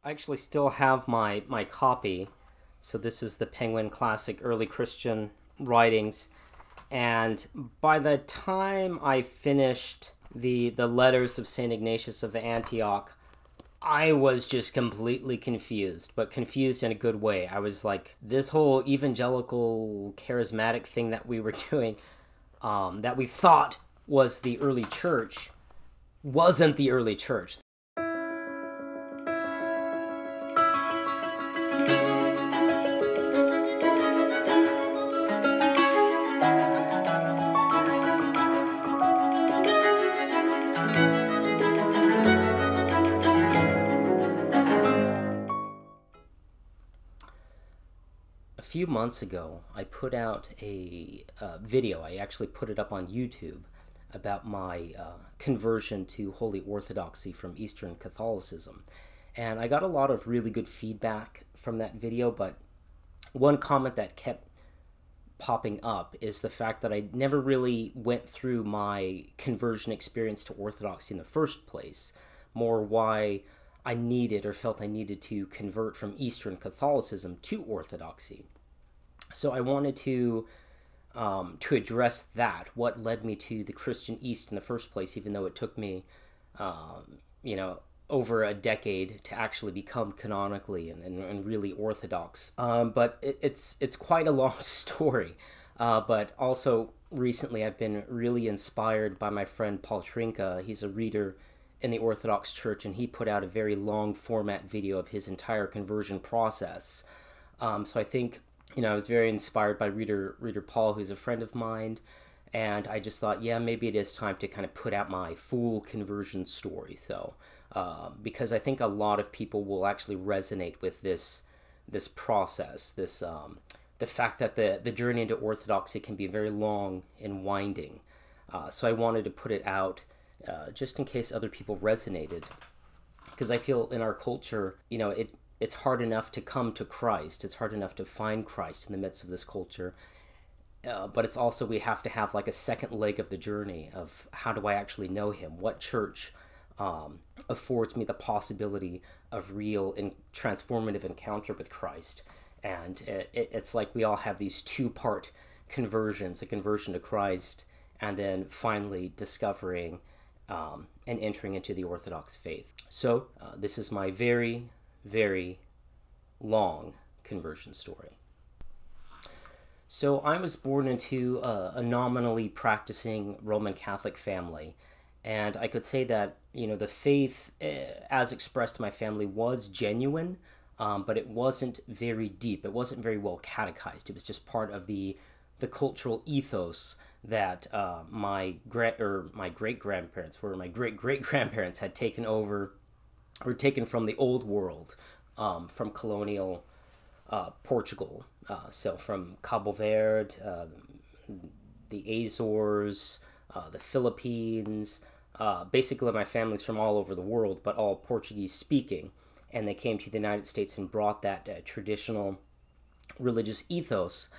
I actually still have my copy. So this is the Penguin Classic Early Christian Writings. And by the time I finished the letters of St. Ignatius of Antioch, I was just completely confused, but confused in a good way. I was like, this whole evangelical charismatic thing that we were doing, that we thought was the early church, wasn't the early church. A few months ago, I put out a video. I actually put it up on YouTube about my conversion to Holy Orthodoxy from Eastern Catholicism. And I got a lot of really good feedback from that video, but one comment that kept popping up is the fact that I never really went through my conversion experience to Orthodoxy in the first place, more why I needed or felt I needed to convert from Eastern Catholicism to Orthodoxy. So I wanted to address that, what led me to the Christian East in the first place, even though it took me, you know, over a decade to actually become canonically and really Orthodox. But it's quite a long story. But also recently I've been really inspired by my friend Paul Trinka. He's a reader in the Orthodox Church, and he put out a very long format video of his entire conversion process. So I think, I was very inspired by reader Paul, who's a friend of mine, and I just thought, yeah, maybe it is time to kind of put out my full conversion story. So, because I think a lot of people will actually resonate with this process, the fact that the journey into Orthodoxy can be very long and winding. So I wanted to put it out just in case other people resonated, because I feel in our culture, it's hard enough to come to Christ. It's hard enough to find Christ in the midst of this culture. But it's also, we have to have like a second leg of the journey of how do I actually know him? What church affords me the possibility of real and transformative encounter with Christ? And it's like we all have these two-part conversions, a conversion to Christ, and then finally discovering and entering into the Orthodox faith. So this is my very, very long conversion story. So I was born into a nominally practicing Roman Catholic family, and I could say that, the faith as expressed in my family was genuine, but it wasn't very deep. It wasn't very well catechized. It was just part of the cultural ethos that my great-grandparents, or my great-great-grandparents had taken over, or taken from the old world, from colonial Portugal. So from Cabo Verde, the Azores, the Philippines. Basically, my family's from all over the world, but all Portuguese speaking. And they came to the United States and brought that traditional religious ethos.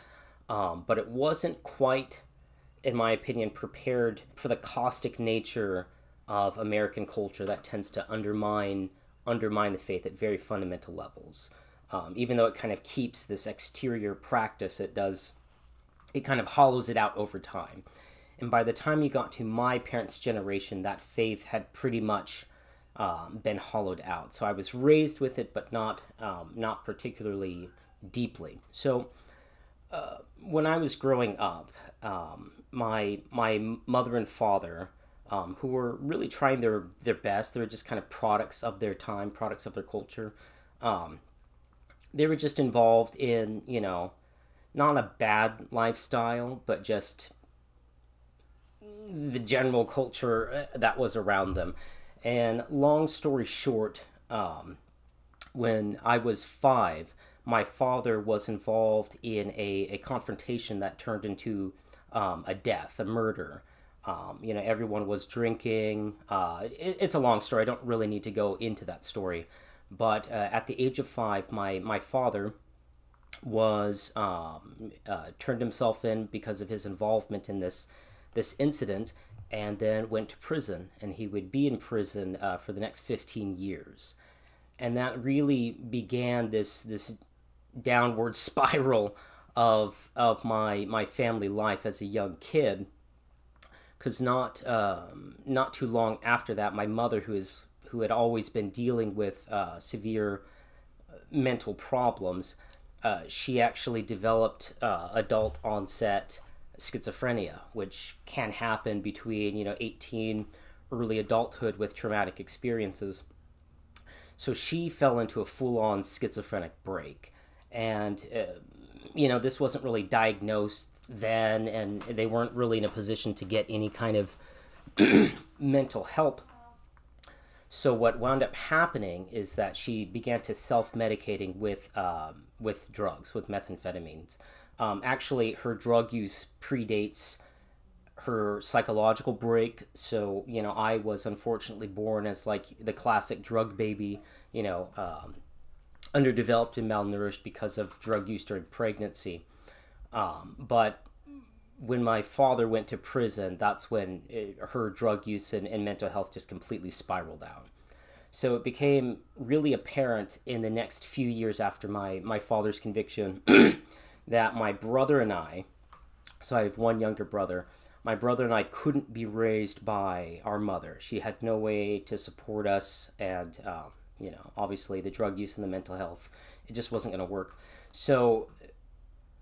But it wasn't quite, in my opinion, prepared for the caustic nature of American culture that tends to undermine the faith at very fundamental levels. Even though it kind of keeps this exterior practice, it kind of hollows it out over time. And by the time you got to my parents' generation, that faith had pretty much been hollowed out. So I was raised with it, but not particularly deeply. So when I was growing up, my mother and father, who were really trying their best, they were just kind of products of their time, products of their culture. They were just involved in, not a bad lifestyle, but just the general culture that was around them. And long story short, when I was 5, my father was involved in a confrontation that turned into a death, a murder. Everyone was drinking. It's a long story. I don't really need to go into that story. But at the age of 5, my father was turned himself in because of his involvement in this incident, and then went to prison. And he would be in prison for the next 15 years. and that really began this downward spiral of my family life as a young kid. Because not too long after that, my mother, who had always been dealing with severe mental problems, she actually developed adult onset schizophrenia, which can happen between 18, early adulthood with traumatic experiences. So she fell into a full-on schizophrenic break, and this wasn't really diagnosed then, and they weren't really in a position to get any kind of mental help. So what wound up happening is that she began to self-medicating with drugs, with methamphetamines. Actually, her drug use predates her psychological break. So I was unfortunately born as like the classic drug baby. Underdeveloped and malnourished because of drug use during pregnancy. But when my father went to prison, that's when her drug use and mental health just completely spiraled out. So it became really apparent in the next few years after my father's conviction that my brother and I, so I have one younger brother, my brother and I couldn't be raised by our mother. She had no way to support us, and obviously the drug use and the mental health, it just wasn't going to work. So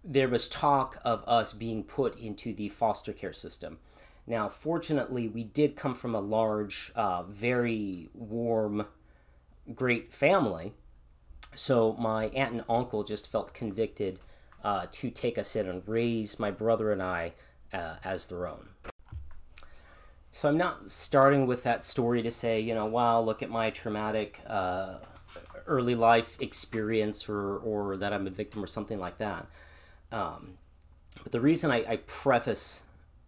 there was talk of us being put into the foster care system. Now, fortunately, we did come from a large, very warm, great family. So my aunt and uncle just felt convicted to take us in and raise my brother and I as their own. So I'm not starting with that story to say, wow, look at my traumatic early life experience, or that I'm a victim or something like that. But the reason I preface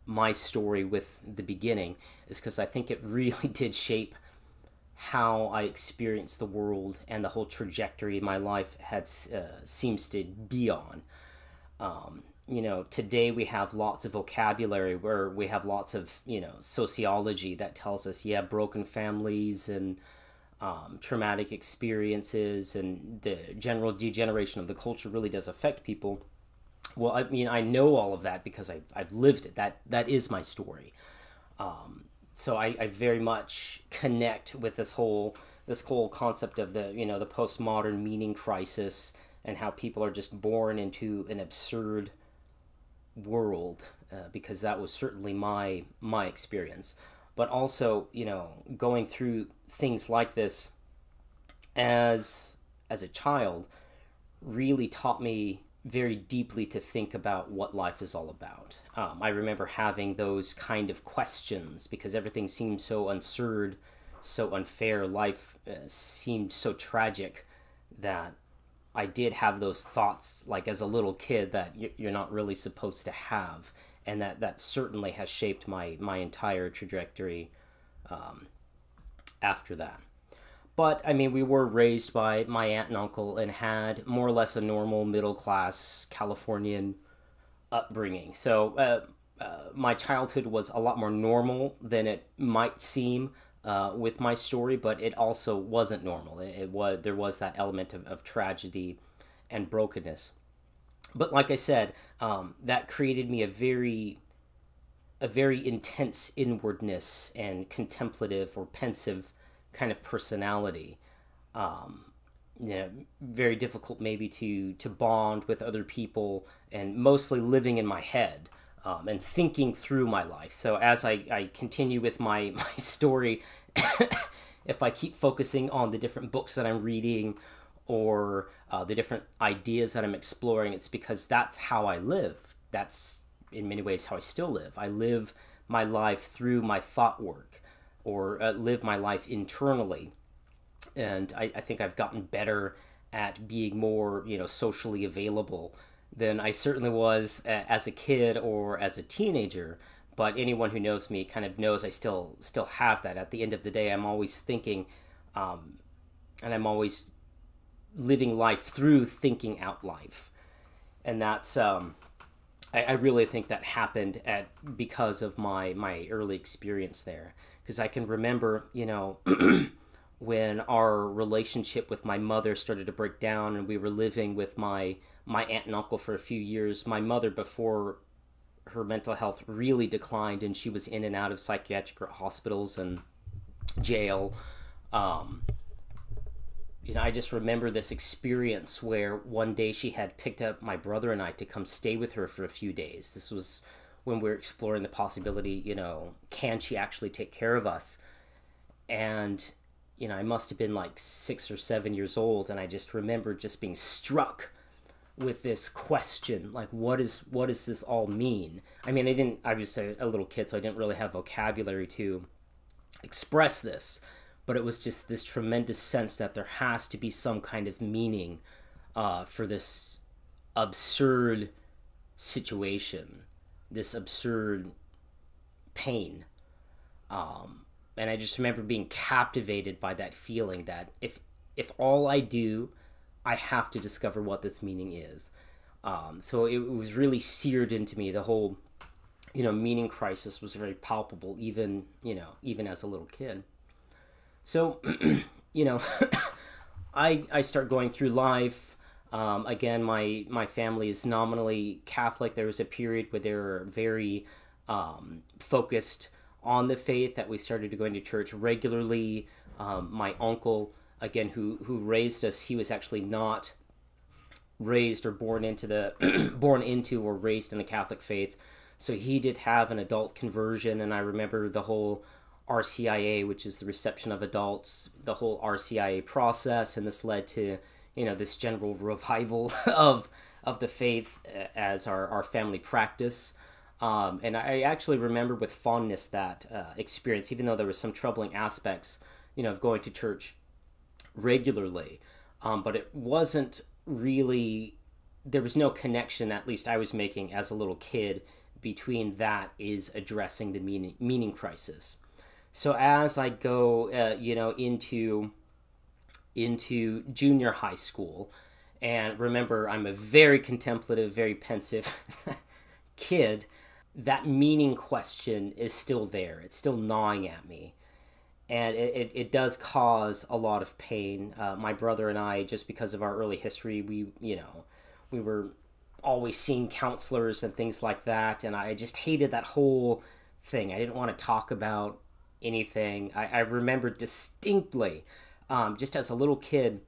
my story with the beginning is because I think it really did shape how I experienced the world and the whole trajectory my life had seems to be on. Today we have lots of vocabulary where we have lots of, sociology that tells us, broken families and traumatic experiences and the general degeneration of the culture really does affect people. Well, I mean, I know all of that because I've lived it. That is my story. So I very much connect with this whole concept of the the postmodern meaning crisis and how people are just born into an absurd world, because that was certainly my experience. But also, going through things like this as a child really taught me very deeply to think about what life is all about. I remember having those kind of questions because everything seemed so absurd, so unfair. Life seemed so tragic that I did have those thoughts, like as a little kid, that you're not really supposed to have, and that certainly has shaped my entire trajectory after that. But, I mean, we were raised by my aunt and uncle and had more or less a normal middle-class Californian upbringing. So my childhood was a lot more normal than it might seem with my story, but it also wasn't normal. There was that element of tragedy and brokenness. But like I said, that created me a very intense inwardness and contemplative or pensive kind of personality. Very difficult maybe to bond with other people, and mostly living in my head and thinking through my life. So as I continue with my story, if I keep focusing on the different books that I'm reading or the different ideas that I'm exploring, it's because that's how I live. That's in many ways how I still live. I live my life through my thought work, or live my life internally. And I think I've gotten better at being more, socially available than I certainly was as a kid or as a teenager. But anyone who knows me kind of knows I still have that. At the end of the day, I'm always thinking, and I'm always living life through thinking out life. And that's, I really think that happened because of my early experience there. Because I can remember, when our relationship with my mother started to break down, and we were living with my aunt and uncle for a few years. My mother, before her mental health really declined and she was in and out of psychiatric hospitals and jail, I just remember this experience where one day she had picked up my brother and I to come stay with her for a few days. This was when we were exploring the possibility, can she actually take care of us? And, I must have been like 6 or 7 years old, and I just remember just being struck with this question, like, what does this all mean? I mean, I was a little kid, so I didn't really have vocabulary to express this, but it was just this tremendous sense that there has to be some kind of meaning for this absurd situation, this absurd pain. And I just remember being captivated by that feeling that if all I do, I have to discover what this meaning is. So it was really seared into me. The whole, meaning crisis was very palpable, even as a little kid. So, I start going through life. Again, my family is nominally Catholic. There was a period where they were very focused on the faith, that we started to go into church regularly. My uncle, again, who raised us, he was actually not raised or born into or raised in the Catholic faith. So he did have an adult conversion, and I remember the whole RCIA, which is the reception of adults, the whole RCIA process, and this led to, this general revival of the faith as our family practice. And I actually remember with fondness that experience, even though there was some troubling aspects, of going to church regularly. But it wasn't really, there was no connection, at least I was making as a little kid, between that is addressing the meaning crisis. So as I go, into junior high school, and remember, I'm a very contemplative, very pensive kid, that meaning question is still there. It's still gnawing at me. And it does cause a lot of pain. My brother and I, just because of our early history, we were always seeing counselors and things like that. And I just hated that whole thing. I didn't want to talk about anything. I remember distinctly, just as a little kid,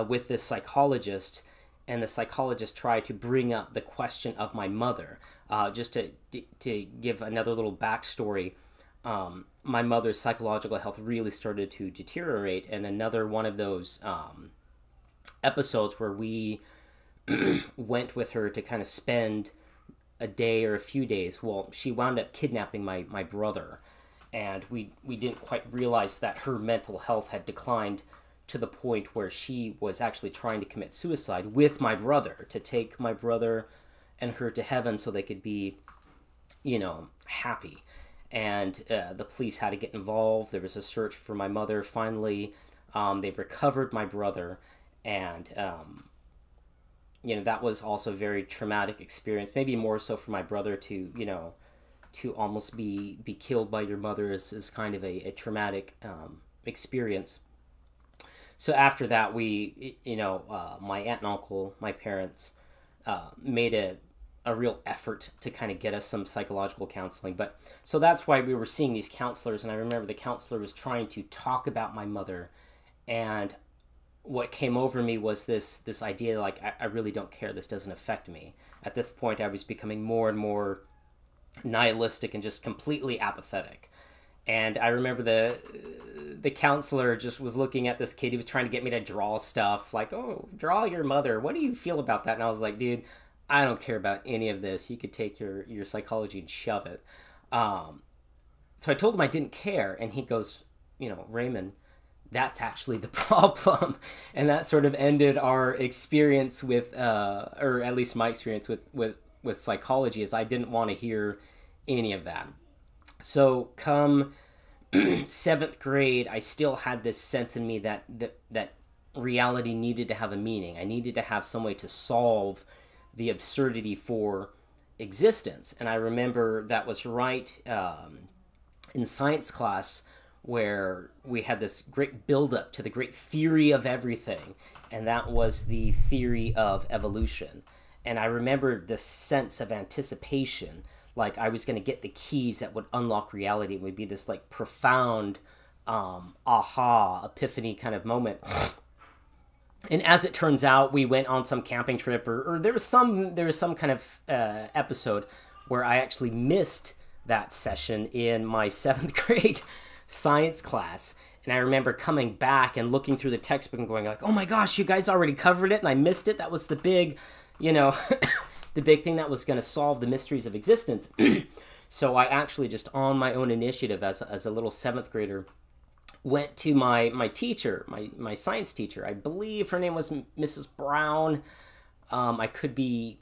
with this psychologist, and the psychologist tried to bring up the question of my mother. Just to give another little backstory, my mother's psychological health really started to deteriorate, and another one of those episodes where we went with her to kind of spend a day or a few days, well, she wound up kidnapping my brother, and we didn't quite realize that her mental health had declined to the point where she was actually trying to commit suicide with my brother, to take my brother and her to heaven so they could be, happy. And the police had to get involved. There was a search for my mother. Finally, they recovered my brother, and that was also a very traumatic experience. Maybe more so for my brother to almost be killed by your mother is kind of a traumatic experience. So after that, we, my aunt and uncle, my parents, made a real effort to kind of get us some psychological counseling. But so that's why we were seeing these counselors. And I remember the counselor was trying to talk about my mother, and what came over me was this idea, like, I really don't care. This doesn't affect me. At this point, I was becoming more and more nihilistic and just completely apathetic. And I remember the counselor just was looking at this kid. He was trying to get me to draw stuff, like, oh, draw your mother. What do you feel about that? And I was like, dude, I don't care about any of this. You could take your psychology and shove it. So I told him I didn't care. And he goes, Raymond, that's actually the problem. And that sort of ended our experience with, or at least my experience with psychology, is I didn't want to hear any of that. So come 7th grade, I still had this sense in me that reality needed to have a meaning. I needed to have some way to solve the absurdity for existence. And I remember that was right in science class where we had this great buildup to the great theory of everything, and that was the theory of evolution. And I remember this sense of anticipation, like I was going to get the keys that would unlock reality. It would be this like profound aha, epiphany kind of moment. And as it turns out, we went on some camping trip, or there was some kind of episode where I actually missed that session in my 7th grade science class. And I remember coming back and looking through the textbook and going like, oh my gosh, you guys already covered it and I missed it. That was the big, the big thing that was going to solve the mysteries of existence. So I actually just on my own initiative as a little 7th grader went to my teacher, my science teacher. I believe her name was Mrs. Brown. I could be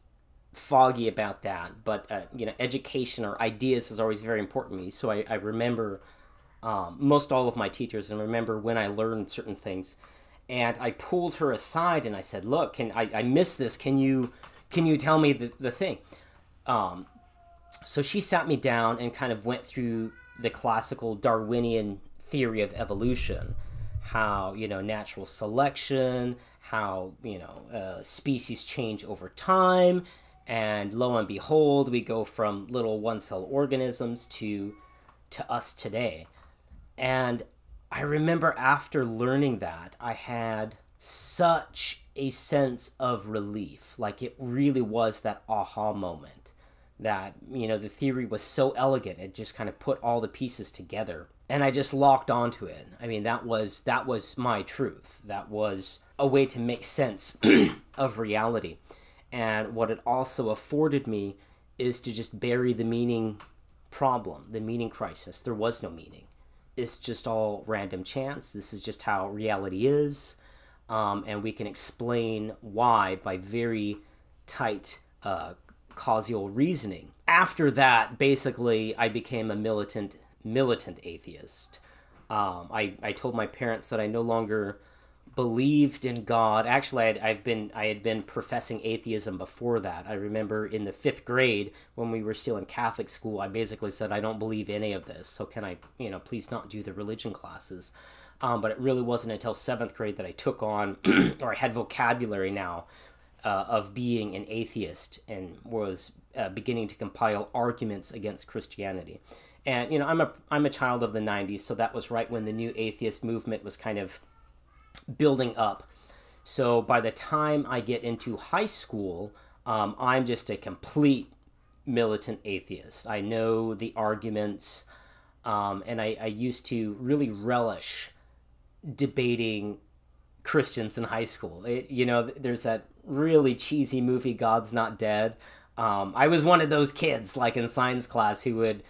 foggy about that, but education or ideas is always very important to me. So I remember most all of my teachers, and remember when I learned certain things. And I pulled her aside and I said, "Look, I missed this? Can you tell me the thing?" So she sat me down and kind of went through the classical Darwinian theory of evolution, how natural selection, how species change over time, and lo and behold, we go from little one-cell organisms to us today. And I remember after learning that, I had such a sense of relief. Like it really was that aha moment that, the theory was so elegant. It just kind of put all the pieces together. And I just locked onto it. I mean, that was my truth. That was a way to make sense of reality. And what it also afforded me is to just bury the meaning problem, the meaning crisis. There was no meaning. It's just all random chance. This is just how reality is. And we can explain why by very tight causal reasoning. After that, basically, I became a militant atheist. I told my parents that I no longer believed in God. Actually, I had been professing atheism before that. I remember in the 5th grade when we were still in Catholic school, I basically said, I don't believe any of this. So can I, please not do the religion classes? But it really wasn't until 7th grade that I took on, or I had vocabulary now, of being an atheist, and was beginning to compile arguments against Christianity. And I'm a child of the 90s, so that was right when the new atheist movement was kind of building up. So by the time I get into high school, I'm just a complete militant atheist. I know the arguments, and I used to really relish debating Christians in high school. There's that really cheesy movie, God's Not Dead. I was one of those kids, like in science class, who would,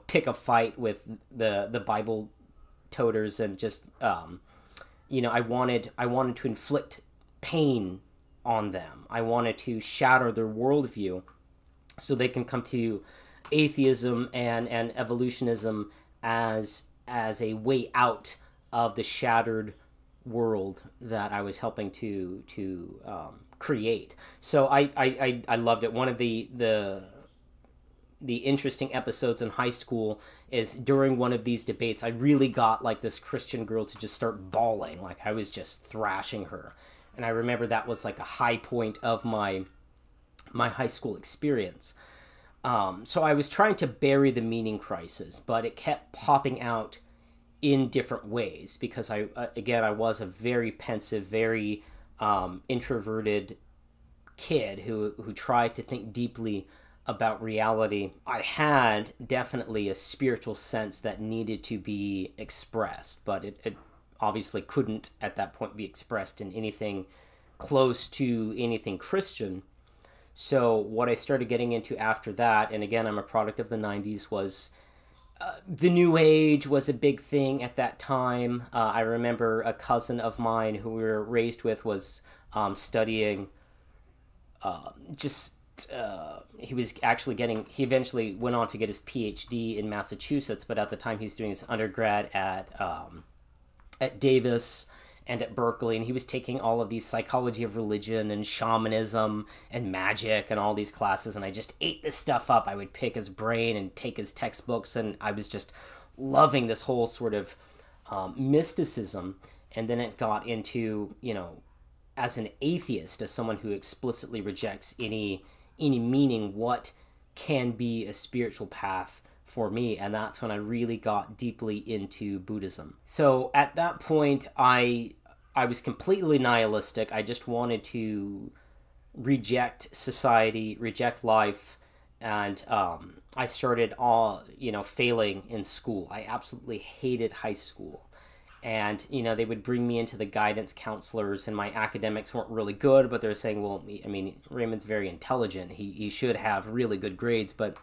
pick a fight with the Bible toters and just, I wanted to inflict pain on them. I wanted to shatter their worldview so they can come to atheism and evolutionism as a way out of the shattered world that I was helping to create. So I loved it. One of the interesting episodes in high school is during one of these debates, I really got like this Christian girl to just start bawling. Like I was just thrashing her. And I remember that was like a high point of my high school experience. So I was trying to bury the meaning crisis, but it kept popping out in different ways because I was a very pensive, very introverted kid who tried to think deeply about reality. I had definitely a spiritual sense that needed to be expressed, but it obviously couldn't at that point be expressed in anything close to anything Christian. So what I started getting into after that, and again, I'm a product of the 90s, was the New Age was a big thing at that time. I remember a cousin of mine who we were raised with was studying he eventually went on to get his PhD in Massachusetts, but at the time he was doing his undergrad at Davis and at Berkeley, and he was taking all of these psychology of religion and shamanism and magic and all these classes, and I just ate this stuff up. I would pick his brain and take his textbooks, and I was just loving this whole sort of mysticism, and then it got into, as an atheist, as someone who explicitly rejects any meaning, what can be a spiritual path for me. And that's when I really got deeply into Buddhism. So at that point, I was completely nihilistic. I just wanted to reject society, reject life, and I started failing in school. I absolutely hated high school. And, they would bring me into the guidance counselors, and my academics weren't really good, but they're saying, well, I mean, Raymond's very intelligent. He should have really good grades, but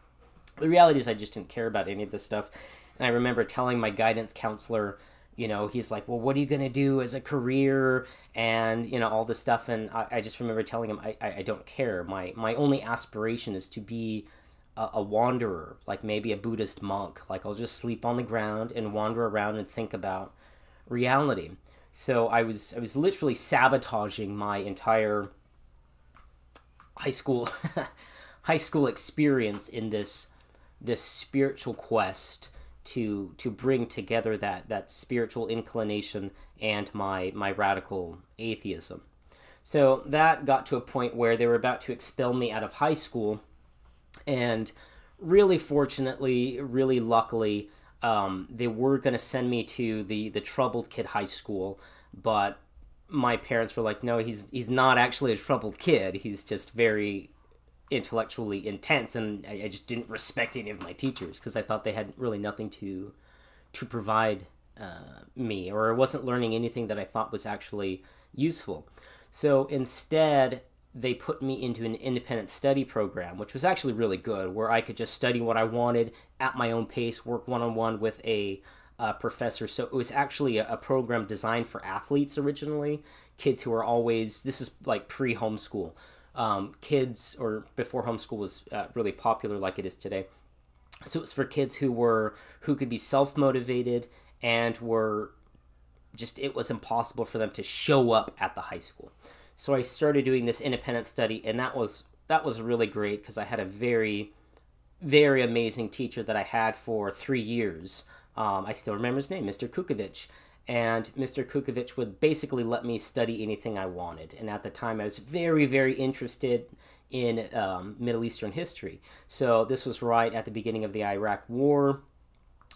the reality is I just didn't care about any of this stuff. And I remember telling my guidance counselor, he's like, well, what are you going to do as a career? And, all this stuff. And I just remember telling him, I don't care. My only aspiration is to be a wanderer, like maybe a Buddhist monk. Like, I'll just sleep on the ground and wander around and think about reality. So I was literally sabotaging my entire high school experience in this spiritual quest to bring together that spiritual inclination and my radical atheism. So that got to a point where they were about to expel me out of high school, and really fortunately, really luckily, they were going to send me to the troubled kid high school, but my parents were like, no, he's not actually a troubled kid. He's just very intellectually intense, and I just didn't respect any of my teachers because I thought they had really nothing to provide me, or I wasn't learning anything that I thought was actually useful. So instead, they put me into an independent study program, which was actually really good, where I could just study what I wanted at my own pace, work one-on-one with a professor. So it was actually a program designed for athletes originally, kids who are always, this is like pre-homeschool, kids, or before homeschool was really popular like it is today. So it's for kids who could be self-motivated and were just, it was impossible for them to show up at the high school. So I started doing this independent study, and that was really great because I had a very, very amazing teacher that I had for 3 years. I still remember his name, Mr. Kukovich. And Mr. Kukovich would basically let me study anything I wanted. And at the time, I was very, very interested in Middle Eastern history. So this was right at the beginning of the Iraq War,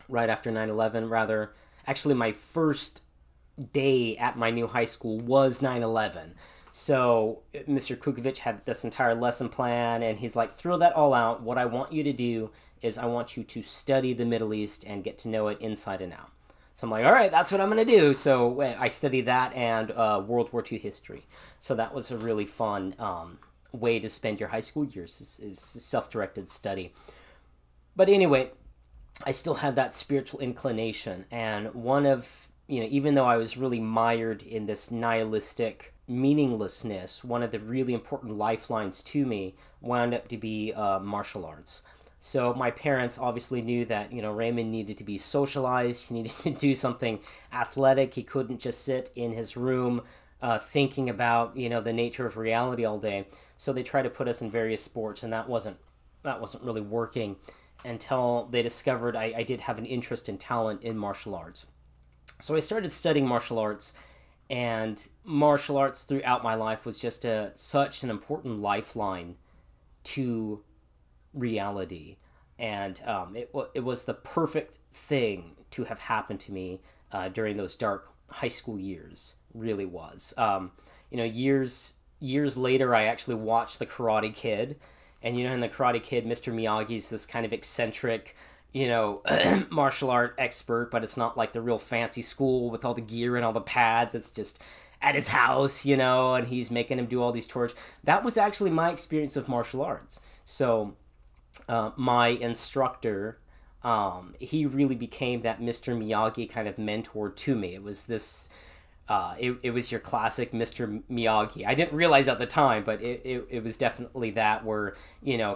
right after 9/11, rather. Actually, my first day at my new high school was 9/11. So Mr. Kukovich had this entire lesson plan, and he's like, throw that all out. What I want you to do is I want you to study the Middle East and get to know it inside and out. So I'm like, all right, that's what I'm going to do. So I studied that and World War II history. So that was a really fun way to spend your high school years, is self-directed study. But anyway, I still had that spiritual inclination. And one of, even though I was really mired in this nihilistic meaninglessness, one of the really important lifelines to me wound up to be martial arts. So my parents obviously knew that, Raymond needed to be socialized. He needed to do something athletic. He couldn't just sit in his room thinking about, the nature of reality all day. So they tried to put us in various sports, and that wasn't really working until they discovered I did have an interest and talent in martial arts. So I started studying martial arts, and martial arts throughout my life was just such an important lifeline to reality. And it was the perfect thing to have happened to me during those dark high school years. Really was. Years later, I actually watched The Karate Kid. And, in The Karate Kid, Mr. Miyagi's this kind of eccentric, martial art expert, but it's not like the real fancy school with all the gear and all the pads. It's just at his house, and he's making him do all these chores. That was actually my experience of martial arts. So my instructor, he really became that Mr. Miyagi kind of mentor to me. It was this, it was your classic Mr. Miyagi. I didn't realize at the time, but it was definitely that, where,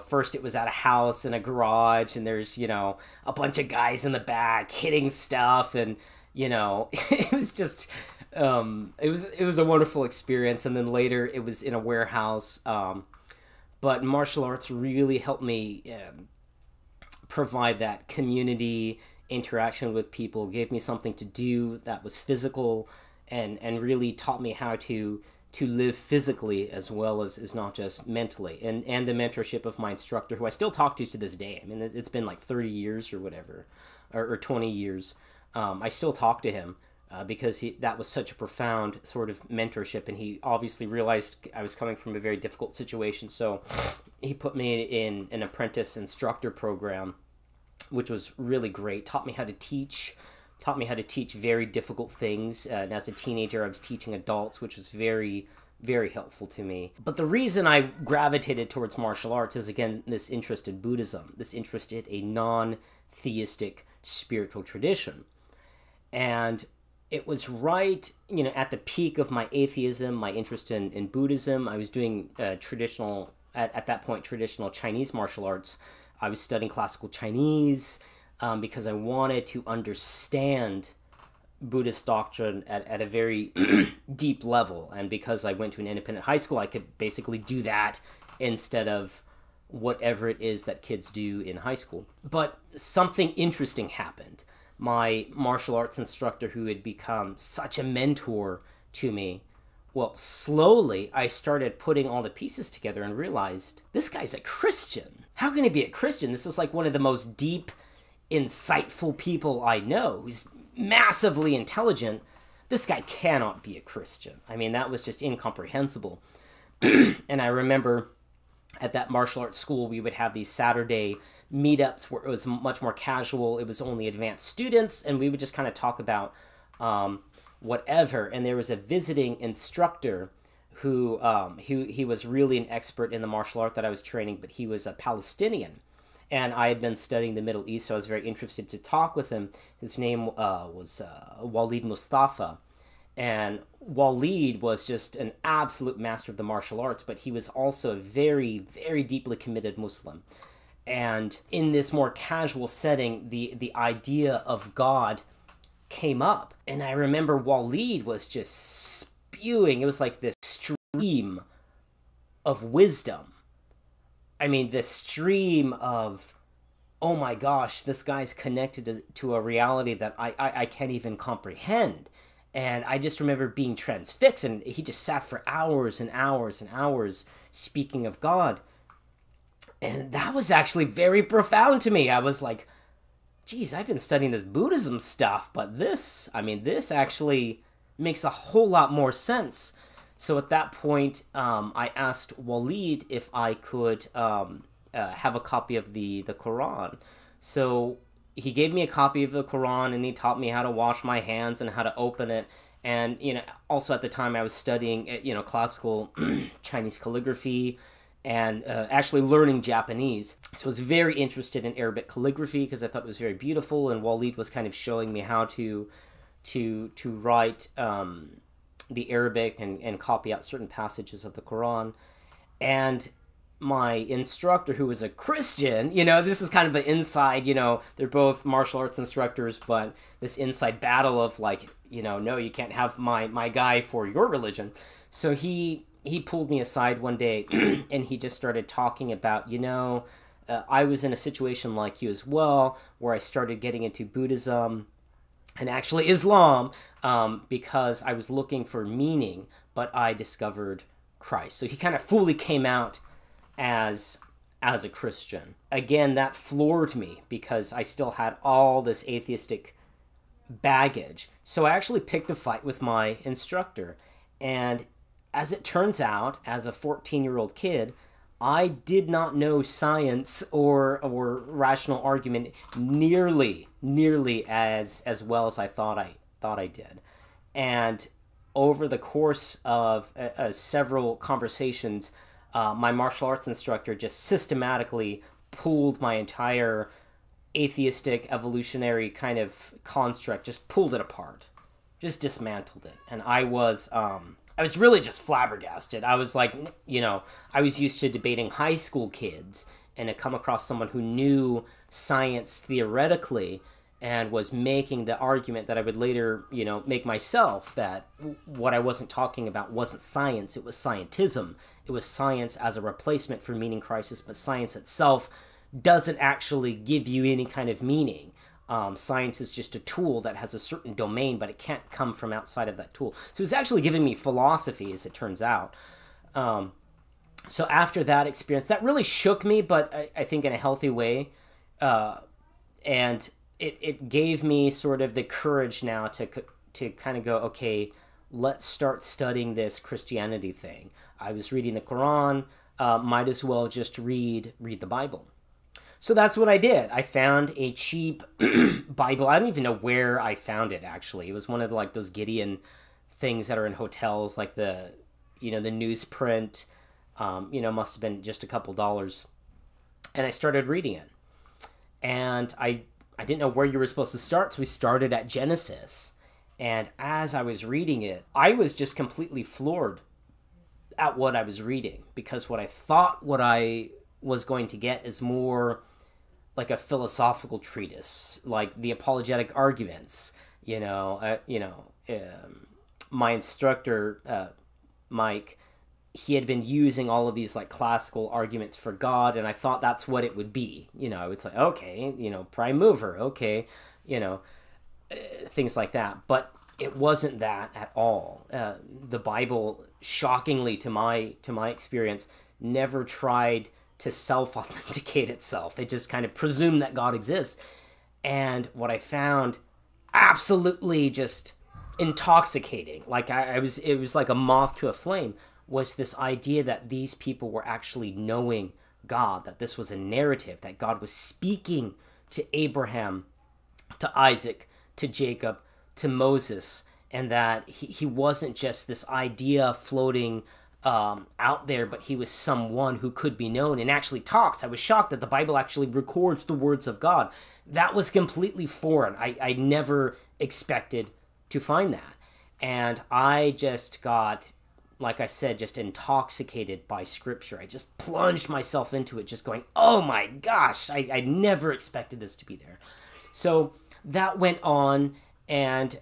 first it was at a house in a garage, and there's, a bunch of guys in the back hitting stuff, and, it was just, it was a wonderful experience. And then later it was in a warehouse, but martial arts really helped me provide that community interaction with people, gave me something to do that was physical, and really taught me how to live physically as well as not just mentally. And the mentorship of my instructor, who I still talk to this day. I mean, it's been like 30 years or whatever, or 20 years. I still talk to him because that was such a profound sort of mentorship, and he obviously realized I was coming from a very difficult situation, so he put me in an apprentice instructor program, which was really great. Taught me how to teach very difficult things. And as a teenager, I was teaching adults, which was very, very helpful to me. But the reason I gravitated towards martial arts is, again, this interest in Buddhism, this interest in a non-theistic spiritual tradition. And it was right, at the peak of my atheism, my interest in Buddhism. I was doing traditional Chinese martial arts. I was studying classical Chinese because I wanted to understand Buddhist doctrine at a very deep level. And because I went to an independent high school, I could basically do that instead of whatever it is that kids do in high school. But something interesting happened. My martial arts instructor, who had become such a mentor to me, well, slowly I started putting all the pieces together and realized, this guy's a Christian. How can he be a Christian? This is like one of the most deep, insightful people I know, who's massively intelligent. This guy cannot be a Christian. I mean, that was just incomprehensible. And I remember at that martial arts school, we would have these Saturday meetups where it was much more casual. It was only advanced students, and we would just kind of talk about whatever. And there was a visiting instructor who he was really an expert in the martial art that I was training, but he was a Palestinian. And I had been studying the Middle East, so I was very interested to talk with him. His name was Walid Mustafa. And Walid was just an absolute master of the martial arts, but he was also a very, very deeply committed Muslim. And in this more casual setting, the idea of God came up. And I remember Walid was just spewing. It was like this stream of wisdom. I mean, this stream of, oh my gosh, this guy's connected to a reality that I can't even comprehend. And I just remember being transfixed, and he just sat for hours and hours and hours speaking of God. And that was actually very profound to me. I was like, geez, I've been studying this Buddhism stuff, but this actually makes a whole lot more sense. So at that point, I asked Walid if I could have a copy of the Quran. So he gave me a copy of the Quran, and he taught me how to wash my hands and how to open it. And, also at the time I was studying, classical Chinese calligraphy and actually learning Japanese. So I was very interested in Arabic calligraphy because I thought it was very beautiful, and Walid was kind of showing me how to write the Arabic and copy out certain passages of the Quran. And my instructor, who was a Christian, this is kind of an inside, they're both martial arts instructors, but this inside battle of like, no, you can't have my guy for your religion. So he pulled me aside one day and he just started talking about, I was in a situation like you as well, where I started getting into Buddhism and actually Islam because I was looking for meaning, but I discovered Christ. So he kind of fully came out as a Christian. Again, that floored me because I still had all this atheistic baggage. So I actually picked a fight with my instructor. And as it turns out, as a 14-year-old kid, I did not know science or rational argument nearly as well as I thought I did. And over the course of several conversations, my martial arts instructor just systematically pulled my entire atheistic evolutionary kind of construct, just pulled it apart, just dismantled it. And I was really just flabbergasted. I was like, I was used to debating high school kids, and to come across someone who knew science theoretically and was making the argument that I would later, make myself, that what I wasn't talking about wasn't science, it was scientism. It was science as a replacement for meaning crisis, but science itself doesn't actually give you any kind of meaning. Science is just a tool that has a certain domain, but it can't come from outside of that tool. So it's actually giving me philosophy, as it turns out. So after that experience, that really shook me, but I think in a healthy way. And it gave me sort of the courage now to kind of go, okay, let's start studying this Christianity thing. I was reading the Quran, might as well just read the Bible. So that's what I did. I found a cheap Bible. I don't even know where I found it, actually. It was one of like those Gideon things that are in hotels, like the newsprint, must have been just a couple dollars. And I started reading it. And I didn't know where you were supposed to start, so we started at Genesis. And as I was reading it, I was just completely floored at what I was reading, because what I thought what I was going to get is more like a philosophical treatise, like the apologetic arguments. My instructor, Mike, he had been using all of these like classical arguments for God, and I thought that's what it would be. It's like, okay, prime mover, okay, things like that. But it wasn't that at all. The Bible, shockingly to my experience, never tried to self-authenticate itself. It just kind of presumed that God exists. And what I found absolutely just intoxicating, like it was like a moth to a flame, was this idea that these people were actually knowing God, that this was a narrative, that God was speaking to Abraham, to Isaac, to Jacob, to Moses, and that he wasn't just this idea floating out there, but he was someone who could be known and actually talks. I was shocked that the Bible actually records the words of God. That was completely foreign. I never expected to find that. And I just got, like I said, just intoxicated by Scripture. I just plunged myself into it, just going, oh my gosh, I never expected this to be there. So that went on, and,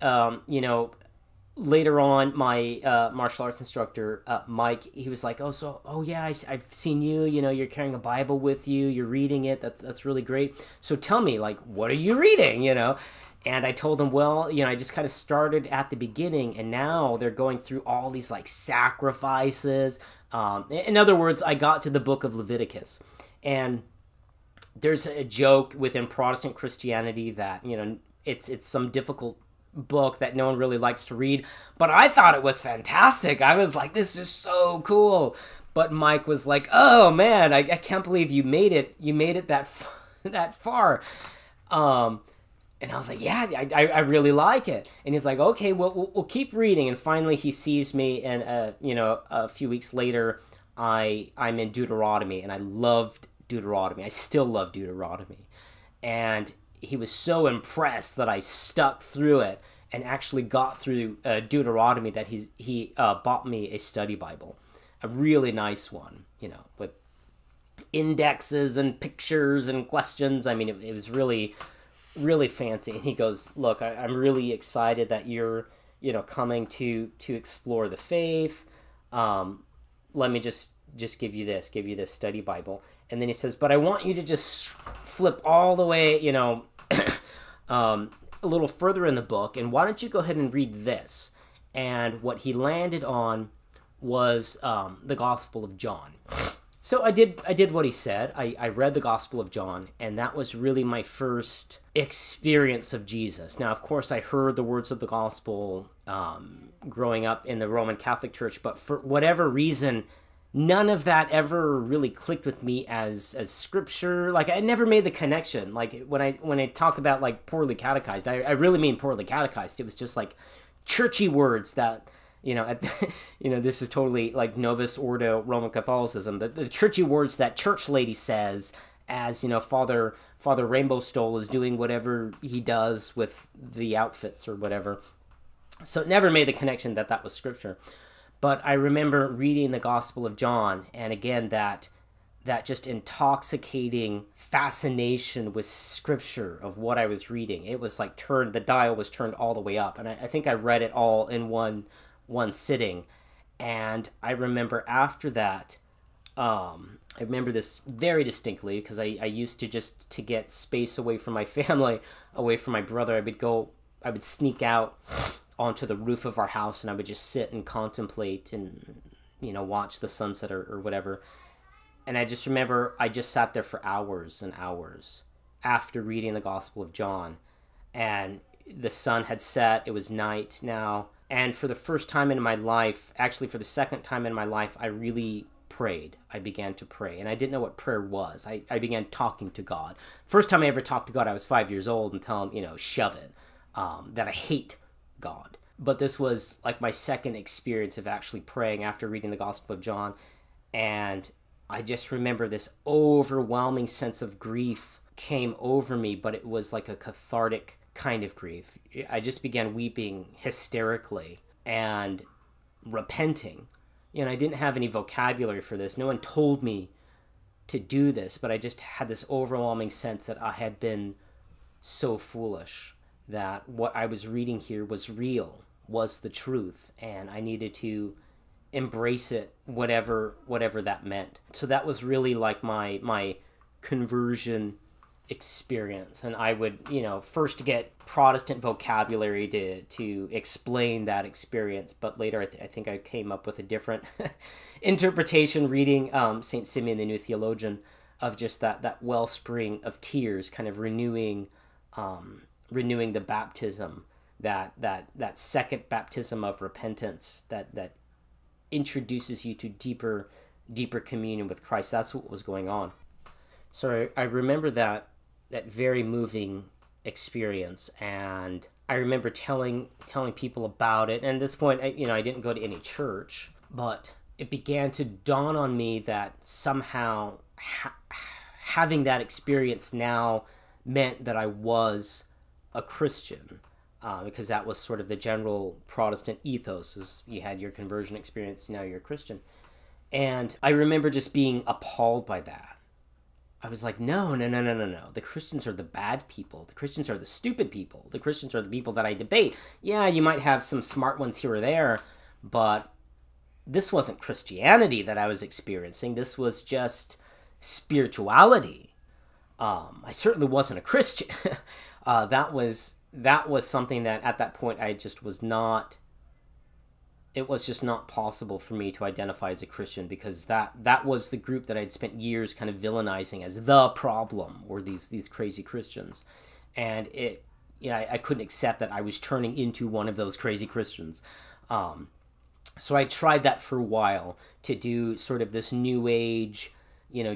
later on, my martial arts instructor, Mike, he was like, oh yeah, I've seen you, you're carrying a Bible with you, you're reading it, that's really great. So tell me, like, what are you reading, And I told him, well, I just kind of started at the beginning, and now they're going through all these, like, sacrifices. In other words, I got to the book of Leviticus. And there's a joke within Protestant Christianity that, it's some difficult book that no one really likes to read. But I thought it was fantastic. I was like, this is so cool. But Mike was like, oh, man, I can't believe you made it. You made it that far. And I was like, yeah, I really like it. And he's like, okay, well, we'll keep reading. And finally he sees me, and, a few weeks later, I'm in Deuteronomy, and I loved Deuteronomy. I still love Deuteronomy. And he was so impressed that I stuck through it and actually got through Deuteronomy that he bought me a study Bible, a really nice one, with indexes and pictures and questions. I mean, it was really, really fancy. And he goes, look, I'm really excited that you're, coming to explore the faith. Let me just give you this study Bible. And then he says, but I want you to just flip all the way, a little further in the book, and why don't you go ahead and read this? And what he landed on was the Gospel of John. So I did what he said. I read the Gospel of John, and that was really my first experience of Jesus. Now, of course, I heard the words of the Gospel growing up in the Roman Catholic Church, but for whatever reason, none of that ever really clicked with me as Scripture. Like, I never made the connection. Like, when I talk about, like, poorly catechized, I really mean poorly catechized. It was just, like, churchy words that, this is totally, like, Novus Ordo Roman Catholicism. The churchy words that church lady says as, Father Rainbow Stole is doing whatever he does with the outfits or whatever. So it never made the connection that was Scripture. But I remember reading the Gospel of John, and again, that just intoxicating fascination with Scripture of what I was reading. It was like the dial was turned all the way up, and I think I read it all in one sitting. And I remember after that, I remember this very distinctly because I used to just to get space away from my family, away from my brother. I would sneak out onto the roof of our house and I would just sit and contemplate and watch the sunset or whatever. And I just remember I just sat there for hours and hours after reading the Gospel of John, and the sun had set. It was night now, and for the first time in my life, actually for the second time in my life, I really prayed. I began to pray, and I didn't know what prayer was. I began talking to God. First time I ever talked to God, I was 5 years old, and tell him, shove it, that I hate God. But this was like my second experience of actually praying after reading the Gospel of John, and I just remember this overwhelming sense of grief came over me, but it was like a cathartic kind of grief. I just began weeping hysterically and repenting. I didn't have any vocabulary for this. No one told me to do this, but I just had this overwhelming sense that I had been so foolish, that what I was reading here was real, was the truth, and I needed to embrace it, whatever that meant. So that was really like my conversion experience, and I would first get Protestant vocabulary to explain that experience, but later I think I came up with a different interpretation reading Saint Simeon the New Theologian, of just that wellspring of tears kind of renewing the baptism, that second baptism of repentance that introduces you to deeper communion with Christ. That's what was going on. So I remember that very moving experience, and I remember telling people about it. And at this point, I didn't go to any church, but it began to dawn on me that somehow having that experience now meant that I was a Christian, because that was sort of the general Protestant ethos, is you had your conversion experience, now you're a Christian. And I remember just being appalled by that. I was like, no. The Christians are the bad people. The Christians are the stupid people. The Christians are the people that I debate. Yeah, you might have some smart ones here or there, but this wasn't Christianity that I was experiencing. This was just spirituality. I certainly wasn't a Christian. That was something that at that point I just was not. It was just not possible for me to identify as a Christian, because that was the group that I'd spent years kind of villainizing as the problem, or these crazy Christians, and I couldn't accept that I was turning into one of those crazy Christians. So I tried that for a while, to do sort of this new age,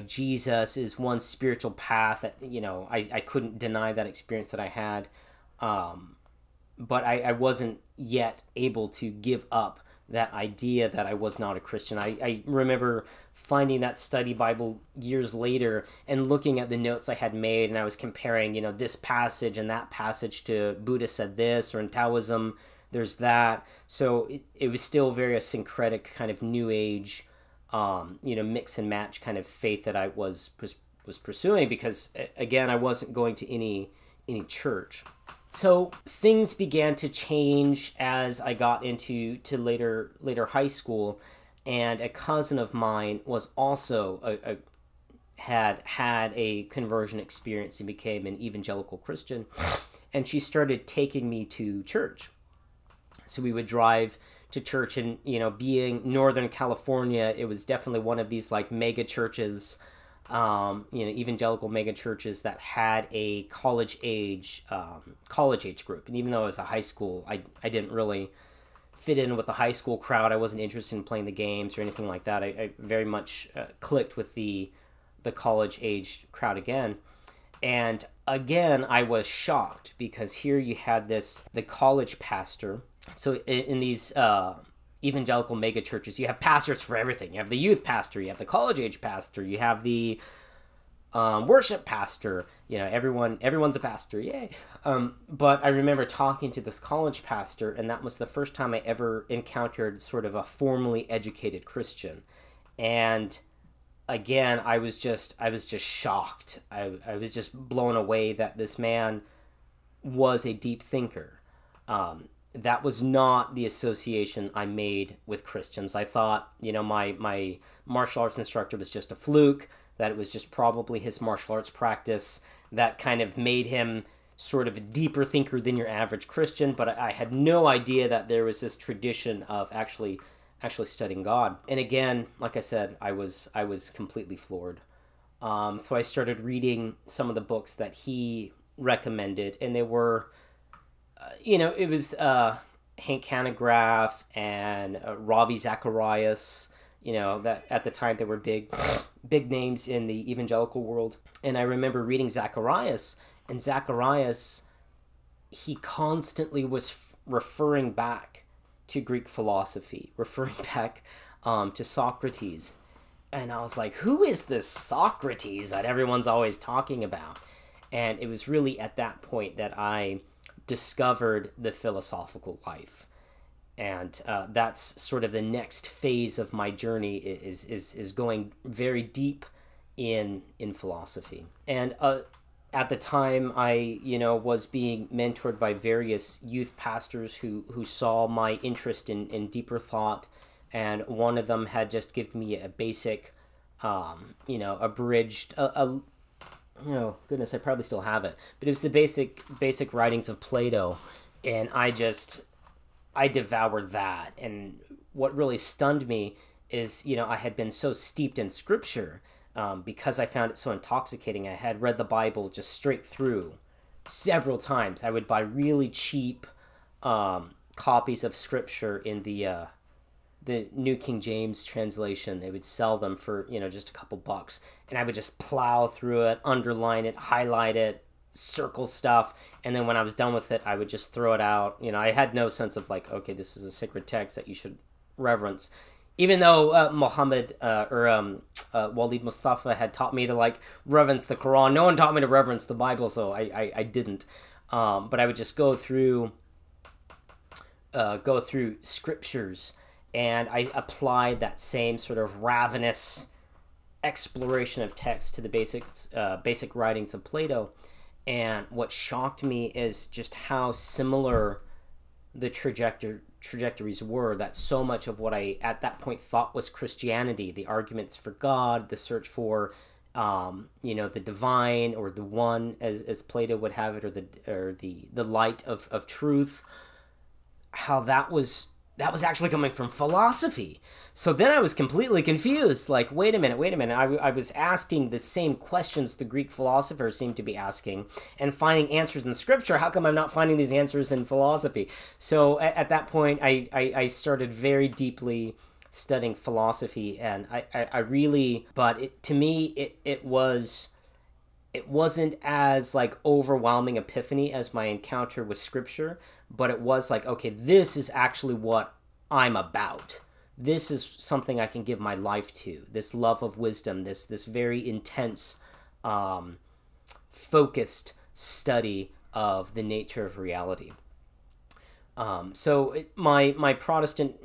Jesus is one spiritual path. That I couldn't deny that experience that I had, but I wasn't yet able to give up that idea that I was not a Christian. I remember finding that study Bible years later and looking at the notes I had made, and I was comparing, this passage and that passage to Buddha said this, or in Taoism there's that. So it was still very a syncretic kind of new age, mix and match kind of faith that I was pursuing, because again, I wasn't going to any church. So things began to change as I got into later high school, and a cousin of mine was also had a conversion experience and became an evangelical Christian, and she started taking me to church. So we would drive to church, and being Northern California, it was definitely one of these like mega churches, evangelical mega churches that had a college age group. And even though I was a high school, I didn't really fit in with the high school crowd. I wasn't interested in playing the games or anything like that. I very much clicked with the college age crowd again. And again, I was shocked, because here you had the college pastor. So in these evangelical mega churches, you have pastors for everything. You have the youth pastor, you have the college age pastor, you have the worship pastor. Everyone's a pastor, yay. But I remember talking to this college pastor, and that was the first time I ever encountered sort of a formally educated Christian. And again, I was just shocked. I was just blown away that this man was a deep thinker. that was not the association I made with Christians. I thought, my martial arts instructor was just a fluke, that it was just probably his martial arts practice that kind of made him sort of a deeper thinker than your average Christian, but I had no idea that there was this tradition of actually studying God. And again, like I said, I was completely floored. So I started reading some of the books that he recommended, and they were, it was Hank Hanegraaff and Ravi Zacharias. That at the time they were big names in the evangelical world. And I remember reading Zacharias, and Zacharias, he constantly was referring back to Greek philosophy, referring back to Socrates. And I was like, who is this Socrates that everyone's always talking about? And it was really at that point that I discovered the philosophical life. And that's sort of the next phase of my journey is going very deep in philosophy. And at the time, I was being mentored by various youth pastors who saw my interest in deeper thought, and one of them had just given me a basic, abridged. Oh goodness, I probably still have it, but it was the basic writings of Plato, and I devoured that. And what really stunned me is, I had been so steeped in scripture because I found it so intoxicating. I had read the Bible just straight through several times. I would buy really cheap copies of scripture in the New King James translation. They would sell them for, just a couple bucks. And I would just plow through it, underline it, highlight it, circle stuff, and then when I was done with it, I would just throw it out. I had no sense of like, okay, this is a sacred text that you should reverence, even though Muhammad Walid Mustafa had taught me to like reverence the Quran. No one taught me to reverence the Bible, so I didn't. But I would just go through scriptures, and I applied that same sort of ravenous exploration of text to the basic writings of Plato. And what shocked me is just how similar the trajectories were, that so much of what I at that point thought was Christianity, the arguments for God, the search for the divine or the one, as Plato would have it, or the light of truth, how that was actually coming from philosophy. So then I was completely confused. Like, wait a minute. I was asking the same questions the Greek philosophers seemed to be asking and finding answers in scripture. How come I'm not finding these answers in philosophy? So at that point, I started very deeply studying philosophy, and I really, but to me, it wasn't as like overwhelming epiphany as my encounter with scripture, but it was like, okay, this is actually what I'm about. This is something I can give my life to. This love of wisdom, this very intense, focused study of the nature of reality. My Protestant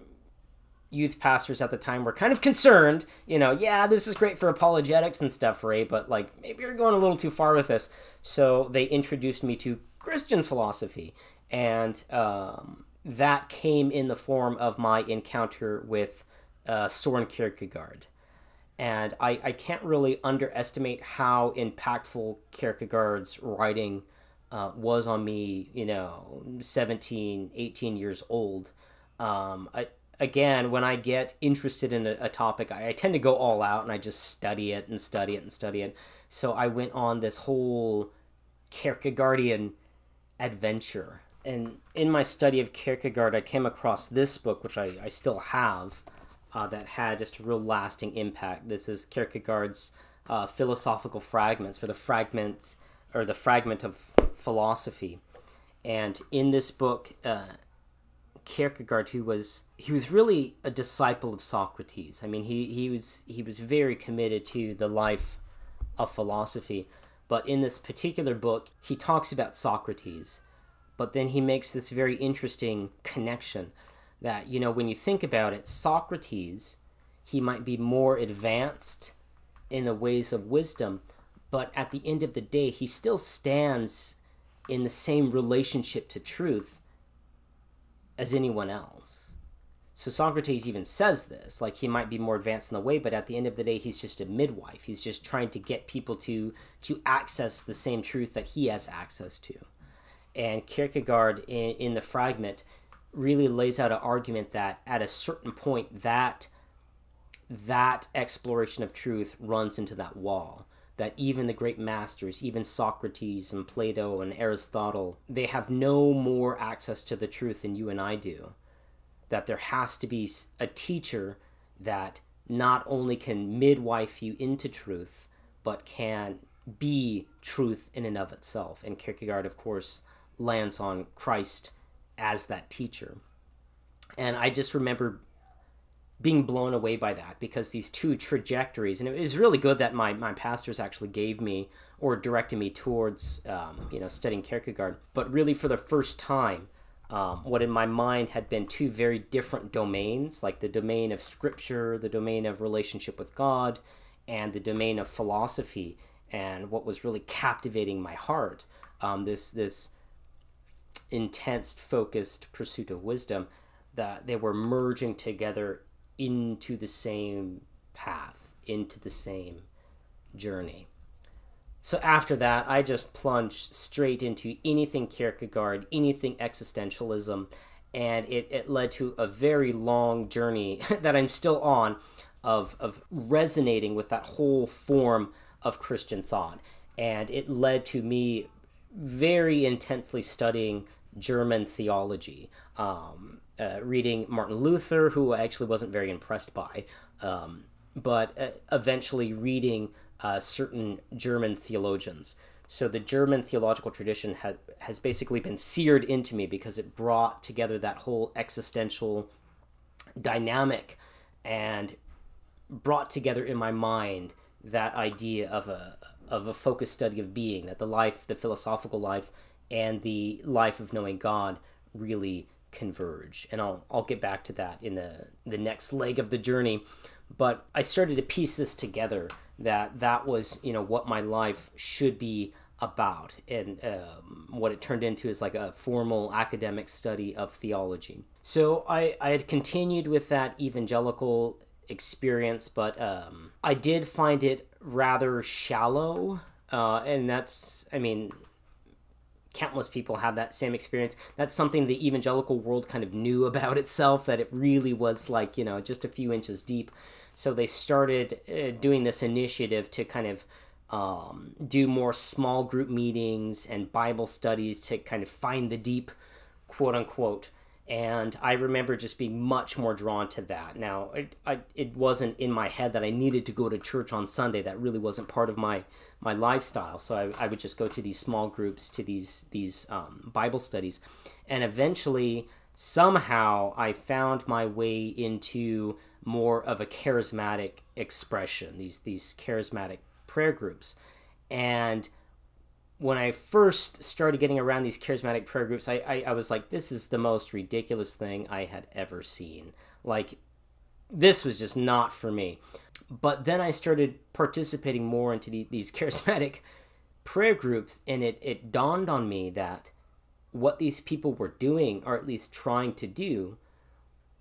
youth pastors at the time were kind of concerned, this is great for apologetics and stuff, Ray, but like maybe you're going a little too far with this. So they introduced me to Christian philosophy, and that came in the form of my encounter with Soren Kierkegaard. And I can't really underestimate how impactful Kierkegaard's writing was on me, 17, 18 years old. Again, when I get interested in a topic, I tend to go all out, and I just study it and study it and study it. So I went on this whole Kierkegaardian adventure. And in my study of Kierkegaard, I came across this book, which I still have, that had just a real lasting impact. This is Kierkegaard's Philosophical Fragments, for the fragment of philosophy. And in this book, Kierkegaard, he was really a disciple of Socrates. I mean, he was very committed to the life of philosophy. But in this particular book, he talks about Socrates, but then he makes this very interesting connection that, when you think about it, Socrates, he might be more advanced in the ways of wisdom, but at the end of the day, he still stands in the same relationship to truth as anyone else. So Socrates even says this, like he might be more advanced in the way, but at the end of the day, he's just a midwife. He's just trying to get people to access the same truth that he has access to. And Kierkegaard, in the fragment, really lays out an argument that at a certain point, that exploration of truth runs into that wall. That even the great masters, even Socrates and Plato and Aristotle, they have no more access to the truth than you and I do. That there has to be a teacher that not only can midwife you into truth, but can be truth in and of itself. And Kierkegaard, of course, lands on Christ as that teacher. And I just remember being blown away by that, because these two trajectories, and it was really good that my pastors actually gave me or directed me towards studying Kierkegaard. But really, for the first time, what in my mind had been two very different domains, like the domain of scripture, the domain of relationship with God, and the domain of philosophy, and what was really captivating my heart, this intense, focused pursuit of wisdom, that they were merging together into the same path, into the same journey. So after that, I just plunged straight into anything Kierkegaard, anything existentialism, and it led to a very long journey that I'm still on of resonating with that whole form of Christian thought. And it led to me very intensely studying German theology, reading Martin Luther, who I actually wasn't very impressed by, but eventually reading certain German theologians. So the German theological tradition has basically been seared into me, because it brought together that whole existential dynamic and brought together in my mind that idea of a focused study of being, that the philosophical life and the life of knowing God really converge. And I'll get back to that in the next leg of the journey. But I started to piece this together, that was, what my life should be about. And what it turned into is like a formal academic study of theology. So I had continued with that evangelical experience, but I did find it rather shallow. And that's, countless people have that same experience. That's something the evangelical world kind of knew about itself, that it really was like, just a few inches deep. So they started doing this initiative to kind of do more small group meetings and Bible studies to kind of find the deep, quote unquote. And I remember just being much more drawn to that. Now, it wasn't in my head that I needed to go to church on Sunday. That really wasn't part of my lifestyle. So I would just go to these small groups, to these Bible studies. And eventually, somehow, I found my way into more of a charismatic expression, these charismatic prayer groups. And when I first started getting around these charismatic prayer groups, I was like, this is the most ridiculous thing I had ever seen. Like, this was just not for me. But then I started participating more into these charismatic prayer groups, and it dawned on me that what these people were doing, or at least trying to do,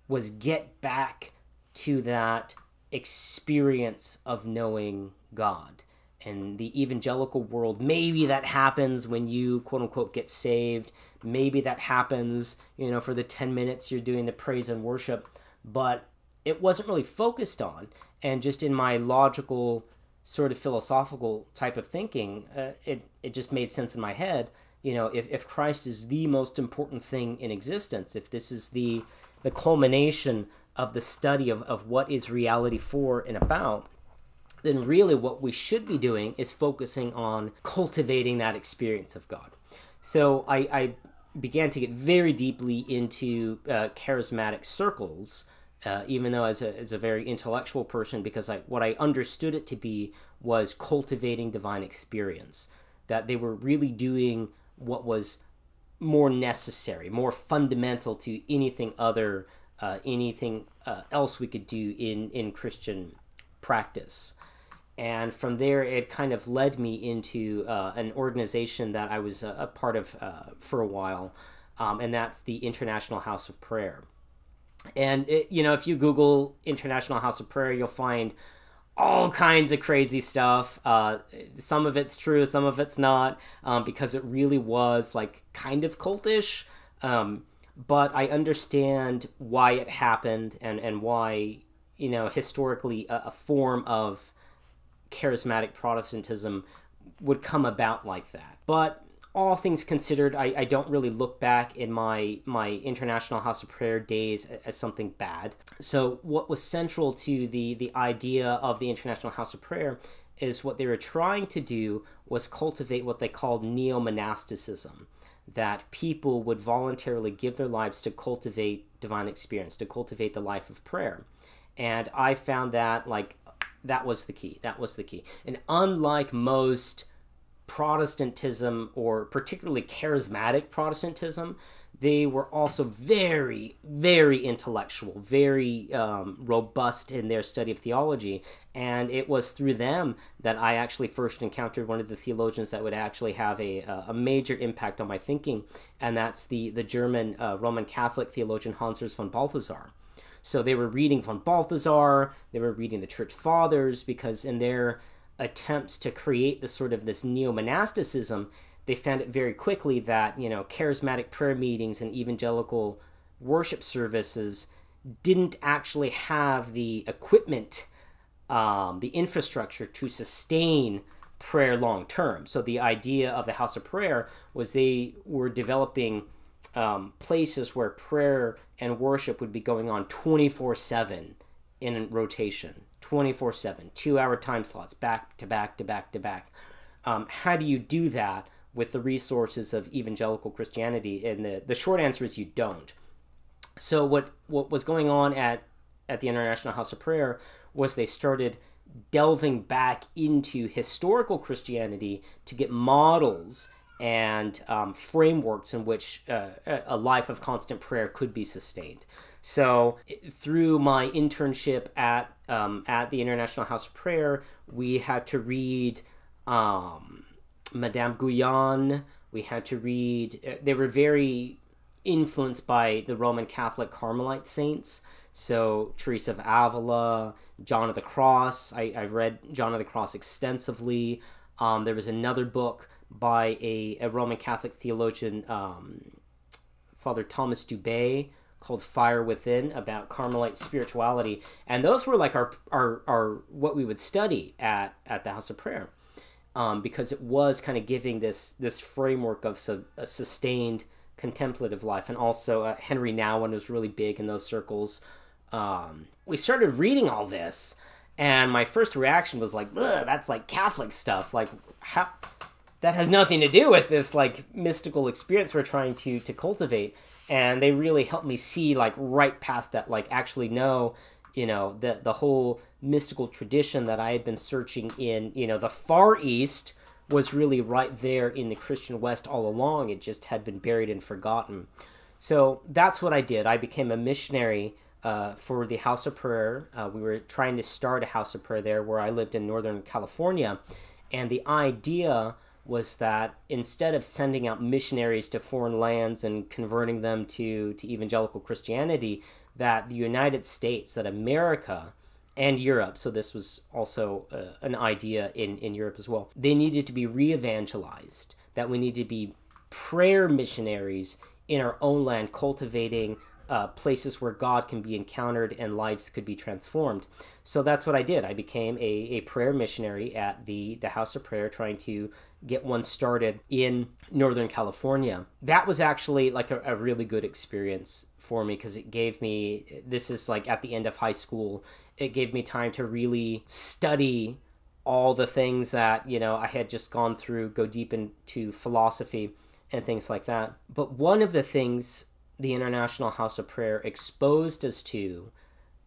was get back to that experience of knowing God. And the evangelical world, maybe that happens when you, quote unquote, get saved. Maybe that happens, for the 10 minutes you're doing the praise and worship. But it wasn't really focused on. And just in my logical, sort of philosophical type of thinking, it just made sense in my head. If Christ is the most important thing in existence, if this is the culmination of the study of what is reality for and about, then really what we should be doing is focusing on cultivating that experience of God. So I began to get very deeply into charismatic circles, even though as a very intellectual person, because what I understood it to be was cultivating divine experience, that they were really doing what was more necessary, more fundamental to anything else we could do in Christian practice. And from there, it kind of led me into an organization that I was a part of for a while, and that's the International House of Prayer. And if you Google International House of Prayer, you'll find all kinds of crazy stuff. Some of it's true, some of it's not, because it really was like kind of cultish. But I understand why it happened, and why, historically a form of charismatic Protestantism would come about like that. But all things considered, I don't really look back in my International House of Prayer days as something bad. So what was central to the idea of the International House of Prayer is what they were trying to do was cultivate what they called neo-monasticism, that people would voluntarily give their lives to cultivate divine experience, to cultivate the life of prayer. And I found that, that was the key. That was the key. And unlike most Protestantism, or particularly charismatic Protestantism, they were also very, very intellectual, very robust in their study of theology. And it was through them that I actually first encountered one of the theologians that would actually have a major impact on my thinking, and that's the German Roman Catholic theologian Hans Urs von Balthasar. So they were reading von Balthasar, they were reading the Church Fathers, because in their attempts to create this neo-monasticism, they found it very quickly that, charismatic prayer meetings and evangelical worship services didn't actually have the equipment, the infrastructure to sustain prayer long term. So the idea of the House of Prayer was they were developing places where prayer and worship would be going on 24/7 in rotation. 24/7, 2-hour time slots, back to back to back to back. How do you do that with the resources of evangelical Christianity? And the short answer is you don't. So what was going on at the International House of Prayer was they started delving back into historical Christianity to get models and frameworks in which a life of constant prayer could be sustained. So through my internship at the International House of Prayer, we had to read Madame Guyon. We had to read, they were very influenced by the Roman Catholic Carmelite saints. So Teresa of Avila, John of the Cross. I read John of the Cross extensively. There was another book by a Roman Catholic theologian, Father Thomas Dubay, called Fire Within, about Carmelite spirituality. And those were like our what we would study at the House of Prayer, because it was kind of giving this framework of a sustained contemplative life. And also Henry Nouwen was really big in those circles. We started reading all this, and my first reaction was like, ugh, that's like Catholic stuff. Like, how... that has nothing to do with this mystical experience we're trying to cultivate. And they really helped me see right past that, actually no, the whole mystical tradition that I had been searching in, the Far East was really right there in the Christian West all along. It just had been buried and forgotten. So that's what I did. I became a missionary for the House of Prayer. We were trying to start a House of Prayer there where I lived in Northern California. And the idea was that instead of sending out missionaries to foreign lands and converting them to evangelical Christianity, that the United States, that America and Europe, so this was also an idea in Europe as well, they needed to be re-evangelized, that we need to be prayer missionaries in our own land, cultivating places where God can be encountered and lives could be transformed. So that's what I did. I became a prayer missionary at the House of Prayer, trying to get one started in Northern California. That was actually a really good experience for me, because it gave me, this is at the end of high school, it gave me time to really study all the things that, I had just gone through, go deep into philosophy and things like that. But one of the things the International House of Prayer exposed us to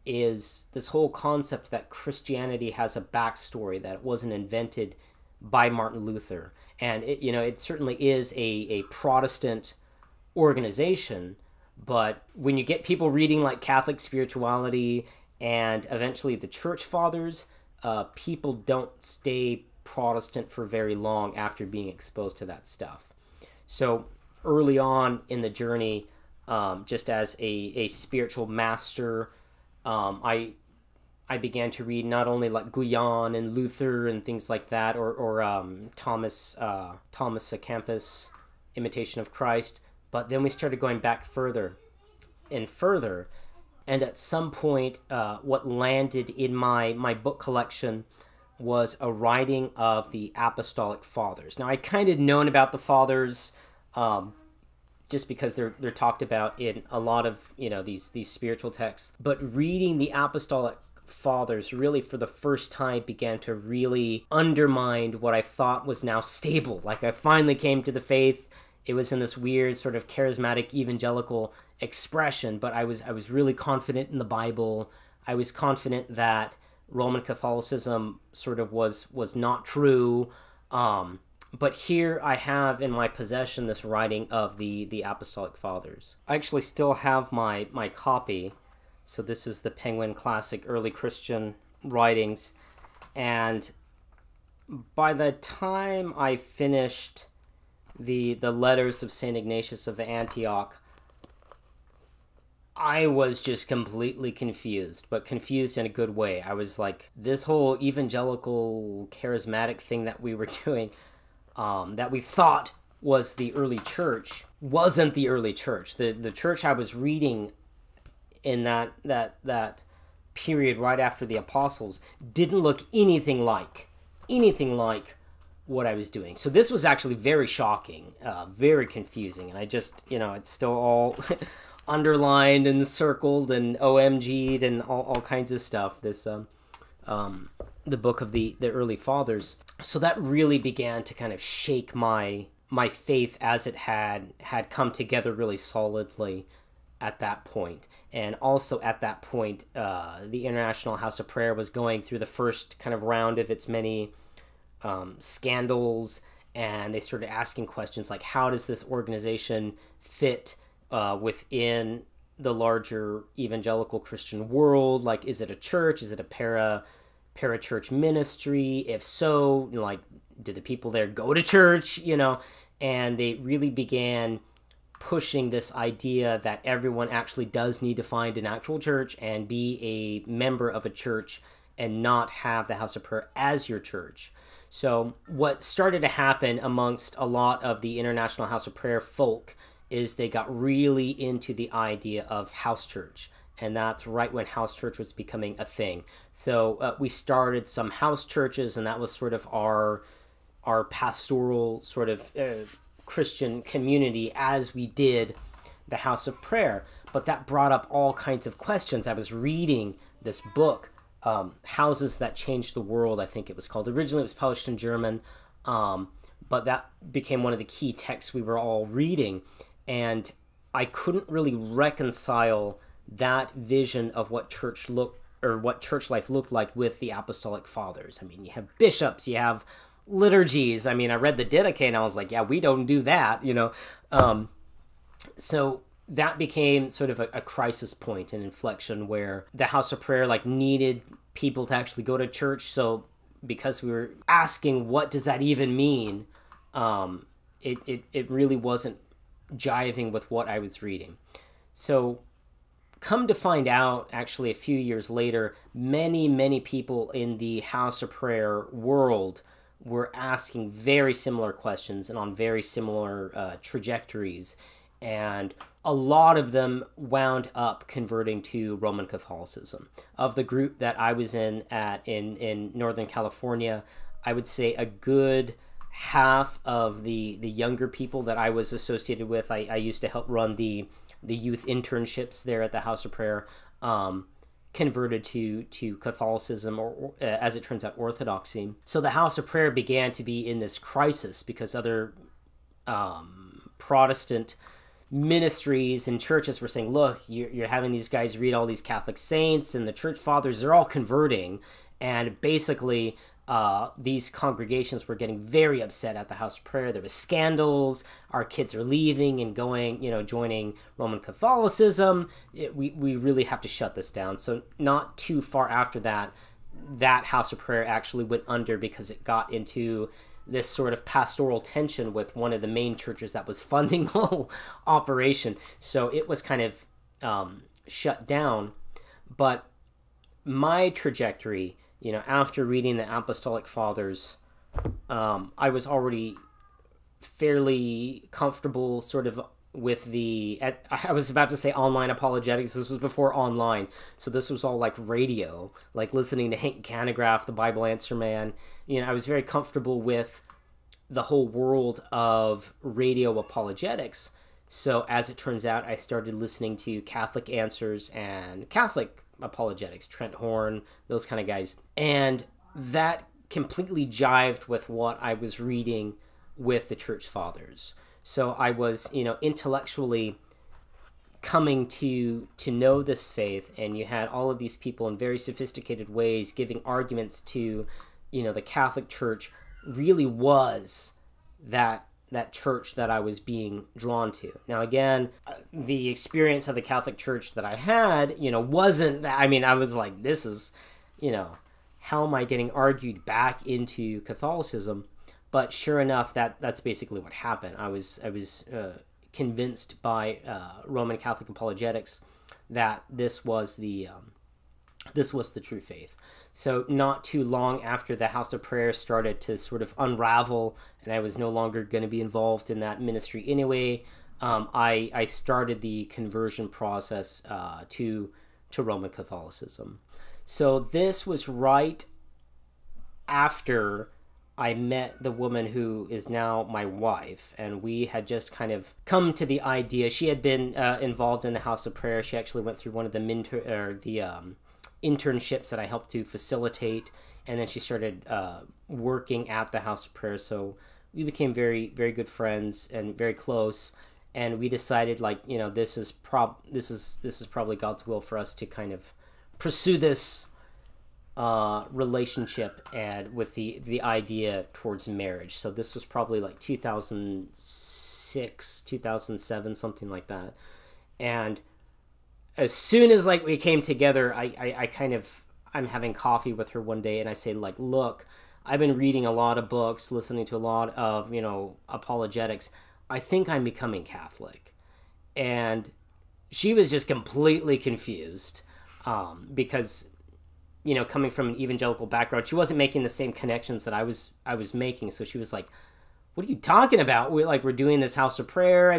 is this whole concept that Christianity has a backstory, that it wasn't invented by Martin Luther. And it certainly is a Protestant organization, but when you get people reading Catholic spirituality and eventually the Church Fathers, people don't stay Protestant for very long after being exposed to that stuff. So early on in the journey, just as a spiritual master, I began to read not only like Guyon and Luther and things like that, or Thomas à Kempis, Imitation of Christ, but then we started going back further and further, and at some point, what landed in my book collection was a writing of the Apostolic Fathers. Now, I kind of known about the Fathers, just because they're talked about in a lot of these spiritual texts, but reading the Apostolic Fathers really for the first time began to really undermine what I thought was now stable. Like, I finally came to the faith. It was in this weird sort of charismatic evangelical expression, but I was really confident in the Bible. I was confident that Roman Catholicism sort of was not true. But here I have in my possession this writing of the Apostolic Fathers. I actually still have my copy. So this is the Penguin Classic Early Christian Writings. And by the time I finished the letters of St. Ignatius of Antioch, I was just completely confused, but confused in a good way. I was like, this whole evangelical charismatic thing that we were doing, that we thought was the early church, wasn't the early church. The church I was reading in that period right after the apostles didn't look anything like what I was doing. So this was actually very shocking, very confusing, and I just, it's still all underlined and circled and OMG'd and all kinds of stuff, this the book of the early fathers. So that really began to kind of shake my faith as it had come together really solidly at that point. And also at that point, the International House of Prayer was going through the first kind of round of its many scandals, and they started asking questions like, how does this organization fit within the larger evangelical Christian world? Like, is it a church? Is it a parachurch ministry? If so, like, do the people there go to church? And they really began pushing this idea that everyone actually does need to find an actual church and be a member of a church and not have the House of Prayer as your church. So what started to happen amongst a lot of the International House of Prayer folk is they got really into the idea of house church. And that's right when house church was becoming a thing. So we started some house churches, and that was sort of our pastoral sort of Christian community as we did the House of Prayer. But that brought up all kinds of questions. I was reading this book, Houses That Changed the World, I think it was called. Originally it was published in German, but that became one of the key texts we were all reading. And I couldn't really reconcile that vision of what church life looked like with the Apostolic Fathers. I mean, you have bishops, you have liturgies. I mean, I read the Didache and I was like, yeah, we don't do that, So that became sort of a crisis point, an inflection where the House of Prayer needed people to actually go to church. So because we were asking, what does that even mean? It really wasn't jiving with what I was reading. So come to find out, actually, a few years later, many people in the House of Prayer world were asking very similar questions and on very similar trajectories. And a lot of them wound up converting to Roman Catholicism. Of the group that I was in Northern California, I would say a good half of the younger people that I was associated with, I used to help run the youth internships there at the House of Prayer, converted to Catholicism, or as it turns out, Orthodoxy. So the House of Prayer began to be in this crisis because other Protestant ministries and churches were saying, look, you're having these guys read all these Catholic saints and the church fathers, they're all converting. And basically, these congregations were getting very upset at the House of Prayer. There was scandals. Our kids are leaving and going, joining Roman Catholicism. We really have to shut this down. So not too far after that House of Prayer actually went under because it got into this sort of pastoral tension with one of the main churches that was funding the whole operation. So it was kind of shut down. But my trajectory, after reading the Apostolic Fathers, I was already fairly comfortable sort of with I was about to say online apologetics. This was before online. So this was all like radio, like listening to Hank Cannegraph, the Bible Answer Man. I was very comfortable with the whole world of radio apologetics. So as it turns out, I started listening to Catholic Answers and Catholic apologetics, Trent Horn, those kind of guys. And that completely jived with what I was reading with the Church Fathers. So I was, intellectually coming to know this faith, and you had all of these people in very sophisticated ways giving arguments to, the Catholic Church really was that church that I was being drawn to. Now, again, the experience of the Catholic Church that I had, wasn't, I was like, this is, how am I getting argued back into Catholicism? But sure enough, that's basically what happened. I was convinced by Roman Catholic apologetics that this was the true faith. So not too long after the House of Prayer started to sort of unravel, and I was no longer going to be involved in that ministry anyway, I started the conversion process to Roman Catholicism. So this was right after I met the woman who is now my wife, and we had just kind of come to the idea. She had been involved in the House of Prayer. She actually went through one of the internships that I helped to facilitate, and then she started working at the House of Prayer. So we became very, very good friends and very close. And we decided, this is probably God's will for us to kind of pursue this relationship, and with the idea towards marriage. So this was probably like 2006, 2007, something like that. And as soon as we came together, I'm having coffee with her one day, and I say, look, I've been reading a lot of books, listening to a lot of, apologetics. I think I'm becoming Catholic. And she was just completely confused, because coming from an evangelical background, she wasn't making the same connections that I was making. So she was like, what are you talking about? We're doing this House of Prayer.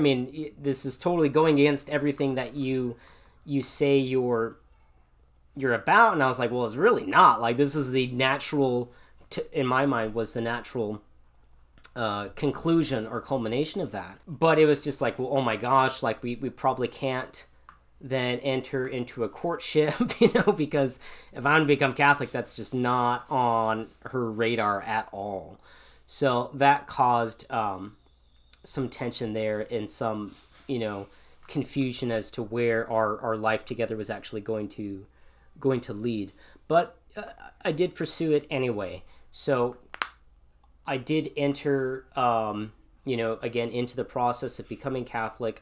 This is totally going against everything that you say you're about. And I was like, well, it's really not. This is the natural, in my mind, was the natural conclusion or culmination of that. But it was just like, well, oh my gosh, we probably can't then enter into a courtship, because if I'm to become Catholic, that's just not on her radar at all. So that caused some tension there, and some, confusion as to where our life together was actually going to lead. But I did pursue it anyway. So I did enter, again, into the process of becoming Catholic.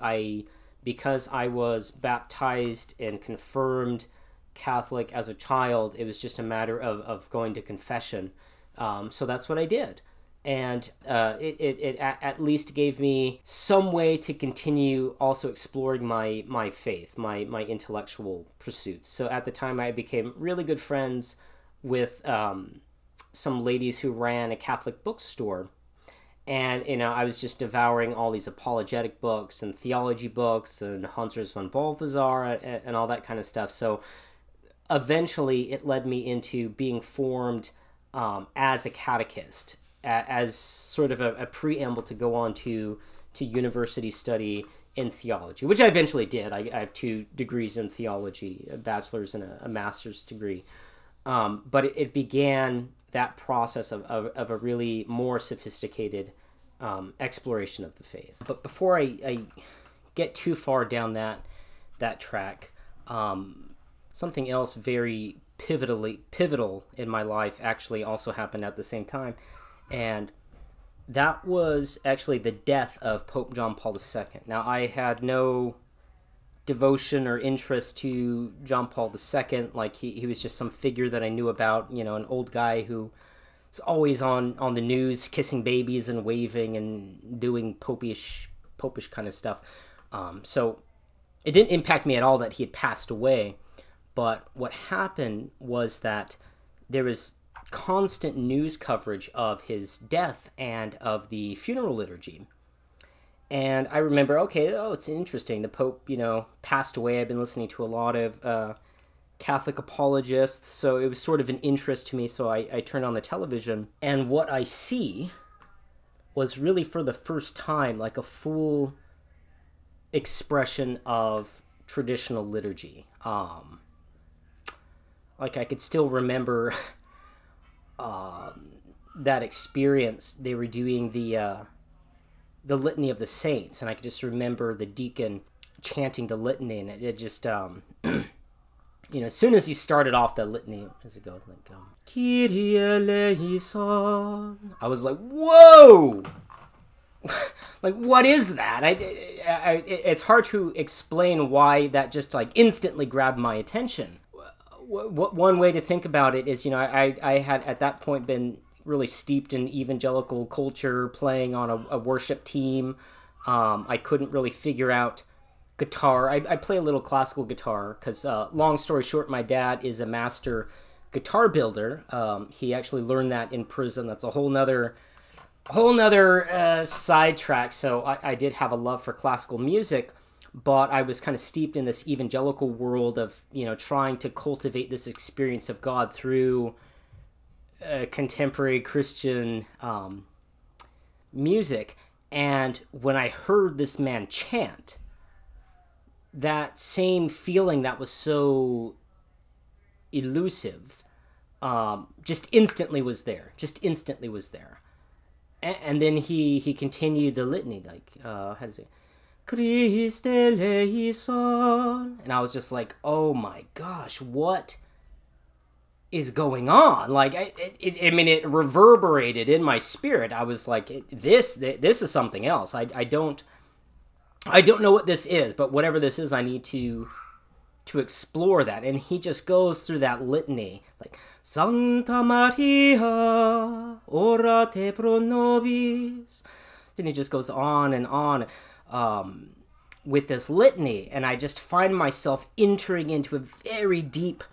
Because I was baptized and confirmed Catholic as a child, it was just a matter of going to confession. So that's what I did. And it at least gave me some way to continue also exploring my faith, my intellectual pursuits. So at the time, I became really good friends with some ladies who ran a Catholic bookstore. And, I was just devouring all these apologetic books and theology books and Hans von Balthasar and all that kind of stuff. So eventually it led me into being formed as a catechist, as sort of a preamble to go on to university study in theology, which I eventually did. I have 2 degrees in theology, a bachelor's and a master's degree. But it began that process of a really more sophisticated exploration of the faith. But before I get too far down that track, something else very pivotal in my life actually also happened at the same time, and that was actually the death of Pope John Paul II. Now, I had no devotion or interest to John Paul II. He was just some figure that I knew about, an old guy who is always on the news, kissing babies and waving and doing popish kind of stuff. So it didn't impact me at all that he had passed away. But what happened was that there was constant news coverage of his death and of the funeral liturgy. And I remember, it's interesting. The Pope, passed away. I've been listening to a lot of Catholic apologists, so it was sort of an interest to me. So I turned on the television, and what I see was really for the first time like a full expression of traditional liturgy. Like I could still remember that experience. They were doing the Litany of the Saints, and I could just remember the deacon chanting the litany, and it just, as soon as he started off the litany, as it goes, like, Kyrie eleison, I was like, whoa! Like, what is that? It's hard to explain why that just, like, instantly grabbed my attention. One way to think about it is, I had at that point been really steeped in evangelical culture, playing on a worship team. I couldn't really figure out guitar. I play a little classical guitar because, long story short, my dad is a master guitar builder. He actually learned that in prison. That's a whole nother sidetrack. So I did have a love for classical music, but I was kind of steeped in this evangelical world of, trying to cultivate this experience of God through contemporary Christian music. And when I heard this man chant, that same feeling that was so elusive just instantly was there. And then he continued the litany, like, how to say, Christe eleison. And I was just like, oh my gosh, what is going on? Like, it reverberated in my spirit. I was like, this is something else. I don't know what this is, but whatever this is, I need to explore that. And he just goes through that litany, like, Sancta Maria, ora te pro nobis. And he just goes on and on with this litany, and I just find myself entering into a very deep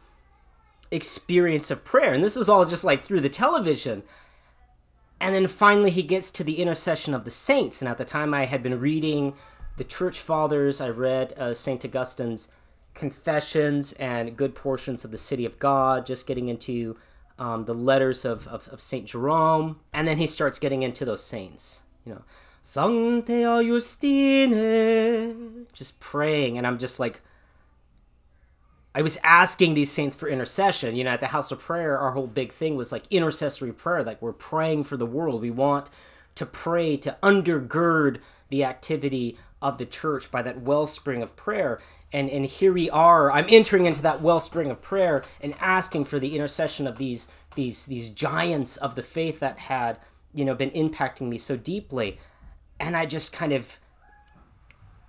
experience of prayer. And this is all just like through the television. And then finally he gets to the intercession of the saints. And at the time I had been reading the Church Fathers. I read St. Augustine's Confessions and good portions of the City of God, just getting into the letters of St. Jerome. And then he starts getting into those saints, Sancte Augustine, just praying. And I'm just like, I was asking these saints for intercession. At the House of Prayer, our whole big thing was like intercessory prayer. Like, we're praying for the world. We want to pray to undergird the activity of the church by that wellspring of prayer. And here we are. I'm entering into that wellspring of prayer and asking for the intercession of these giants of the faith that had, been impacting me so deeply. And I just kind of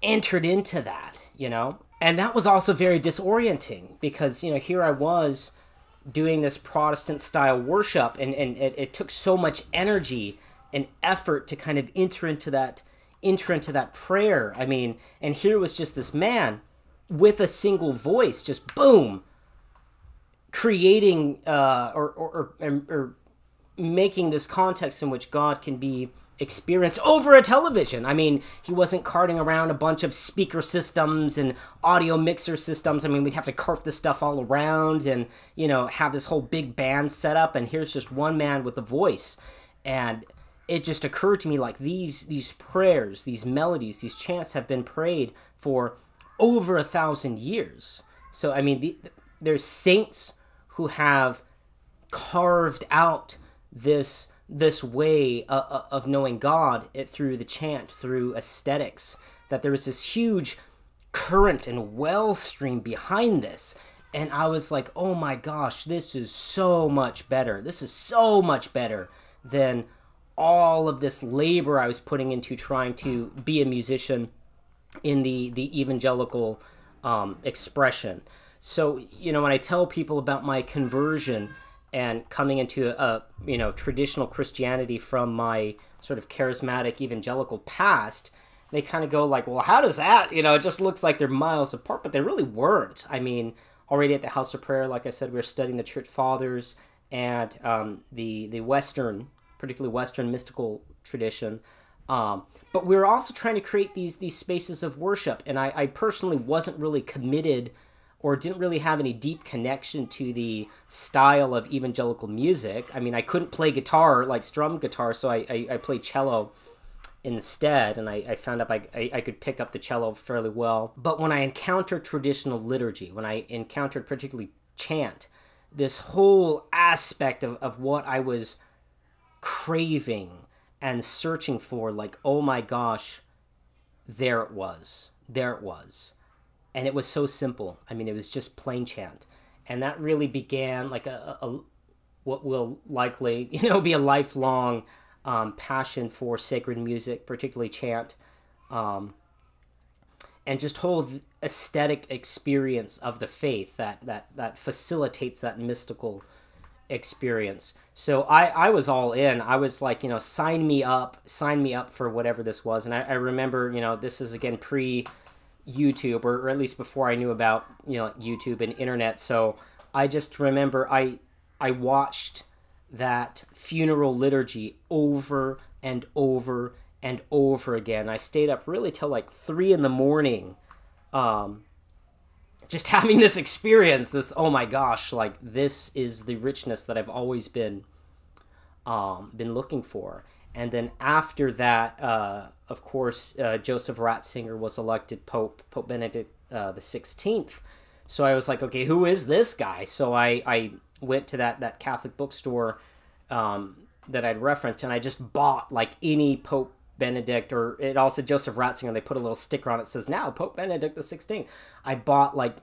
entered into that, And that was also very disorienting because, here I was doing this Protestant-style worship, and it took so much energy and effort to kind of enter into that prayer. I mean, and here was just this man with a single voice, just boom, creating or making this context in which God can be experienced over a television. I mean, he wasn't carting around a bunch of speaker systems and audio mixer systems. I mean, we'd have to cart this stuff all around and, have this whole big band set up, and here's just one man with a voice. And it just occurred to me, like, these prayers, these melodies, these chants have been prayed for over 1,000 years. So, I mean, there's saints who have carved out this way of knowing God through the chant, through aesthetics, that there was this huge current and wellstream behind this. And I was like, oh my gosh, this is so much better. This is so much better than all of this labor I was putting into trying to be a musician in the evangelical expression. So, when I tell people about my conversion, and coming into a traditional Christianity from my sort of charismatic evangelical past, they kind of go like, well, how does that, it just looks like they're miles apart, but they really weren't. I mean, already at the House of Prayer, like I said, we were studying the Church Fathers and the Western, particularly Western mystical tradition. But we were also trying to create these spaces of worship, and I personally wasn't really committed or didn't really have any deep connection to the style of evangelical music. I mean, I couldn't play guitar, like strum guitar, so I played cello instead, and I found out I could pick up the cello fairly well. But when I encountered traditional liturgy, when I encountered particularly chant, this whole aspect of what I was craving and searching for, like, oh my gosh, there it was. And it was so simple. I mean, it was just plain chant. And that really began like a what will likely, be a lifelong passion for sacred music, particularly chant, and just whole aesthetic experience of the faith that facilitates that mystical experience. So I was all in. I was like, sign me up for whatever this was. And I remember, this is again pre-YouTube, or at least before I knew about, YouTube and internet. So I just remember I watched that funeral liturgy over and over and over again. I stayed up really till like 3 a.m, just having this experience, oh my gosh, like this is the richness that I've always been looking for. And then after that, of course, Joseph Ratzinger was elected Pope Benedict the 16th. So I was like, okay, who is this guy? So I went to that Catholic bookstore that I'd referenced, and I just bought like any Pope Benedict, or it also Joseph Ratzinger. They put a little sticker on it that says now Pope Benedict the 16th. I bought like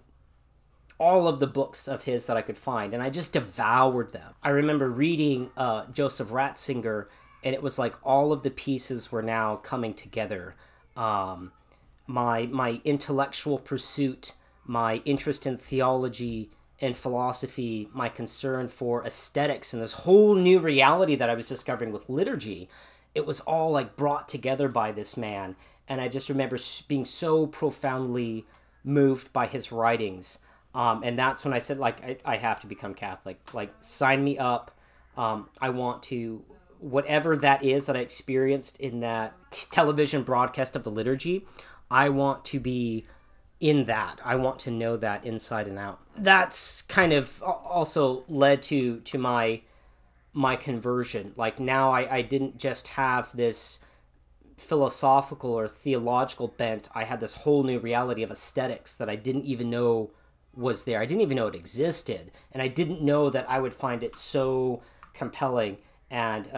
all of the books of his that I could find, and I just devoured them. I remember reading Joseph Ratzinger, and it was like all of the pieces were now coming together. My intellectual pursuit, my interest in theology and philosophy, my concern for aesthetics, and this whole new reality that I was discovering with liturgy, it was all like brought together by this man. And I just remember being so profoundly moved by his writings. And that's when I said, like, I have to become Catholic. Like, sign me up. I want to, whatever that is that I experienced in that television broadcast of the liturgy, I want to be in that. I want to know that inside and out. That's kind of also led to my conversion. Like, now I didn't just have this philosophical or theological bent. I had this whole new reality of aesthetics that I didn't even know was there. I didn't even know it existed, and I didn't know that I would find it so compelling and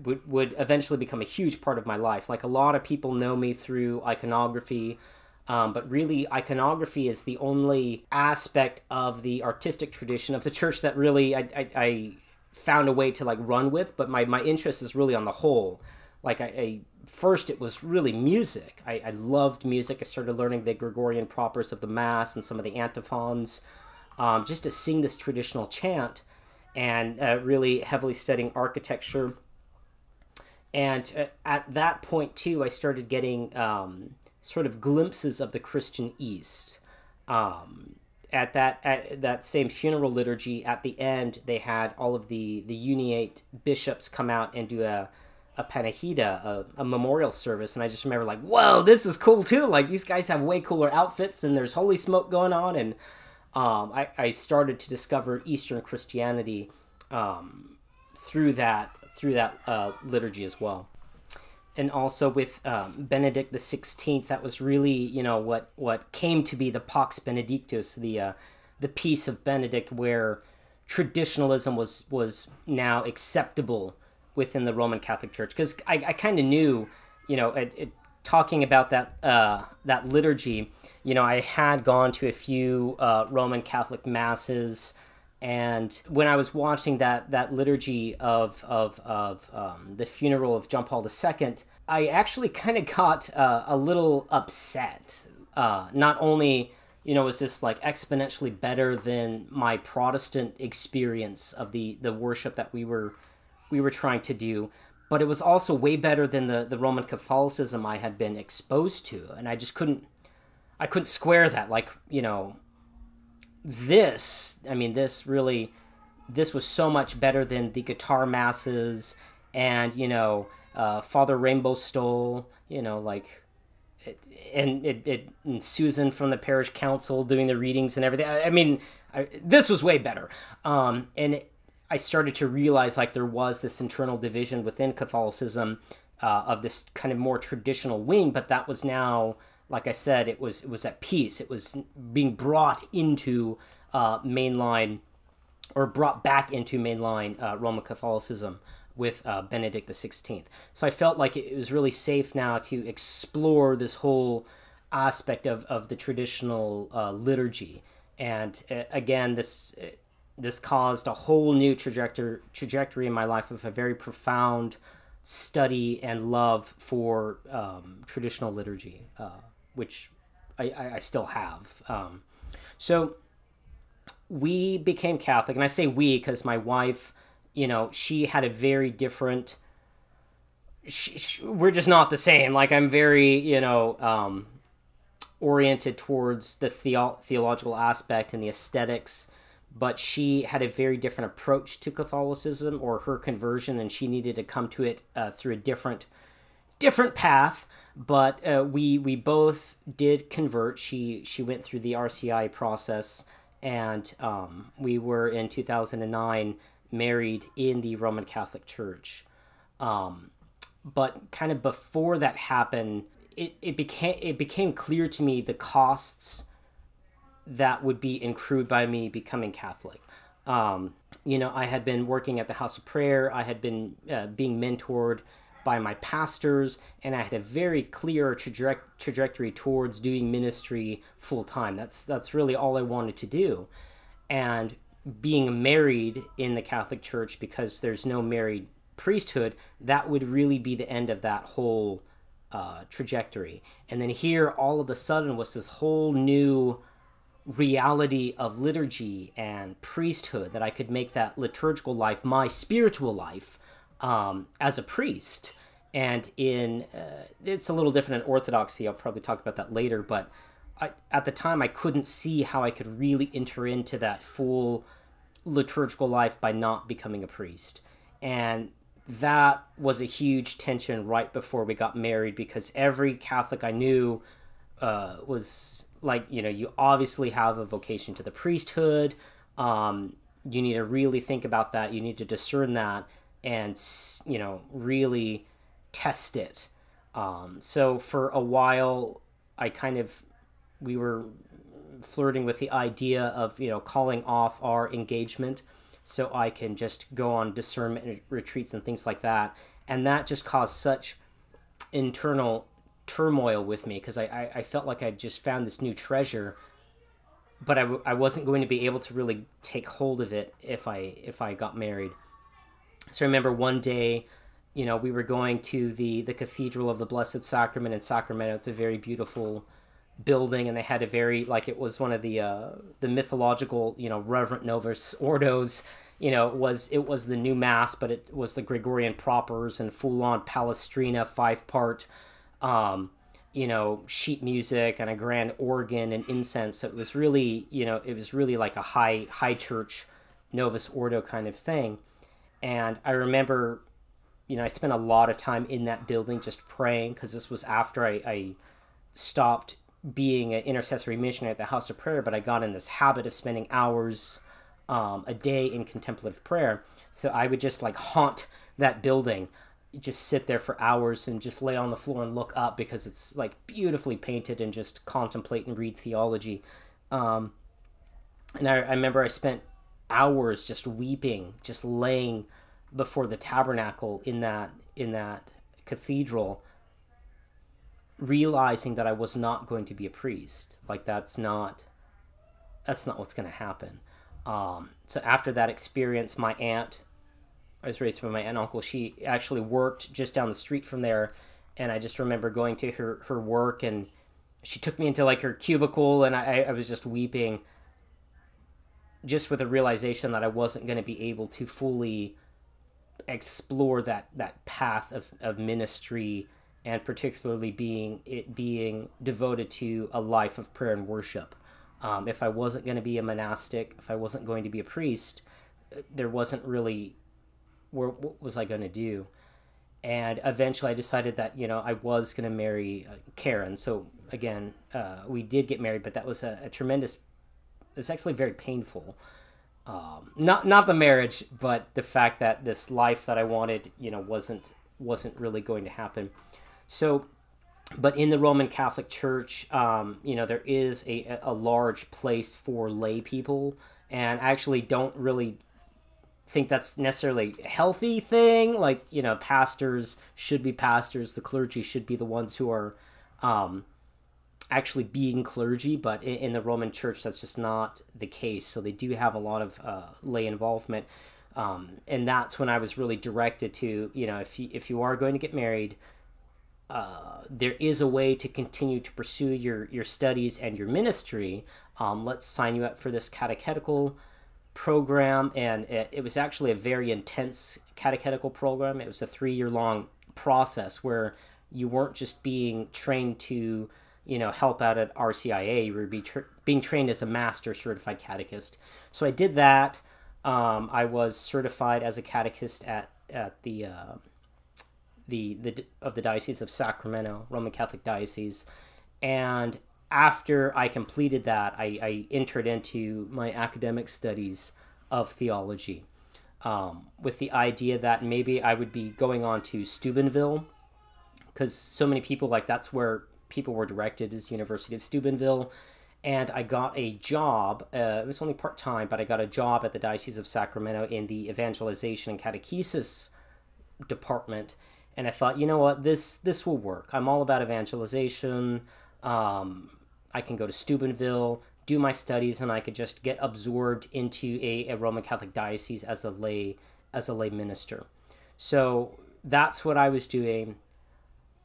would eventually become a huge part of my life. Like, a lot of people know me through iconography, but really iconography is the only aspect of the artistic tradition of the church that really I found a way to like run with. But my interest is really on the whole. Like, first it was really music. I loved music. I started learning the Gregorian propers of the Mass and some of the antiphons, just to sing this traditional chant, and really heavily studying architecture. And at that point too, I started getting sort of glimpses of the Christian East. At that same funeral liturgy, at the end, they had all of the uniate bishops come out and do a panihida, a memorial service, and I just remember like, whoa, this is cool too. Like, these guys have way cooler outfits, and there's holy smoke going on, and I started to discover Eastern Christianity through that liturgy as well. And also with Benedict the 16th, that was really, what came to be the Pax Benedictus, the peace of Benedict, where traditionalism was now acceptable within the Roman Catholic Church. Because I kind of knew, talking about that liturgy, I had gone to a few Roman Catholic masses, and when I was watching that liturgy of the funeral of John Paul II, I actually kind of got a little upset. Not only, was this like exponentially better than my Protestant experience of the worship that we were trying to do, but it was also way better than the Roman Catholicism I had been exposed to, and I just couldn't square that. Like, this was so much better than the guitar masses and Father Rainbow Stole, and Susan from the parish council doing the readings and everything. This was way better. I started to realize like there was this internal division within Catholicism of this kind of more traditional wing, but that was now, like I said, it was at peace. It was being brought into mainline, or brought back into mainline Roman Catholicism with Benedict XVI. So I felt like it was really safe now to explore this whole aspect of the traditional liturgy. And again, this caused a whole new trajectory in my life of a very profound study and love for traditional liturgy, which I still have. So we became Catholic, and I say we because my wife, she had a very different. We're just not the same. Like, I'm very, oriented towards the theological aspect and the aesthetics, but she had a very different approach to Catholicism or her conversion, and she needed to come to it through a different path. But we both did convert. She went through the RCI process, and we were in 2009 married in the Roman Catholic Church. But kind of before that happened, it became clear to me the costs that would be accrued by me becoming Catholic. I had been working at the House of Prayer. I had been being mentored by my pastors, and I had a very clear trajectory towards doing ministry full time. That's really all I wanted to do. And being married in the Catholic Church, because there's no married priesthood, that would really be the end of that whole trajectory. And then here, all of a sudden, was this whole new reality of liturgy and priesthood, that I could make that liturgical life my spiritual life as a priest. And it's a little different in Orthodoxy. I'll probably talk about that later, but at the time I couldn't see how I could really enter into that full liturgical life by not becoming a priest. And that was a huge tension right before we got married, because every Catholic I knew was like, you obviously have a vocation to the priesthood. You need to really think about that. You need to discern that and, really test it. So for a while, we were flirting with the idea of, calling off our engagement so I can just go on discernment retreats and things like that. And that just caused such internal turmoil with me, because I felt like I just found this new treasure, but I wasn't going to be able to really take hold of it if I got married. So I remember one day, we were going to the Cathedral of the Blessed Sacrament in Sacramento. It's a very beautiful building, and they had a very, like, it was one of the mythological, Reverend Novus Ordos. It was the new Mass, but it was the Gregorian propers and full-on Palestrina 5-part, sheet music and a grand organ and incense. So it was really, like a high church Novus Ordo kind of thing. And I remember, I spent a lot of time in that building just praying, because this was after I stopped being an intercessory missionary at the House of Prayer, but I got in this habit of spending hours a day in contemplative prayer. So I would just like haunt that building, just sit there for hours and just lay on the floor and look up, because it's like beautifully painted, and just contemplate and read theology. And I remember I spent hours just weeping, just laying before the tabernacle in that cathedral, realizing that I was not going to be a priest. Like, that's not what's going to happen. So after that experience, my aunt, I was raised by my aunt and uncle, she actually worked just down the street from there, and I just remember going to her work, and she took me into like her cubicle, and I was just weeping, just with a realization that I wasn't going to be able to fully explore that path of ministry, and particularly being devoted to a life of prayer and worship. If I wasn't going to be a monastic, if I wasn't going to be a priest, there wasn't really what was I going to do. And eventually I decided that, I was going to marry Karen. So again, we did get married, but that was a tremendous, it was actually very painful. Not the marriage, but the fact that this life that I wanted, wasn't really going to happen. So, but in the Roman Catholic Church, there is a large place for lay people, and I actually don't really think that's necessarily a healthy thing. Like, pastors should be pastors, the clergy should be the ones who are actually being clergy, but in the Roman Church that's just not the case. So they do have a lot of lay involvement, and that's when I was really directed to, if you are going to get married, there is a way to continue to pursue your studies and your ministry. Let's sign you up for this catechetical program. And it was actually a very intense catechetical program. It was a 3-year-long process where you weren't just being trained to, help out at RCIA. You were being trained as a master certified catechist. So I did that. I was certified as a catechist at the Diocese of Sacramento, Roman Catholic Diocese. And after I completed that, I entered into my academic studies of theology, with the idea that maybe I would be going on to Steubenville, because so many people, that's where people were directed, is University of Steubenville. And I got a job, it was only part-time, but I got a job at the Diocese of Sacramento in the Evangelization and Catechesis department. And I thought, you know what, this will work. I'm all about evangelization. I can go to Steubenville, do my studies, and I could just get absorbed into a Roman Catholic diocese as a lay minister. So that's what I was doing.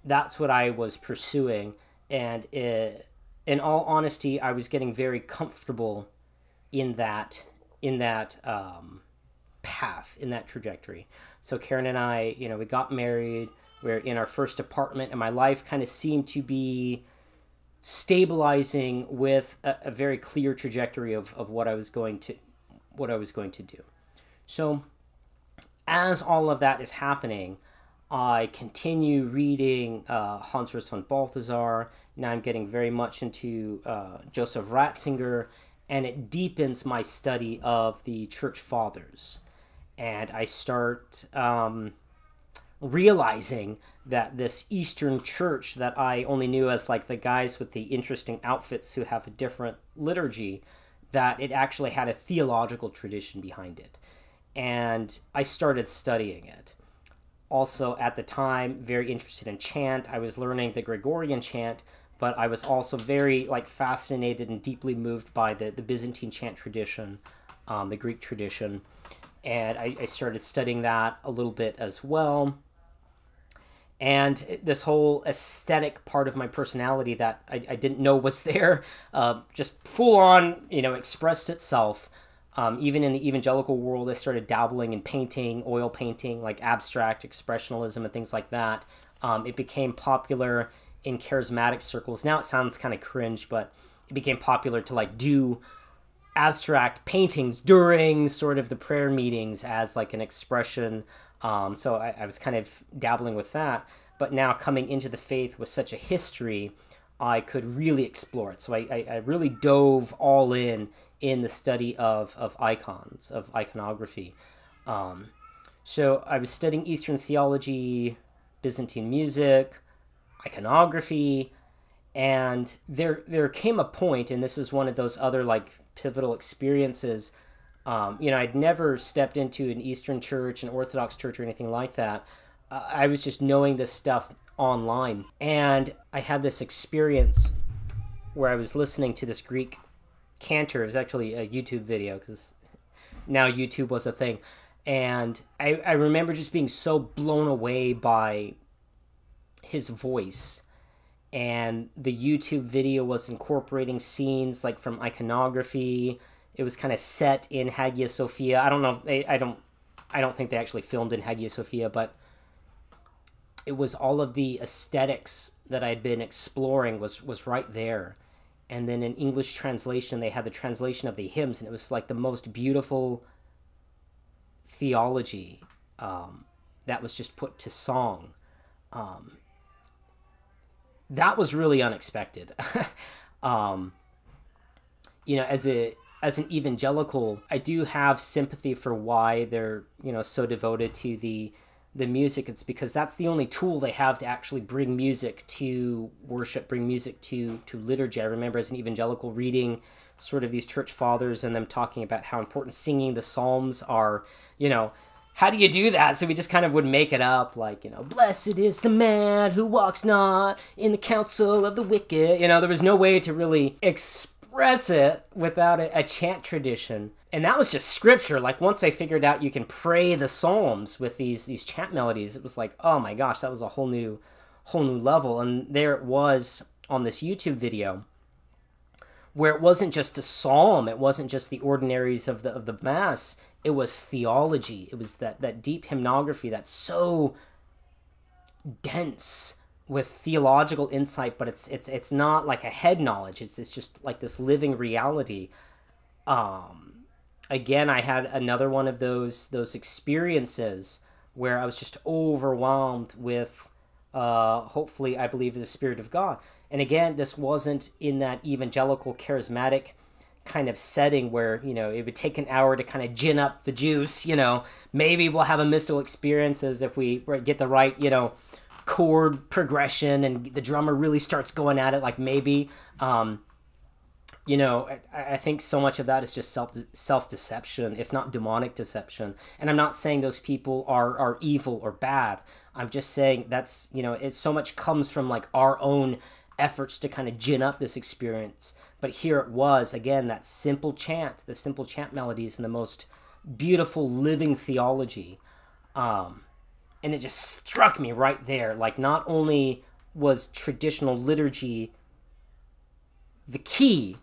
That's what I was pursuing. And in all honesty, I was getting very comfortable in that path, in that trajectory. So Karen and I, we got married. We're in our first apartment, and my life kind of seemed to be stabilizing with a very clear trajectory of what I was going to do. So as all of that is happening, I continue reading Hans Urs von Balthasar. Now I'm getting very much into Joseph Ratzinger, and it deepens my study of the Church Fathers. And I start realizing that this Eastern Church that I only knew as the guys with the interesting outfits who have a different liturgy, that it actually had a theological tradition behind it. And I started studying it. Also, at the time, very interested in chant. I was learning the Gregorian chant, but I was also very fascinated and deeply moved by the Byzantine chant tradition, the Greek tradition. And I started studying that a little bit as well. And this whole aesthetic part of my personality that I didn't know was there, just full on, expressed itself. Even in the evangelical world, I started dabbling in painting, oil painting, abstract expressionism and things like that. It became popular in charismatic circles. Now it sounds kind of cringe, but it became popular to do abstract paintings during sort of the prayer meetings as an expression. So I was kind of dabbling with that. But now coming into the faith with such a history, I could really explore it. So I really dove all in the study of icons, of iconography. So I was studying Eastern theology, Byzantine music, iconography, and there came a point, and this is one of those other pivotal experiences. I'd never stepped into an Eastern church, an Orthodox church, or anything like that. I was just knowing this stuff online, and I had this experience where I was listening to this Greek cantor. It was actually a YouTube video, because now YouTube was a thing, and I remember just being so blown away by his voice. and the YouTube video was incorporating scenes like from iconography. It was kind of set in Hagia Sophia. I don't know. I don't think they actually filmed in Hagia Sophia, but it was all of the aesthetics that I'd been exploring was right there. And then in English translation, they had the translation of the hymns, and it was like the most beautiful theology that was just put to song. That was really unexpected. You know, as an evangelical, I do have sympathy for why they're, you know, so devoted to the music. It's because that's the only tool they have to actually bring music to worship, bring music to liturgy. I remember as an evangelical reading sort of these church fathers and them talking about how important singing the Psalms are. You know, how do you do that? So we just kind of would make it up, like, you know, blessed is the man who walks not in the counsel of the wicked. You know, there was no way to really express it without a chant tradition. And that was just scripture. Like, once I figured out you can pray the Psalms with these chant melodies, it was like, oh my gosh, that was a whole new level. And there it was on this YouTube video, where it wasn't just a psalm, it wasn't just the ordinaries of the Mass, it was theology. It was that deep hymnography that's so dense with theological insight, but it's not like a head knowledge. It's just like this living reality. Again, I had another one of those experiences where I was just overwhelmed with, hopefully, I believe, the Spirit of God. And again, this wasn't in that evangelical, charismatic kind of setting where, you know, it would take an hour to kind of gin up the juice. You know, maybe we'll have a mystical experiences if we get the right, you know, chord progression and the drummer really starts going at it. Like, maybe, you know, I think so much of that is just self-deception, if not demonic deception. And I'm not saying those people are evil or bad. I'm just saying that's, you know, it so much comes from like our own efforts to kind of gin up this experience. But here it was, again, that simple chant, the simple chant melodies and the most beautiful living theology. And it just struck me right there. Like, not only was traditional liturgy the key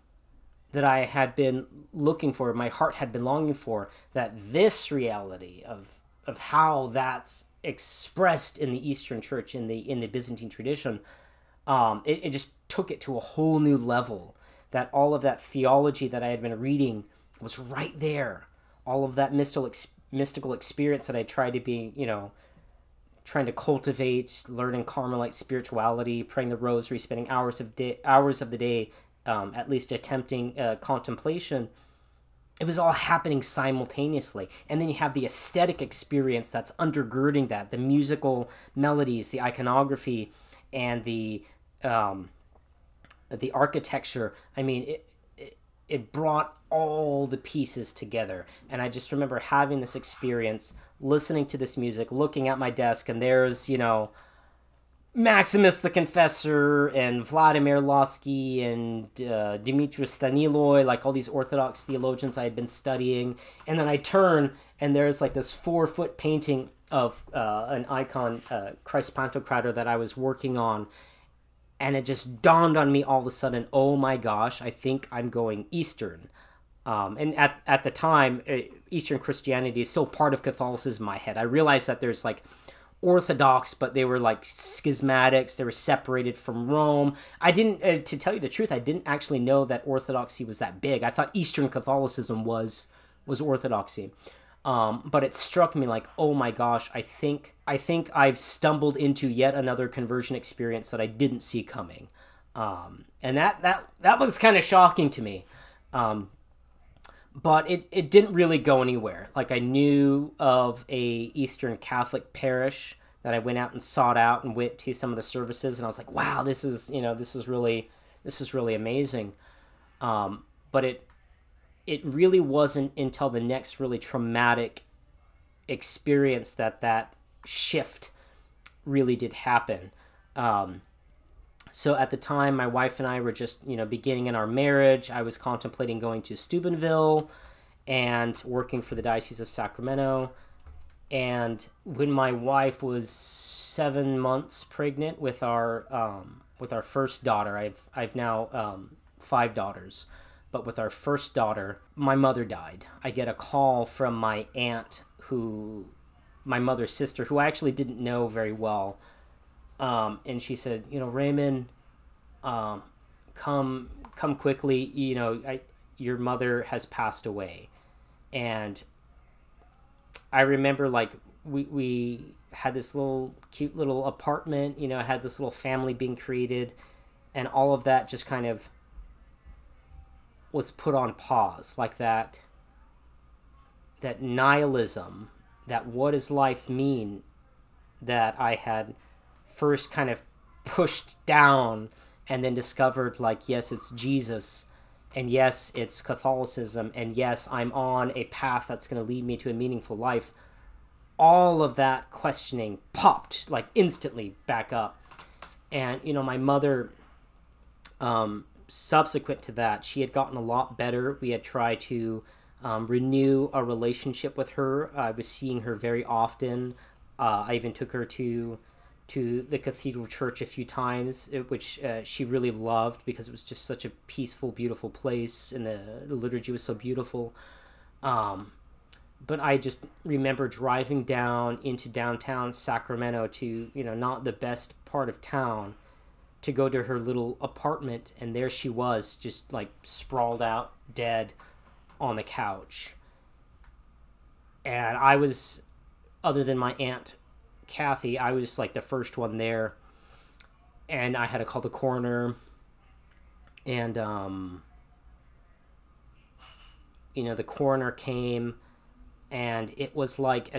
that I had been looking for, my heart had been longing for, that this reality of how that's expressed in the Eastern Church, in the Byzantine tradition, it just took it to a whole new level. That all of that theology that I had been reading was right there. All of that mystical experience that I tried to be, you know, trying to cultivate, learning Carmelite spirituality, praying the rosary, spending hours of the day, at least attempting contemplation. It was all happening simultaneously. And then you have the aesthetic experience that's undergirding that, the musical melodies, the iconography, and the architecture. I mean, it brought all the pieces together. And I just remember having this experience, listening to this music, looking at my desk, and there's, you know, Maximus the Confessor and Vladimir Lossky and Demetrius Staniloy, like all these Orthodox theologians I had been studying. And then I turn, and there's like this 4-foot painting of an icon, Christ Pantocrator, that I was working on. And it just dawned on me all of a sudden, oh my gosh, I think I'm going Eastern. And at the time, Eastern Christianity is still part of Catholicism in my head. I realized that there's like Orthodox, but they were like schismatics. They were separated from Rome. I didn't, to tell you the truth, I didn't actually know that Orthodoxy was that big. I thought Eastern Catholicism was Orthodoxy. But it struck me like, oh my gosh, I think I've stumbled into yet another conversion experience that I didn't see coming. And that was kind of shocking to me. But it didn't really go anywhere. Like, I knew of a Eastern Catholic parish that I went out and sought out and went to some of the services, and I was like, wow, this is really amazing. But it really wasn't until the next really traumatic experience that shift really did happen. So at the time, my wife and I were just, you know, beginning in our marriage. I was contemplating going to Steubenville and working for the Diocese of Sacramento. And when my wife was 7 months pregnant with our first daughter. I've now 5 daughters, but with our first daughter, my mother died. I get a call from my aunt, my mother's sister, who I actually didn't know very well, and she said, Raymond, come quickly. Your mother has passed away. And I remember, like, we had this little cute little apartment, had this little family being created, and all of that just kind of was put on pause, like that nihilism, that what does life mean, that I had first kind of pushed down and then discovered, like, yes, it's Jesus, and yes, it's Catholicism, and yes, I'm on a path that's going to lead me to a meaningful life. All of that questioning popped, like, instantly back up. And, my mother, subsequent to that, she had gotten a lot better. We had tried to renew a relationship with her. I was seeing her very often. I even took her to the cathedral church a few times, which she really loved, because it was just such a peaceful, beautiful place, and the liturgy was so beautiful. But I just remember driving down into downtown Sacramento to, not the best part of town, to go to her little apartment, and there she was, just like sprawled out, dead on the couch. And I was, other than my Aunt Kathy, I was like the first one there, and I had to call the coroner, and the coroner came, and it was like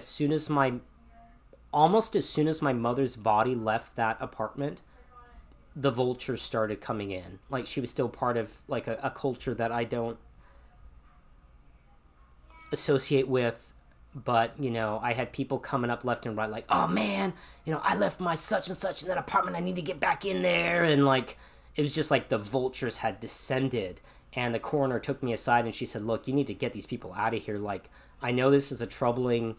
almost as soon as my mother's body left that apartment, the vultures started coming in. Like, she was still part of, like, a culture that I don't associate with, but, I had people coming up left and right, like, oh man, I left my such and such in that apartment, I need to get back in there, and, like, it was just like the vultures had descended. And the coroner took me aside, and she said, look, you need to get these people out of here. Like, I know this is a troubling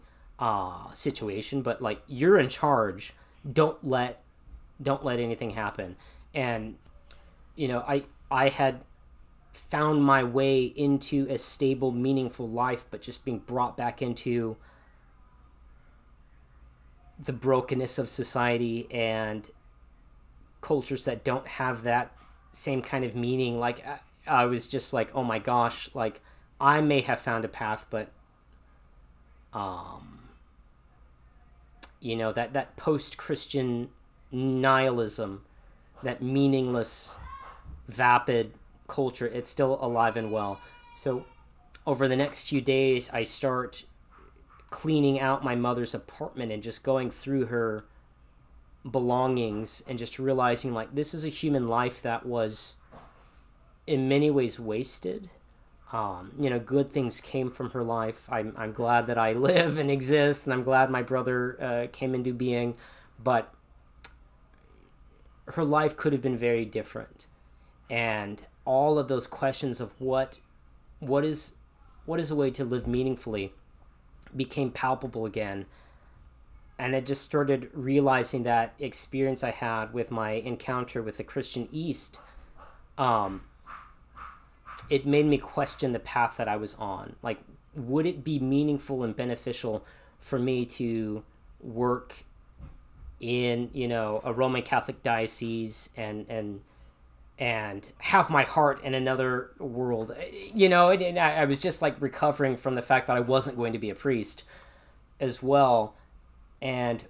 situation, but, like, you're in charge. Don't let anything happen. And, I had found my way into a stable, meaningful life, but just being brought back into the brokenness of society and cultures that don't have that same kind of meaning. Like, I was just like, oh my gosh, like, I may have found a path, but that post-Christian nihilism, that meaningless, vapid culture, it's still alive and well. So over the next few days, I start cleaning out my mother's apartment and just going through her belongings and just realizing, like, this is a human life that was in many ways wasted. Good things came from her life. I'm glad that I live and exist, and I'm glad my brother came into being, but her life could have been very different. And all of those questions of what is a way to live meaningfully became palpable again. And I just started realizing that experience I had with my encounter with the Christian East, it made me question the path that I was on. Like, would it be meaningful and beneficial for me to work in, a Roman Catholic diocese and have my heart in another world? And I was just, like, recovering from the fact that I wasn't going to be a priest as well. And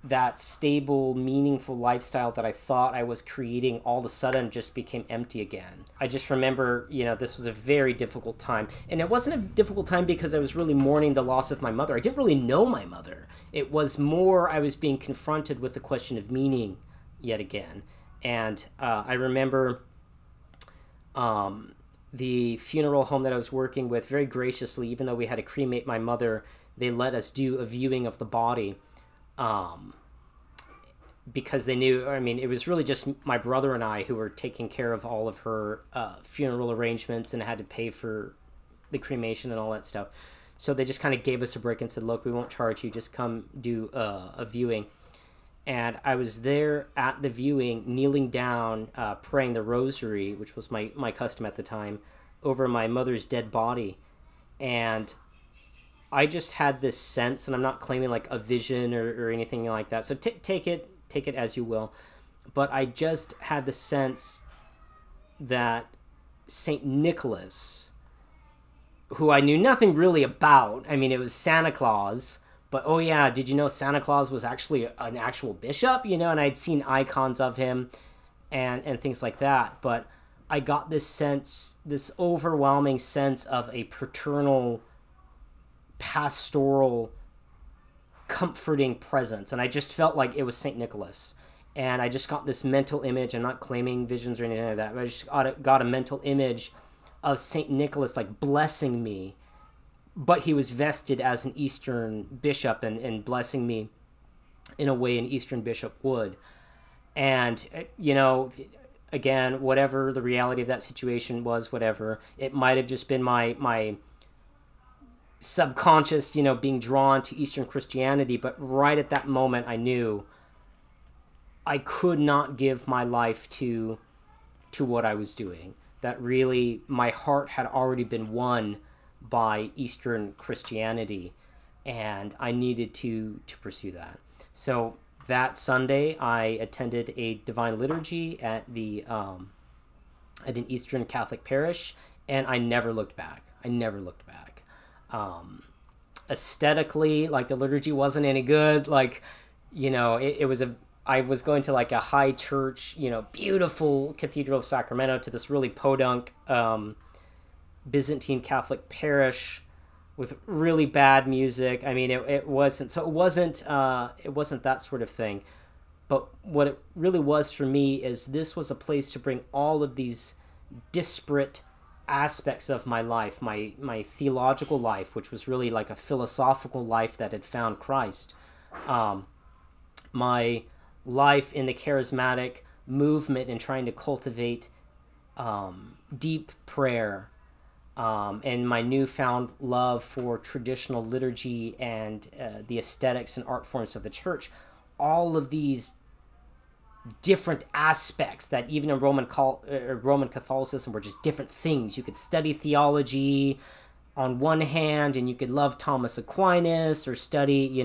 that stable, meaningful lifestyle that I thought I was creating all of a sudden just became empty again. I just remember, this was a very difficult time. And it wasn't a difficult time because I was really mourning the loss of my mother. I didn't really know my mother. It was more I was being confronted with the question of meaning yet again. And I remember the funeral home that I was working with, very graciously, even though we had to cremate my mother, they let us do a viewing of the body. Because they knew, it was really just my brother and I who were taking care of all of her funeral arrangements and had to pay for the cremation and all that stuff. So they just kind of gave us a break and said, look, we won't charge you, just come do a viewing. And I was there at the viewing, kneeling down, praying the rosary, which was my custom at the time, over my mother's dead body. And I just had this sense, and I'm not claiming like a vision or anything like that, so take it as you will, but I just had the sense that Saint Nicholas, who I knew nothing really about, I mean, it was Santa Claus, but oh yeah, did you know Santa Claus was actually an actual bishop, and I'd seen icons of him and things like that, but I got this sense, this overwhelming sense of a paternal, pastoral, comforting presence, and I just felt like it was Saint Nicholas. And I just got this mental image. I'm not claiming visions or anything like that, but I just got a mental image of Saint Nicholas like blessing me, but he was vested as an Eastern bishop and blessing me in a way an Eastern bishop would. And again, whatever the reality of that situation was, whatever, it might have just been my subconscious, being drawn to Eastern Christianity, but right at that moment I knew I could not give my life to what I was doing. That really, my heart had already been won by Eastern Christianity, and I needed to pursue that. So that Sunday, I attended a Divine Liturgy at an Eastern Catholic parish, and I never looked back. Aesthetically, like, the liturgy wasn't any good. Like, it was I was going to like a high church, beautiful Cathedral of Sacramento, to this really podunk Byzantine Catholic parish with really bad music. I mean, it wasn't that sort of thing. But what it really was for me is this was a place to bring all of these disparate aspects of my life, my theological life, which was really like a philosophical life that had found Christ, my life in the charismatic movement and trying to cultivate deep prayer, and my newfound love for traditional liturgy and the aesthetics and art forms of the church. All of these different aspects that even in Roman Catholicism were just different things. You could study theology on one hand, and you could love Thomas Aquinas, or study,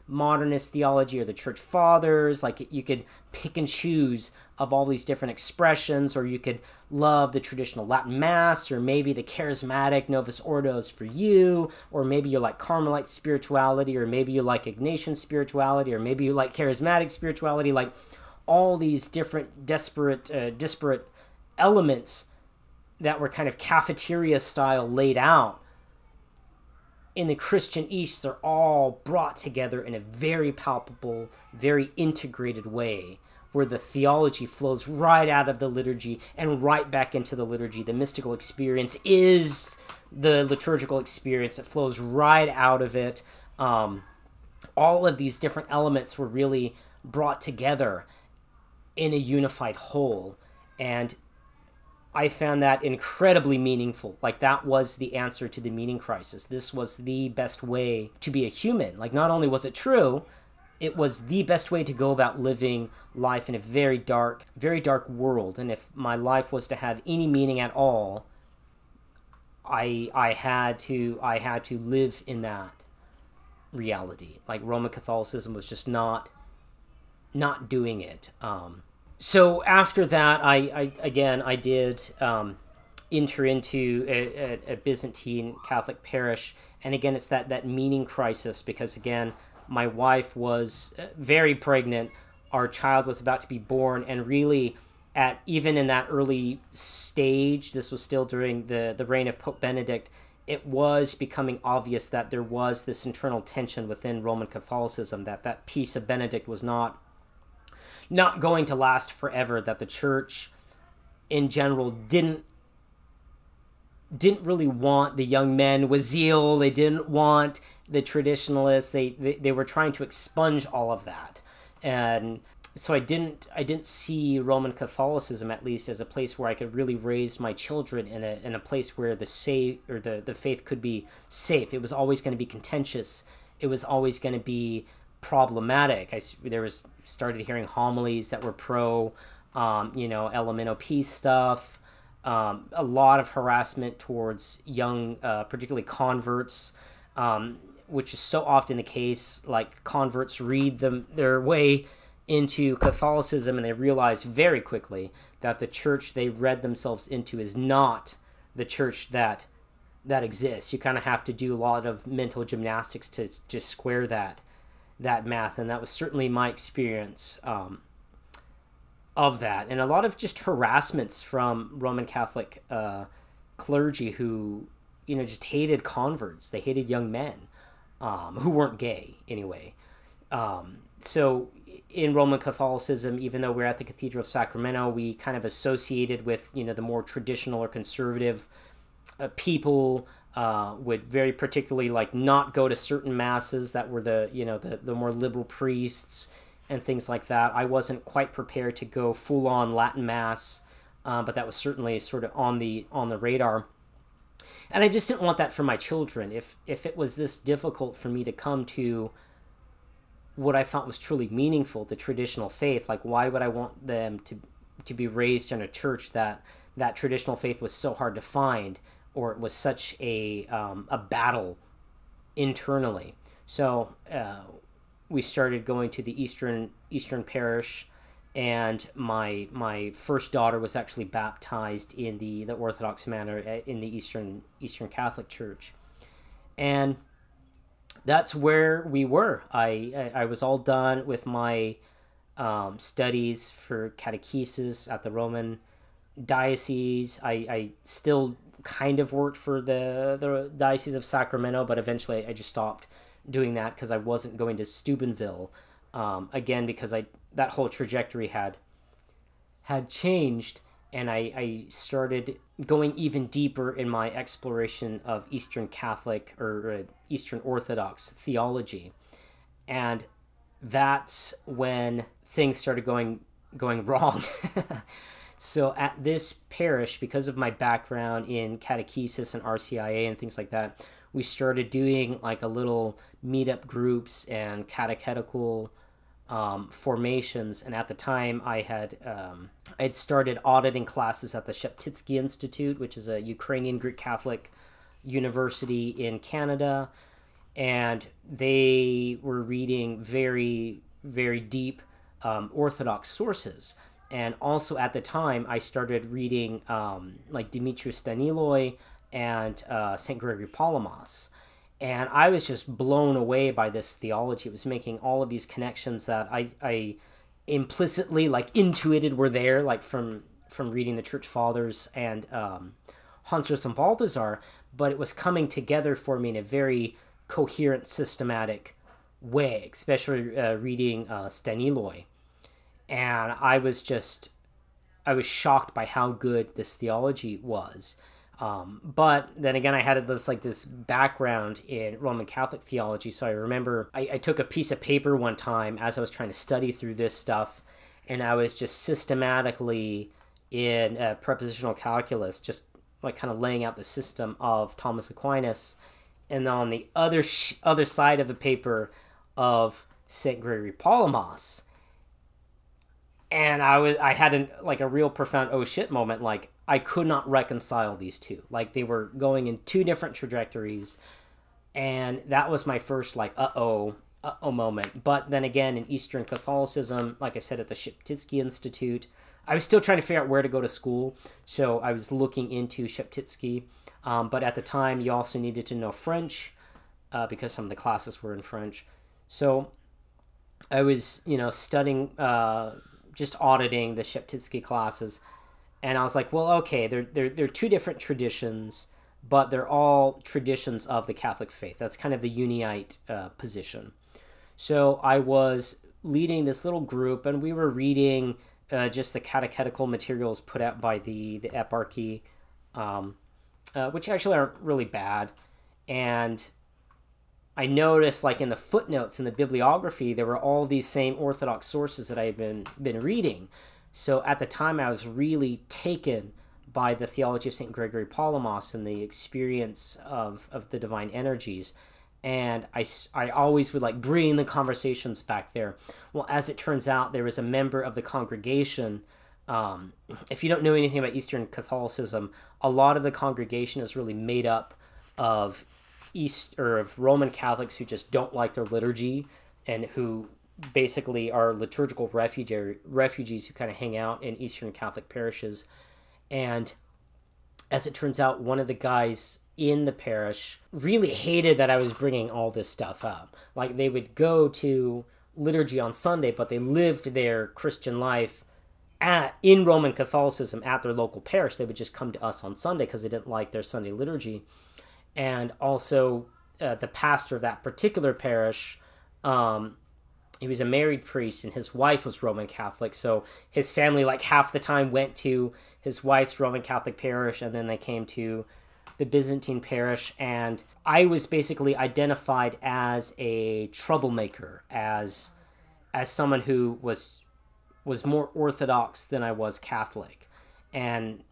modernist theology or the church fathers. Like, you could pick and choose of all these different expressions, or you could love the traditional Latin Mass, or maybe the charismatic Novus Ordo's for you, or maybe you like Carmelite spirituality, or maybe you like Ignatian spirituality, or maybe you like charismatic spirituality. Like, all these different disparate elements that were kind of cafeteria style laid out in the Christian East are all brought together in a very palpable, very integrated way, where the theology flows right out of the liturgy and right back into the liturgy. The mystical experience is the liturgical experience. It flows right out of it. All of these different elements were really brought together in a unified whole, and I found that incredibly meaningful. Like, that was the answer to the meaning crisis. This was the best way to be a human. Like, not only was it true, it was the best way to go about living life in a very dark world. And if my life was to have any meaning at all, I had to live in that reality. Like, Roman Catholicism was just not doing it. So after that, I did enter into a Byzantine Catholic parish, and again, it's that meaning crisis, because again, my wife was very pregnant. Our child was about to be born, and really, even in that early stage, this was still during the reign of Pope Benedict, it was becoming obvious that there was this internal tension within Roman Catholicism, that peace of Benedict was not going to last forever, that the church in general didn't really want the young men with zeal. They didn't want the traditionalists. They were trying to expunge all of that. And so I didn't see Roman Catholicism, at least, as a place where I could really raise my children in a place where the faith could be safe. It was always going to be contentious. It was always going to be problematic. There was started hearing homilies that were pro, elemental peace stuff. A lot of harassment towards young, particularly converts, which is so often the case. Like, converts read their way into Catholicism, and they realize very quickly that the church they read themselves into is not the church that exists. You kind of have to do a lot of mental gymnastics to just square that math, and that was certainly my experience of that, and a lot of just harassments from Roman Catholic clergy who, just hated converts. They hated young men who weren't gay anyway. So in Roman Catholicism, even though we're at the Cathedral of Sacramento, we kind of associated with, the more traditional or conservative people, would very particularly not go to certain masses that were the more liberal priests and things like that. I wasn't quite prepared to go full on Latin Mass, but that was certainly sort of on the radar. And I just didn't want that for my children. If it was this difficult for me to come to what I thought was truly meaningful, the traditional faith, why would I want them to be raised in a church that traditional faith was so hard to find, or it was such a battle internally? So we started going to the Eastern Parish, and my first daughter was actually baptized in the Orthodox manner in the Eastern Catholic Church, and that's where we were. I was all done with my studies for catechesis at the Roman diocese. I still kind of worked for the Diocese of Sacramento, but eventually I just stopped doing that because I wasn't going to Steubenville, again, because that whole trajectory had changed, and I started going even deeper in my exploration of Eastern Catholic or Eastern Orthodox theology, and that's when things started going wrong. So at this parish, because of my background in catechesis and RCIA and things like that, we started doing a little meetup groups and catechetical formations. And at the time, I'd started auditing classes at the Sheptytsky Institute, which is a Ukrainian Greek Catholic university in Canada, and they were reading very, very deep Orthodox sources. And also at the time, I started reading Demetrius Daniloi and St. Gregory Palamas. And I was just blown away by this theology. It was making all of these connections that I implicitly, intuited were there, from reading the Church Fathers and Honorius and Balthasar, but it was coming together for me in a very coherent, systematic way, especially reading Staniloy. And I was shocked by how good this theology was. But then again, I had this background in Roman Catholic theology. So I remember I took a piece of paper one time as I was trying to study through this stuff, and I was just systematically in prepositional calculus, just kind of laying out the system of Thomas Aquinas, and on the other side of the paper of St. Gregory Palamas. And I had a real profound oh shit moment. I could not reconcile these two. They were going in two different trajectories, and that was my first uh-oh moment. But then again, in Eastern Catholicism, like I said, at the Sheptytsky Institute, I was still trying to figure out where to go to school, so I was looking into Sheptytsky. But at the time, you also needed to know French, because some of the classes were in French. So I was, studying, just auditing the Sheptytsky classes, and I was like, well, okay, they're two different traditions, but they're all traditions of the Catholic faith. That's kind of the Uniate position. So I was leading this little group, and we were reading just the catechetical materials put out by the eparchy, which actually aren't really bad. And I noticed, in the footnotes in the bibliography, there were all these same Orthodox sources that I had been reading. So at the time, I was really taken by the theology of St. Gregory Palamas and the experience of the divine energies. and I always would like bring the conversations back there. Well, as it turns out, there was a member of the congregation. If you don't know anything about Eastern Catholicism, a lot of the congregation is really made up of of Roman Catholics who just don't like their liturgy and who basically are liturgical refugees who kind of hang out in Eastern Catholic parishes. And as it turns out, one of the guys in the parish really hated that I was bringing all this stuff up. Like, they would go to liturgy on Sunday, but they lived their Christian life in Roman Catholicism at their local parish. They would just come to us on Sunday because they didn't like their Sunday liturgy. And also, the pastor of that particular parish, he was a married priest, and his wife was Roman Catholic. So his family, like, half the time went to his wife's Roman Catholic parish, and then they came to the Byzantine parish. And I was basically identified as a troublemaker, as someone who was more Orthodox than I was Catholic. And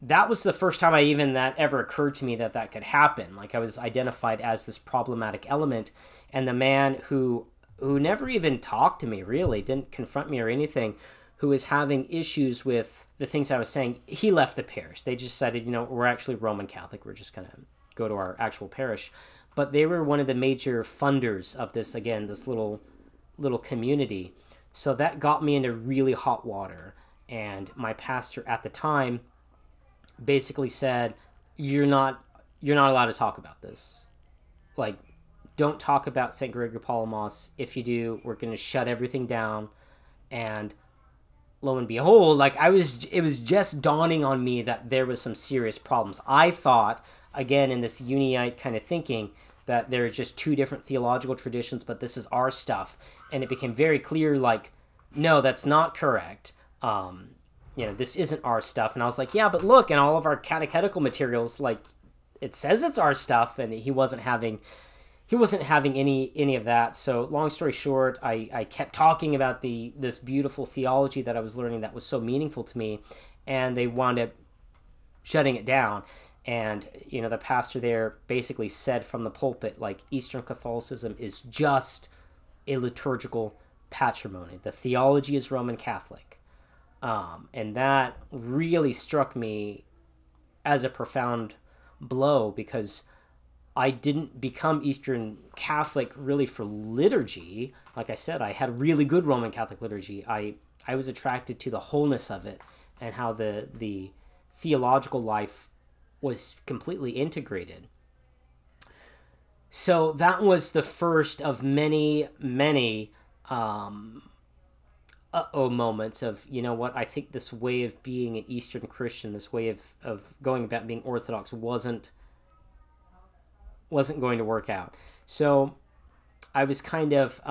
that was the first time that ever occurred to me that could happen. Like, I was identified as this problematic element, and the man who never even talked to me, really, didn't confront me or anything, who was having issues with the things I was saying, he left the parish. They just decided, we're actually Roman Catholic. We're just going to go to our actual parish. But they were one of the major funders of this, again, this little community. So that got me into really hot water. And my pastor at the time basically said, you're not allowed to talk about this. Like, don't talk about St. Gregory Palamas. If you do, we're going to shut everything down. And lo and behold, it was just dawning on me that there was some serious problems. I thought, again, in this Unionite kind of thinking, that there are just two different theological traditions, but this is our stuff. And it became very clear, like, no, that's not correct. This isn't our stuff. And I was like, yeah, but look, in all of our catechetical materials, like, it says it's our stuff. And he wasn't having any of that. So long story short, I kept talking about this beautiful theology that I was learning that was so meaningful to me, and they wound up shutting it down. And, the pastor there basically said from the pulpit, like, Eastern Catholicism is just a liturgical patrimony. The theology is Roman Catholic. And that really struck me as a profound blow, because I didn't become Eastern Catholic really for liturgy. Like I said, I had really good Roman Catholic liturgy. I was attracted to the wholeness of it and how the theological life was completely integrated. So that was the first of many, many moments of, I think this way of being an Eastern Christian, this way of going about being Orthodox wasn't going to work out. So I was kind of,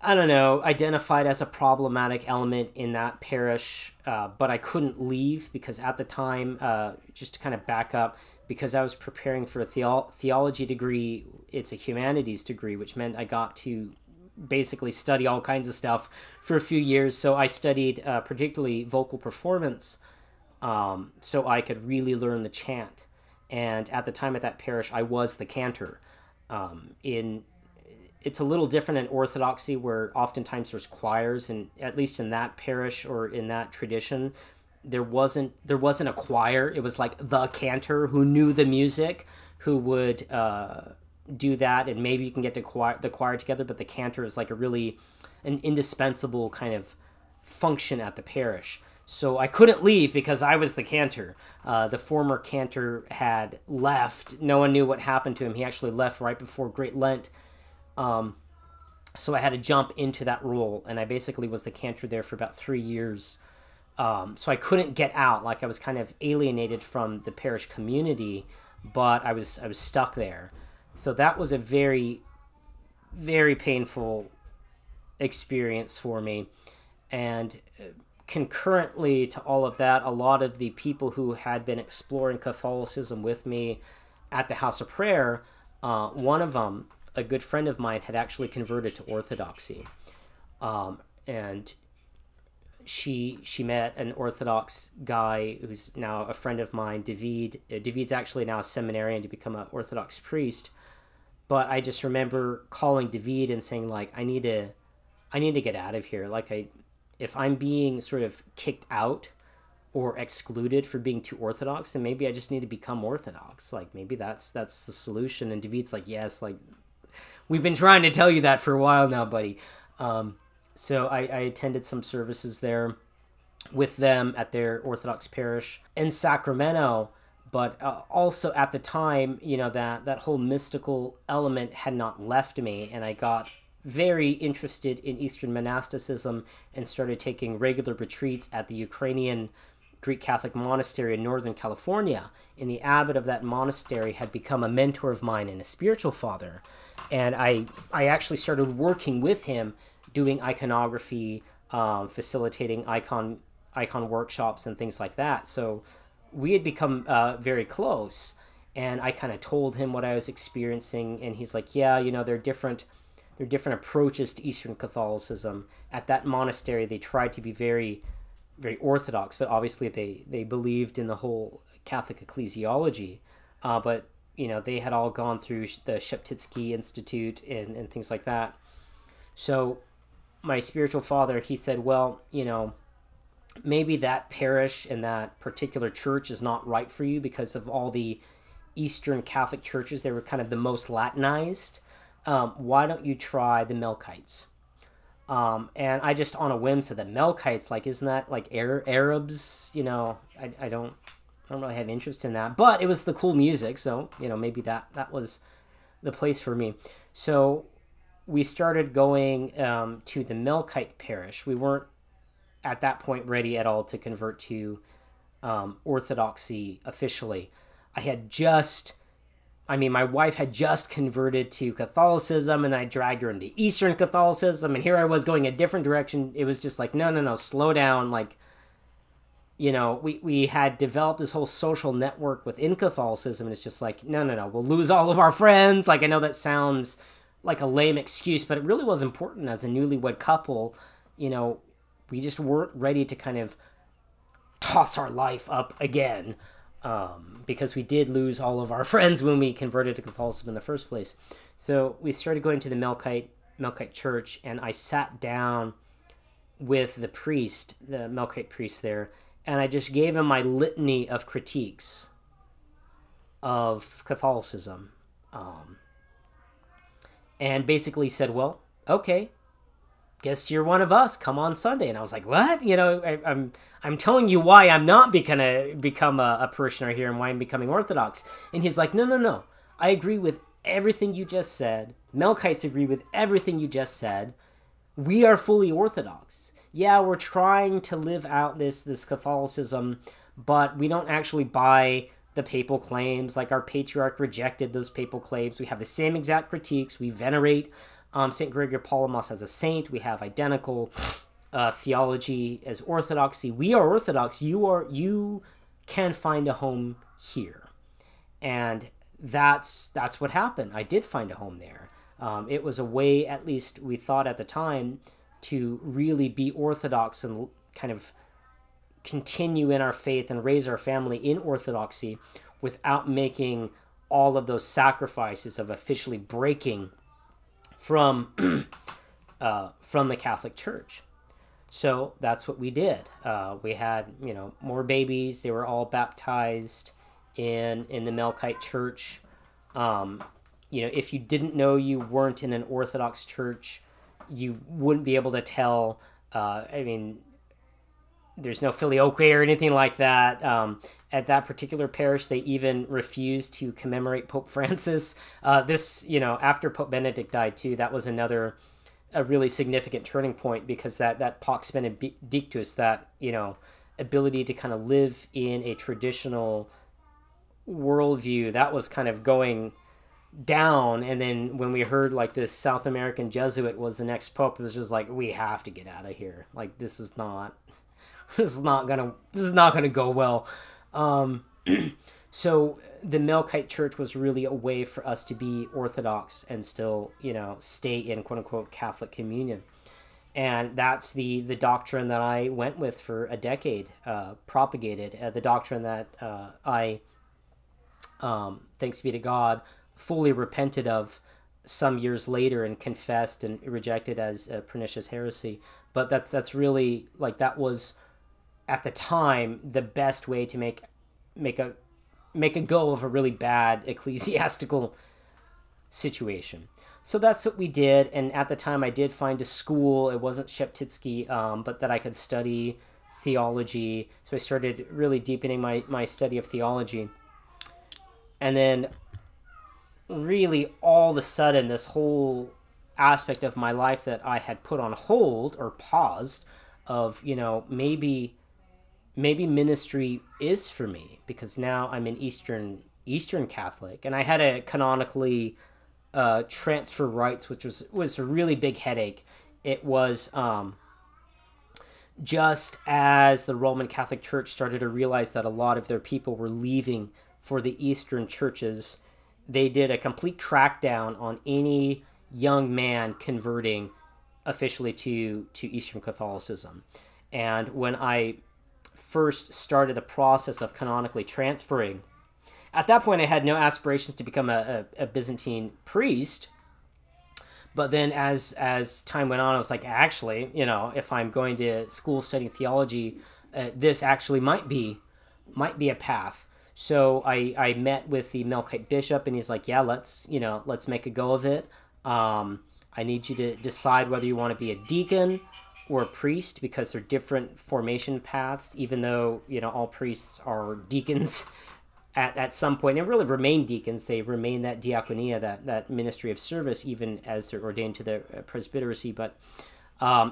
identified as a problematic element in that parish, but I couldn't leave because at the time, just to kind of back up, because I was preparing for a theology degree, it's a humanities degree, which meant I got to basically study all kinds of stuff for a few years. So I studied particularly vocal performance, so I could really learn the chant. And at the time at that parish, I was the cantor. It's a little different in Orthodoxy, where oftentimes there's choirs, and at least in that parish or in that tradition, there wasn't a choir. It was like the cantor who knew the music, who would do that, and maybe you can get the choir together, but the cantor is like an indispensable kind of function at the parish. So I couldn't leave because I was the cantor. The former cantor had left. No one knew what happened to him. He actually left right before Great Lent. So I had to jump into that role, and I basically was the cantor there for about 3 years. So I couldn't get out. Like, I was kind of alienated from the parish community, but I was stuck there. So that was a very, very painful experience for me. And concurrently to all of that, a lot of the people who had been exploring Catholicism with me at the House of Prayer, one of them, a good friend of mine, had actually converted to Orthodoxy. And she met an Orthodox guy who's now a friend of mine, David. David's actually now a seminarian to become an Orthodox priest. But I just remember calling David and saying, like, I need to get out of here. Like, if I'm being sort of kicked out or excluded for being too orthodox, then maybe I just need to become orthodox. Like, maybe that's the solution. And David's like, yes, like, we've been trying to tell you that for a while now, buddy. So I attended some services there with them at their Orthodox parish in Sacramento. But also at the time, you know, that whole mystical element had not left me, and I got very interested in Eastern monasticism and started taking regular retreats at the Ukrainian Greek Catholic monastery in Northern California. And the abbot of that monastery had become a mentor of mine and a spiritual father. And I actually started working with him, doing iconography, facilitating icon workshops and things like that. So we had become very close, and I kind of told him what I was experiencing, and he's like, yeah, you know, there are different approaches to Eastern Catholicism. At that monastery, they tried to be very, very orthodox, but obviously they believed in the whole Catholic ecclesiology. But, you know, they had all gone through the Sheptytsky Institute and things like that. So my spiritual father, he said, well, you know, maybe that parish and that particular church is not right for you because of all the Eastern Catholic churches. They were kind of the most Latinized. Why don't you try the Melkites? And I just on a whim said the Melkites, like, isn't that like Arabs? You know, I don't really have interest in that, but it was the cool music. So, you know, maybe that was the place for me. So we started going to the Melkite parish. We weren't at that point ready at all to convert to Orthodoxy officially. My wife had just converted to Catholicism, and I dragged her into Eastern Catholicism, and here I was going a different direction. It was just like, no, slow down. Like, you know, we had developed this whole social network within Catholicism, and it's just like, no, we'll lose all of our friends. Like, I know that sounds like a lame excuse, but it really was important as a newlywed couple. You know, we just weren't ready to kind of toss our life up again, because we did lose all of our friends when we converted to Catholicism in the first place. So we started going to the Melkite church, and I sat down with the Melkite priest there, and I just gave him my litany of critiques of Catholicism, and basically said, well, okay, guess you're one of us. Come on Sunday. And I was like, what? You know, I'm telling you why I'm not gonna become a parishioner here and why I'm becoming Orthodox. And he's like, no. I agree with everything you just said. Melkites agree with everything you just said. We are fully Orthodox. Yeah, we're trying to live out this Catholicism, but we don't actually buy the papal claims. Like, our patriarch rejected those papal claims. We have the same exact critiques. We venerate St. Gregory Palamas as a saint. We have identical theology as Orthodoxy. We are Orthodox. You can find a home here. And that's what happened. I did find a home there. It was a way, at least we thought at the time, to really be Orthodox and kind of continue in our faith and raise our family in Orthodoxy without making all of those sacrifices of officially breaking from the Catholic Church. So that's what we did. We had, you know, more babies. They were all baptized in the Melkite Church. You know, if you didn't know you weren't in an Orthodox church, you wouldn't be able to tell. I mean, there's no filioque or anything like that. At that particular parish, they even refused to commemorate Pope Francis. This, you know, after Pope Benedict died too, that was a really significant turning point, because that Pax Benedictus, that, you know, ability to kind of live in a traditional worldview, that was kind of going down. And then when we heard like this South American Jesuit was the next pope, it was just like, we have to get out of here. Like, this is not gonna go well. So the Melkite Church was really a way for us to be Orthodox and still, you know, stay in quote unquote Catholic communion. And that's the doctrine that I went with for a decade, propagated, the doctrine that I, thanks be to God, fully repented of some years later and confessed and rejected as a pernicious heresy. But that's really, like, that was at the time the best way to make a go of a really bad ecclesiastical situation. So that's what we did, and at the time I did find a school. It wasn't Sheptytsky, but that I could study theology. So I started really deepening my study of theology. And then really all of a sudden, this whole aspect of my life that I had put on hold or paused of, maybe ministry is for me, because now I'm an Eastern Catholic, and I had to canonically transfer rights, which was a really big headache. It was just as the Roman Catholic Church started to realize that a lot of their people were leaving for the Eastern churches, they did a complete crackdown on any young man converting officially to Eastern Catholicism. And when I first started the process of canonically transferring, at that point I had no aspirations to become a Byzantine priest. But then as time went on, I was like, actually, if I'm going to school studying theology, this actually might be a path. So I met with the Melkite bishop, and he's like, yeah, let's make a go of it. I need you to decide whether you want to be a deacon or a priest, because they're different formation paths, even though, all priests are deacons at some point, and really remain deacons. They remain that diaconia, that ministry of service, even as they're ordained to the presbyterocy. But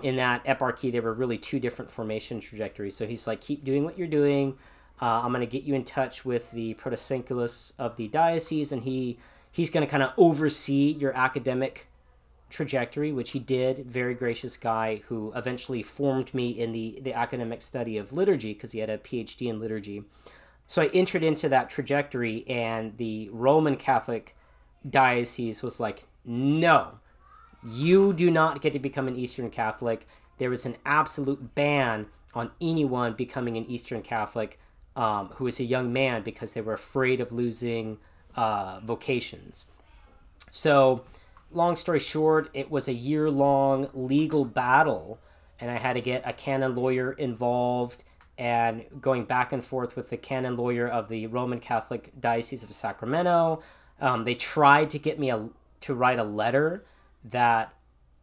in that eparchy, there were really two different formation trajectories. So he's like, keep doing what you're doing. I'm going to get you in touch with the protosyncellus of the diocese, and he's going to kind of oversee your academic trajectory, which he did. Very gracious guy, who eventually formed me in the academic study of liturgy, because he had a PhD in liturgy. So I entered into that trajectory, and the Roman Catholic diocese was like, no, you do not get to become an Eastern Catholic. There was an absolute ban on anyone becoming an Eastern Catholic who was a young man, because they were afraid of losing vocations. So long story short, it was a year-long legal battle, and I had to get a canon lawyer involved, and going back and forth with the canon lawyer of the Roman Catholic Diocese of Sacramento. They tried to get me to write a letter that,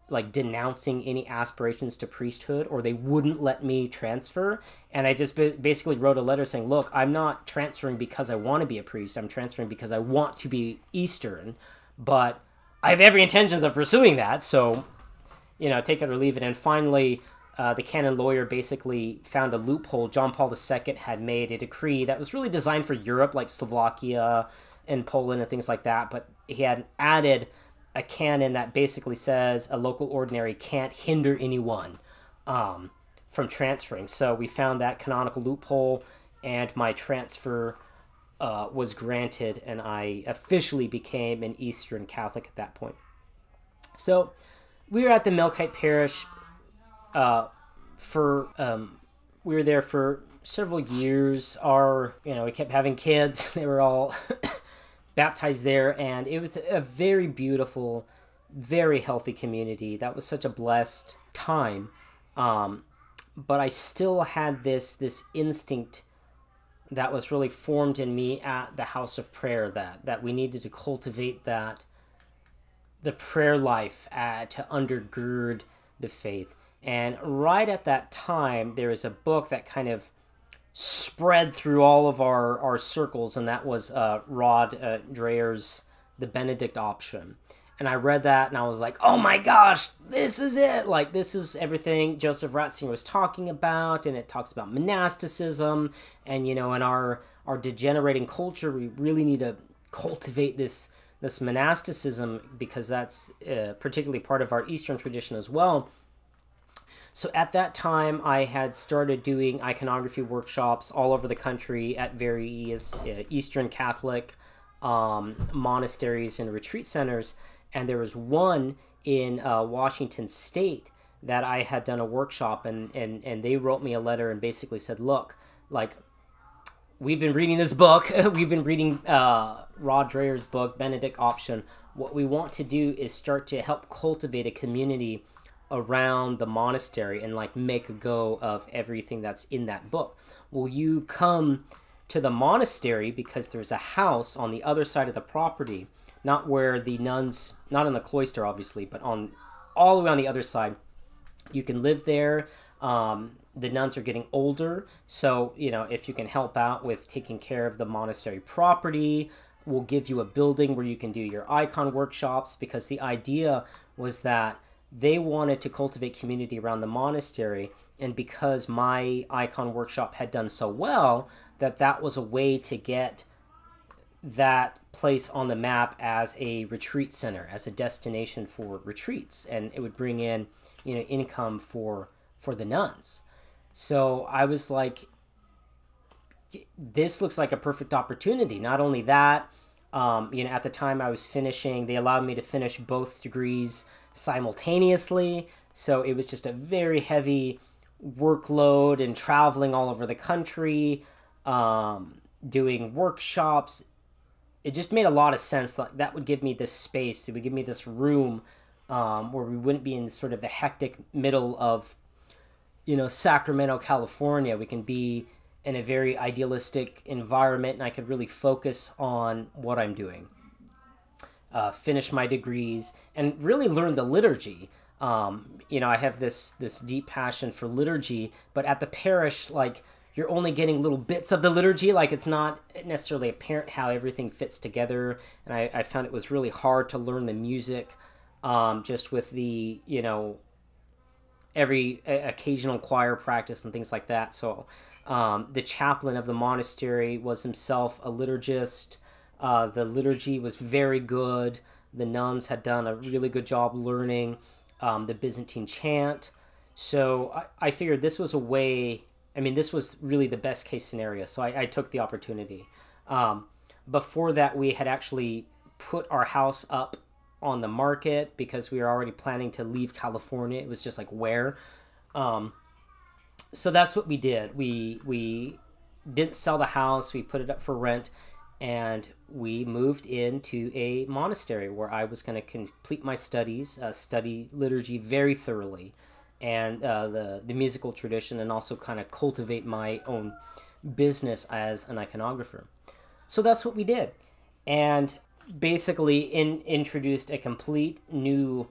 like, denouncing any aspirations to priesthood, or they wouldn't let me transfer. And I just basically wrote a letter saying, look, I'm not transferring because I want to be a priest. I'm transferring because I want to be Eastern, but I have every intentions of pursuing that. So, take it or leave it. And finally, the canon lawyer basically found a loophole. John Paul II had made a decree that was really designed for Europe, like Slovakia and Poland and things like that, but he had added a canon that basically says a local ordinary can't hinder anyone from transferring. So we found that canonical loophole, and my transfer was granted, and I officially became an Eastern Catholic at that point. So we were at the Melkite parish we were there for several years. We kept having kids. They were all baptized there, and it was a very beautiful, very healthy community. That was such a blessed time. But I still had this instinct that was really formed in me at the house of prayer, that we needed to cultivate the prayer life to undergird the faith. And right at that time, there was a book that kind of spread through all of our circles, and that was Rod Dreher's The Benedict Option. And I read that, and I was like, oh my gosh, this is it! Like, this is everything Joseph Ratzinger was talking about, and it talks about monasticism, and, in our degenerating culture, we really need to cultivate this monasticism, because that's particularly part of our Eastern tradition as well. So at that time, I had started doing iconography workshops all over the country at various Eastern Catholic monasteries and retreat centers. And there was one in Washington State that I had done a workshop, and they wrote me a letter and basically said, look, like, we've been reading this book. We've been reading Rod Dreher's book, Benedict Option. What we want to do is start to help cultivate a community around the monastery and like make a go of everything that's in that book. Will you come to the monastery because there's a house on the other side of the property, not where the nuns, not in the cloister obviously, but on all the way on the other side. You can live there. The nuns are getting older, so if you can help out with taking care of the monastery property, we'll give you a building where you can do your icon workshops, because the idea was that they wanted to cultivate community around the monastery, and because my icon workshop had done so well, that was a way to get that place on the map as a retreat center, as a destination for retreats, and it would bring in income for the nuns. So I was like, this looks like a perfect opportunity. Not only that, at the time I was finishing, they allowed me to finish both degrees simultaneously. So it was just a very heavy workload and traveling all over the country, doing workshops. It just made a lot of sense. Like that would give me this space. It would give me this room where we wouldn't be in sort of the hectic middle of Sacramento, California. We can be in a very idealistic environment, and I could really focus on what I'm doing. Finish my degrees and really learn the liturgy. I have this deep passion for liturgy, but at the parish, like, you're only getting little bits of the liturgy. Like, it's not necessarily apparent how everything fits together. And I found it was really hard to learn the music, just with the, every occasional choir practice and things like that. So the chaplain of the monastery was himself a liturgist. The liturgy was very good. The nuns had done a really good job learning the Byzantine chant. So I figured this was a way, this was really the best case scenario. So I took the opportunity. Before that, we had actually put our house up on the market because we were already planning to leave California. It was just like, where? So that's what we did. We didn't sell the house. We put it up for rent, and we moved into a monastery where I was going to complete my studies, study liturgy very thoroughly, and the musical tradition, and also kind of cultivate my own business as an iconographer. So that's what we did. And basically introduced a complete new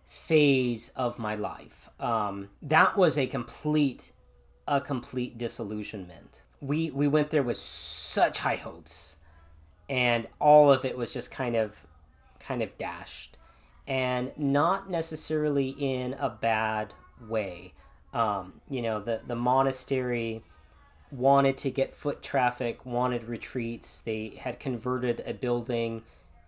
phase of my life. That was a complete disillusionment. We went there with such high hopes, and all of it was just kind of dashed, and not necessarily in a bad way. The monastery wanted to get foot traffic, wanted retreats. They had converted a building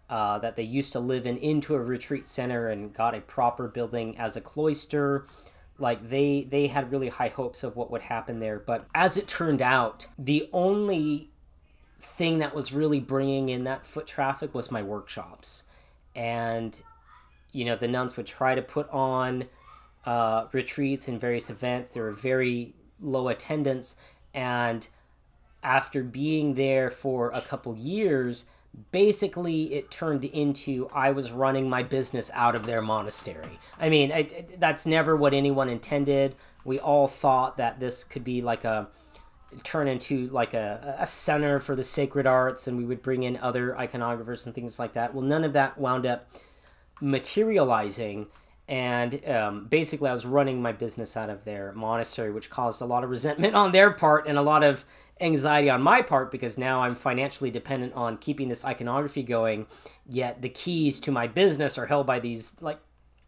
that they used to live in into a retreat center and got a proper building as a cloister. Like they had really high hopes of what would happen there. But as it turned out, the only thing that was really bringing in that foot traffic was my workshops. And, the nuns would try to put on retreats and various events. There were very low attendance. And after being there for a couple years, basically it turned into I was running my business out of their monastery. That's never what anyone intended. We all thought that this could be turn into like a center for the sacred arts, and we would bring in other iconographers and things like that. Well, none of that wound up materializing. And basically I was running my business out of their monastery, which caused a lot of resentment on their part and a lot of anxiety on my part, because now I'm financially dependent on keeping this iconography going, yet the keys to my business are held by these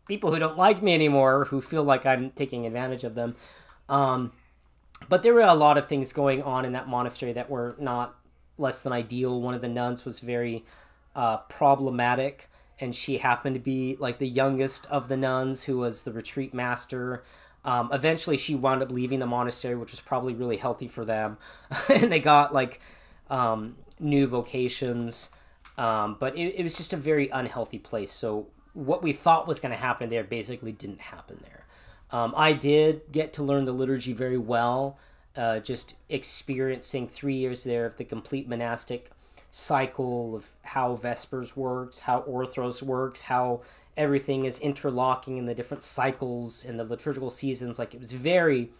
people who don't like me anymore, who feel like I'm taking advantage of them. But there were a lot of things going on in that monastery that were not less than ideal. One of the nuns was very problematic, and she happened to be the youngest of the nuns, who was the retreat master. Eventually she wound up leaving the monastery, which was probably really healthy for them. And they got new vocations. But it was just a very unhealthy place. So what we thought was going to happen there basically didn't happen there. I did get to learn the liturgy very well. just experiencing 3 years there of the complete monastic cycle of how Vespers works, how Orthros works, how everything is interlocking in the different cycles and the liturgical seasons. Like, it was very,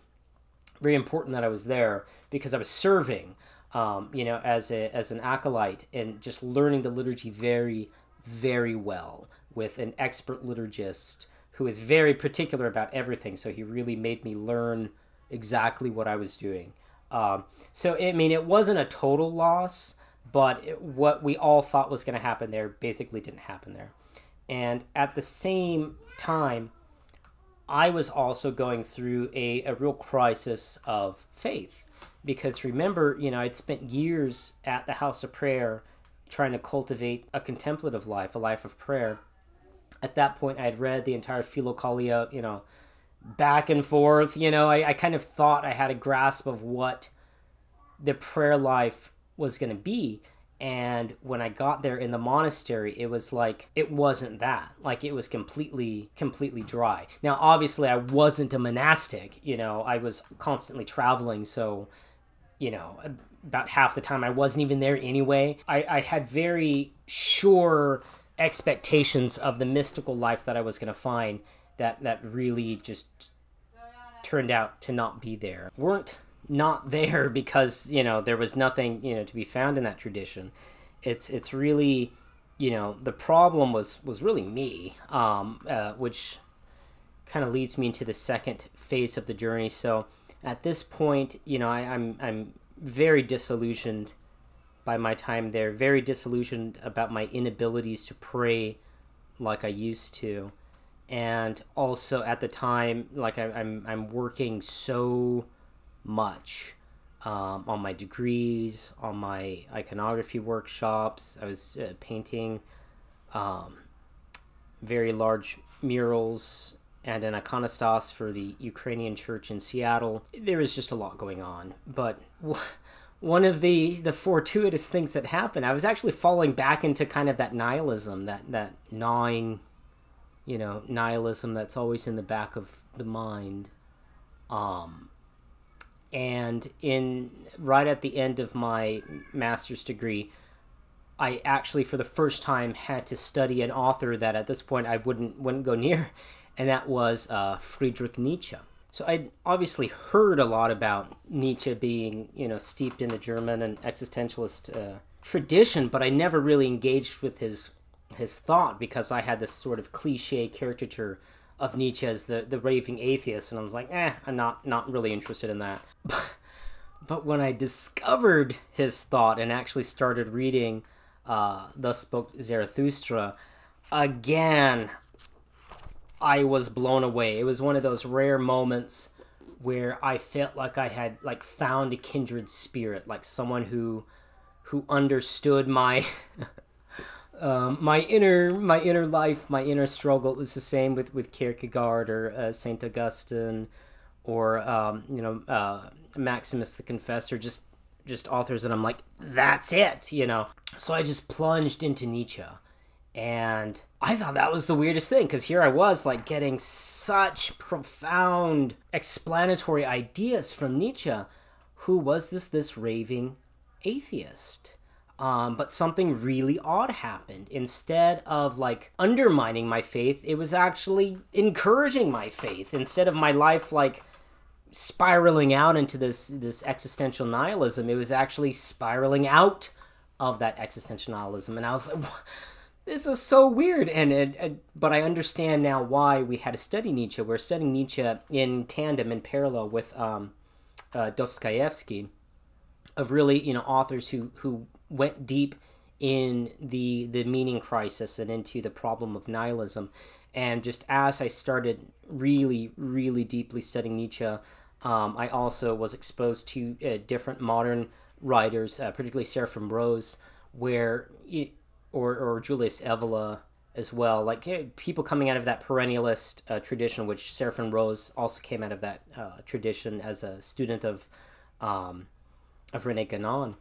very important that I was there because I was serving, as an acolyte, and just learning the liturgy very, very well with an expert liturgist who is very particular about everything. So he really made me learn exactly what I was doing. So, I mean, it wasn't a total loss, but what we all thought was going to happen there basically didn't happen there. And at the same time, I was also going through a real crisis of faith. Because remember, I'd spent years at the House of Prayer trying to cultivate a contemplative life, a life of prayer. At that point, I had read the entire Philokalia, back and forth. I kind of thought I had a grasp of what the prayer life was going to be. And when I got there in the monastery, it was like, it wasn't that. Like, it was completely dry. Now, obviously, I wasn't a monastic. I was constantly traveling. So, about half the time I wasn't even there anyway. I had very sure expectations of the mystical life that I was going to find that really just turned out to not be there. Weren't not there because there was nothing to be found in that tradition. It's really the problem was really me, which kind of leads me into the second phase of the journey. So at this point, I'm very disillusioned by my time there, very disillusioned about my inabilities to pray like I used to. And also at the time, like I'm working so much on my degrees, on my iconography workshops. I was painting very large murals and an iconostas for the Ukrainian church in Seattle. There was just a lot going on. But one of the fortuitous things that happened, I was actually falling back into kind of that nihilism, that gnawing, nihilism that's always in the back of the mind. And right at the end of my master's degree, I actually, for the first time, had to study an author that at this point I wouldn't go near, and that was Friedrich Nietzsche. So I'd obviously heard a lot about Nietzsche being, steeped in the German and existentialist tradition, but I never really engaged with his thought because I had this sort of cliche caricature of Nietzsche as the raving atheist, and I was like, I'm not really interested in that. But when I discovered his thought and actually started reading Thus Spoke Zarathustra, again, I was blown away. It was one of those rare moments where I felt like I had found a kindred spirit, like someone who understood my my inner life, my inner struggle. It was the same with Kierkegaard or Saint Augustine or Maximus the Confessor, just authors that I'm like, that's it, So I just plunged into Nietzsche, and I thought that was the weirdest thing, because here I was getting such profound explanatory ideas from Nietzsche, who was this raving atheist. But something really odd happened. Instead of undermining my faith, it was actually encouraging my faith. Instead of my life spiraling out into this existential nihilism, it was actually spiraling out of that existential nihilism. And I was like, this is so weird. But I understand now why we had to study Nietzsche. We're studying Nietzsche in tandem, in parallel with Dostoevsky, of really authors who went deep in the meaning crisis and into the problem of nihilism. And just as I started really, really deeply studying Nietzsche, I also was exposed to different modern writers, particularly Seraphim Rose, or Julius Evola as well. People coming out of that perennialist tradition, which Seraphim Rose also came out of that tradition as a student of René Guénon.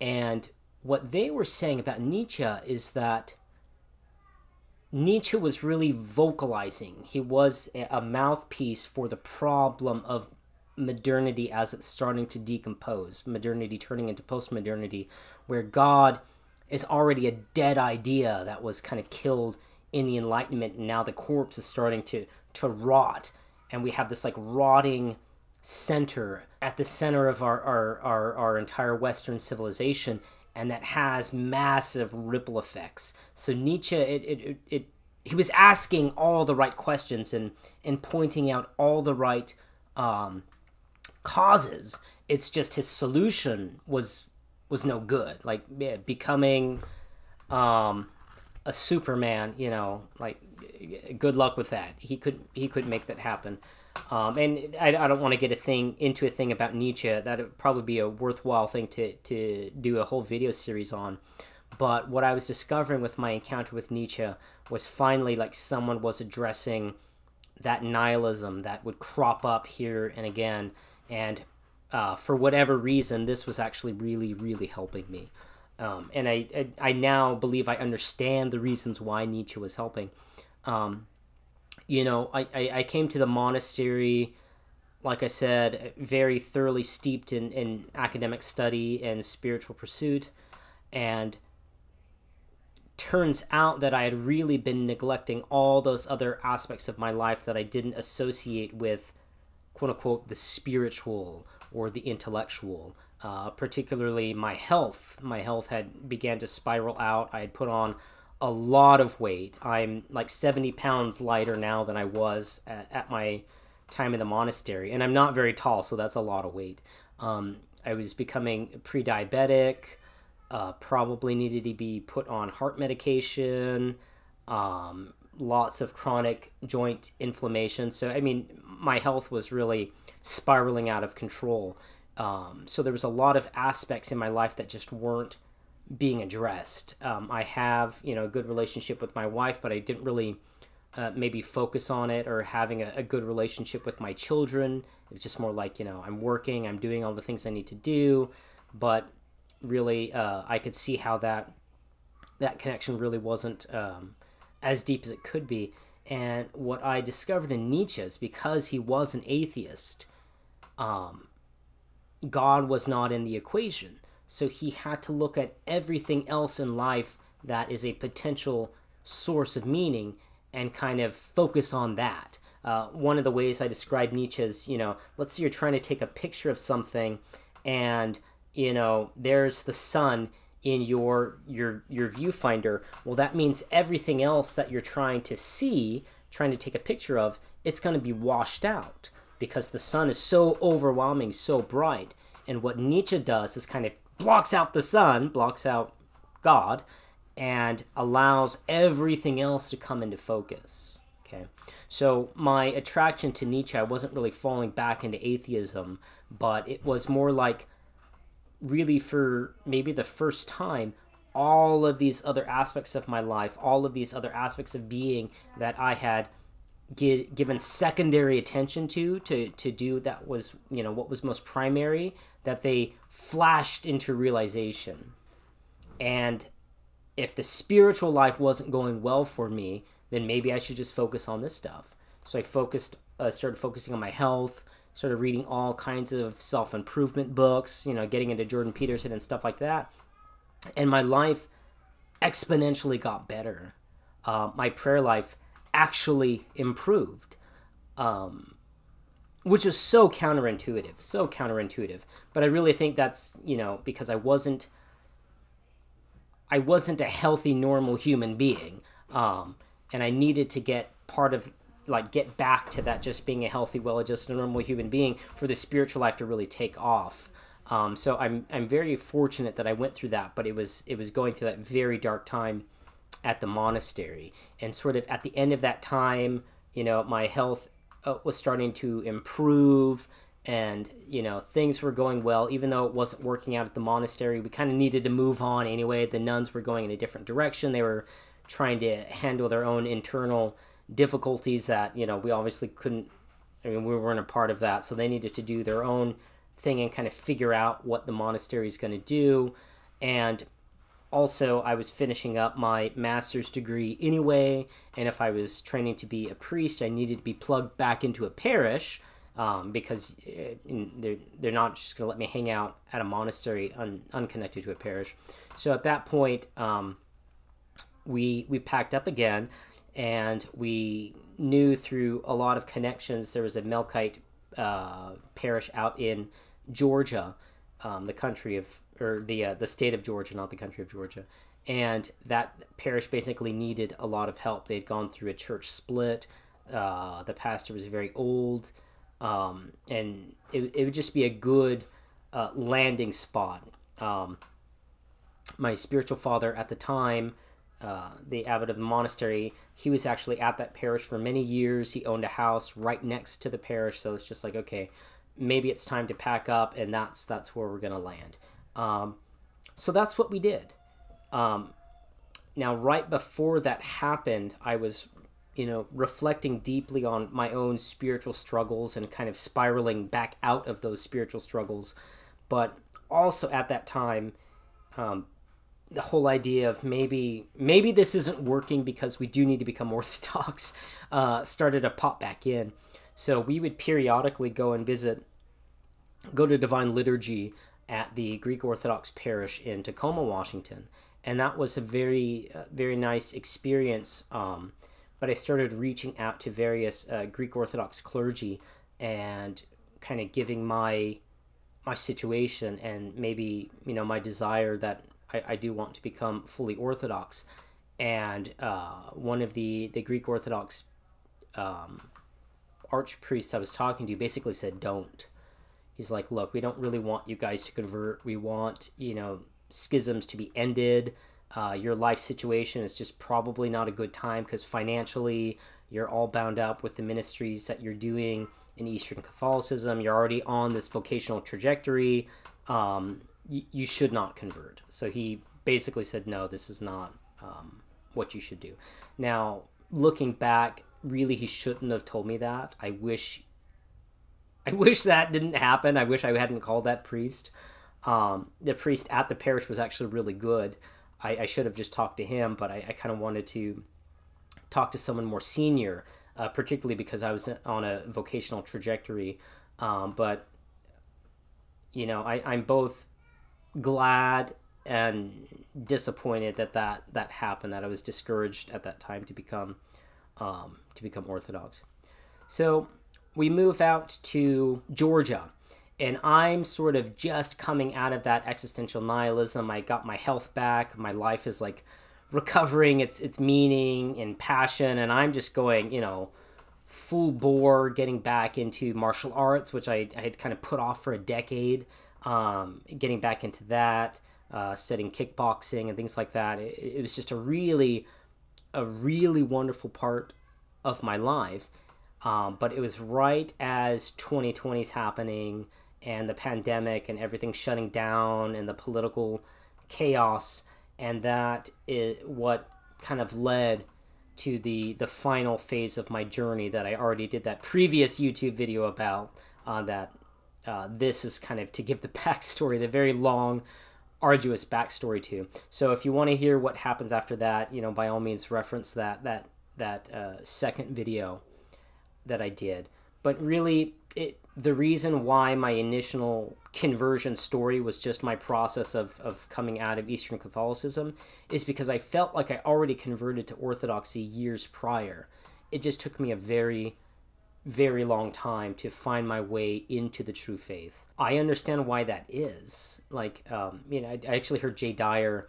And what they were saying about Nietzsche is that Nietzsche was really vocalizing. He was a mouthpiece for the problem of modernity as it's starting to decompose, modernity turning into postmodernity, where God is already a dead idea that was kind of killed in the Enlightenment, and now the corpse is starting to rot, and we have this like rotting center at the center of our entire Western civilization, and that has massive ripple effects. So Nietzsche, he was asking all the right questions and pointing out all the right causes. It's just his solution was no good. Like, yeah, becoming a Superman, like, good luck with that. He couldn't make that happen. And I don't want to get into a thing about Nietzsche. That would probably be a worthwhile thing to do a whole video series on. But what I was discovering with my encounter with Nietzsche was finally like someone was addressing that nihilism that would crop up here and again. And for whatever reason, this was actually really, really helping me. And I now believe I understand the reasons why Nietzsche was helping. I came to the monastery, like I said, very thoroughly steeped in academic study and spiritual pursuit. And turns out that I had really been neglecting all those other aspects of my life that I didn't associate with, quote unquote, the spiritual or the intellectual. Particularly my health. My health had began to spiral out. I had put on a lot of weight. I'm like 70 pounds lighter now than I was at my time in the monastery. And I'm not very tall, so that's a lot of weight. I was becoming pre-diabetic, probably needed to be put on heart medication, lots of chronic joint inflammation. So, I mean, my health was really spiraling out of control. So there was a lot of aspects in my life that just weren't being addressed. I have, a good relationship with my wife, but I didn't really maybe focus on it, or having a good relationship with my children. It was just more like, I'm working, I'm doing all the things I need to do, but really I could see how that connection really wasn't as deep as it could be. And what I discovered in Nietzsche is, because he was an atheist, God was not in the equation. So he had to look at everything else in life that is a potential source of meaning and kind of focus on that. One of the ways I describe Nietzsche is, let's say you're trying to take a picture of something, and, there's the sun in your viewfinder. Well, that means everything else that you're trying to take a picture of, it's going to be washed out, because the sun is so overwhelming, so bright. And what Nietzsche does is kind of blocks out the sun, blocks out God, and allows everything else to come into focus. Okay, so my attraction to Nietzsche, I wasn't really falling back into atheism, but it was more like, really, for maybe the first time, all of these other aspects of my life, all of these other aspects of being that I had given secondary attention to do, that was, what was most primary, that they flashed into realization. And if the spiritual life wasn't going well for me, then maybe I should just focus on this stuff. So I started focusing on my health, started reading all kinds of self-improvement books, getting into Jordan Peterson and stuff like that. And my life exponentially got better. My prayer life actually improved, which was so counterintuitive. But I really think that's, because I wasn't a healthy, normal human being, and I needed to get back to that, just being a healthy, well-adjusted, normal human being, for the spiritual life to really take off. So I'm very fortunate that I went through that, but it was going through that very dark time at the monastery. And sort of at the end of that time, my health was starting to improve, and things were going well, even though it wasn't working out at the monastery. We kind of needed to move on anyway. The nuns were going in a different direction. They were trying to handle their own internal difficulties that, we obviously couldn't, we weren't a part of that. So they needed to do their own thing and kind of figure out what the monastery is going to do. And also, I was finishing up my master's degree anyway, and if I was training to be a priest, I needed to be plugged back into a parish, because they're not just going to let me hang out at a monastery unconnected to a parish. So at that point, we packed up again, and we knew through a lot of connections there was a Melkite parish out in Georgia, the country of, or the state of Georgia, not the country of Georgia. And that parish basically needed a lot of help. They'd gone through a church split. The pastor was very old, and it would just be a good landing spot. My spiritual father at the time, the abbot of the monastery, he was actually at that parish for many years. He owned a house right next to the parish, so it's just like, okay, maybe it's time to pack up, and that's where we're going to land. So that's what we did. Now, right before that happened, I was, reflecting deeply on my own spiritual struggles and kind of spiraling back out of those spiritual struggles. But also at that time, the whole idea of maybe this isn't working because we do need to become Orthodox started to pop back in. So we would periodically go to Divine Liturgy at the Greek Orthodox parish in Tacoma, Washington. And that was a very, very nice experience. But I started reaching out to various Greek Orthodox clergy and kind of giving my situation and maybe, my desire that I do want to become fully Orthodox. And one of the Greek Orthodox archpriests I was talking to basically said, don't. He's like, look, we don't really want you guys to convert. We want, schisms to be ended. Your life situation is just probably not a good time because financially you're all bound up with the ministries that you're doing in Eastern Catholicism. You're already on this vocational trajectory. You should not convert. So he basically said, no, this is not what you should do. Now, looking back, really he shouldn't have told me that. I wish that didn't happen. I wish I hadn't called that priest. The priest at the parish was actually really good. I should have just talked to him, but I kind of wanted to talk to someone more senior, particularly because I was on a vocational trajectory. But, I'm both glad and disappointed that happened, that I was discouraged at that time to become Orthodox. So we move out to Georgia, and I'm sort of just coming out of that existential nihilism. I got my health back. My life is like recovering its meaning and passion, and I'm just going, full bore, getting back into martial arts, which I had kind of put off for a decade. Getting back into that, studying kickboxing and things like that. It was just a really wonderful part of my life. But it was right as 2020 is happening and the pandemic and everything shutting down and the political chaos, and that is what kind of led to the final phase of my journey that I already did that previous YouTube video about. This is kind of to give the backstory, the very long, arduous backstory to. So if you want to hear what happens after that, by all means reference that second video that I did. But really, the reason why my initial conversion story was just my process of coming out of Eastern Catholicism is because I felt like I already converted to Orthodoxy years prior. It just took me a very, very long time to find my way into the true faith. I understand why that is. I actually heard Jay Dyer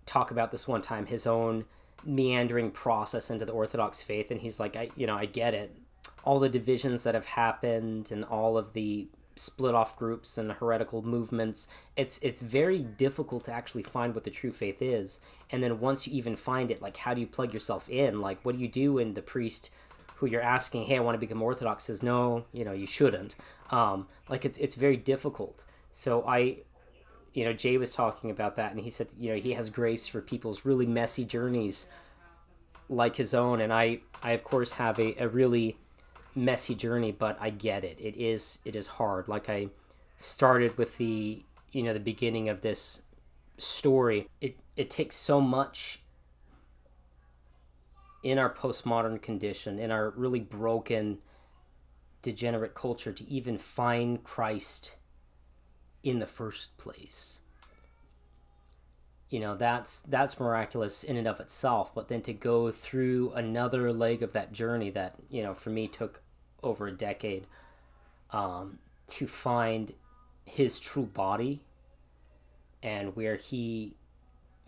talk about this one time, his own meandering process into the Orthodox faith, and he's like, I get it. All the divisions that have happened and all of the split off groups and heretical movements, it's very difficult to actually find what the true faith is. And then once you even find it, how do you plug yourself in? What do you do when the priest who you're asking, hey, I want to become Orthodox, says, no, you shouldn't. It's very difficult. So Jay was talking about that, and he said, he has grace for people's really messy journeys like his own. And I of course have a really messy journey, but I get it. It is hard. I started with the beginning of this story. It takes so much in our postmodern condition, in our really broken degenerate culture to even find Christ in the first place. You know, that's miraculous in and of itself, but then to go through another leg of that journey that, you know, for me took over a decade, to find his true body, and where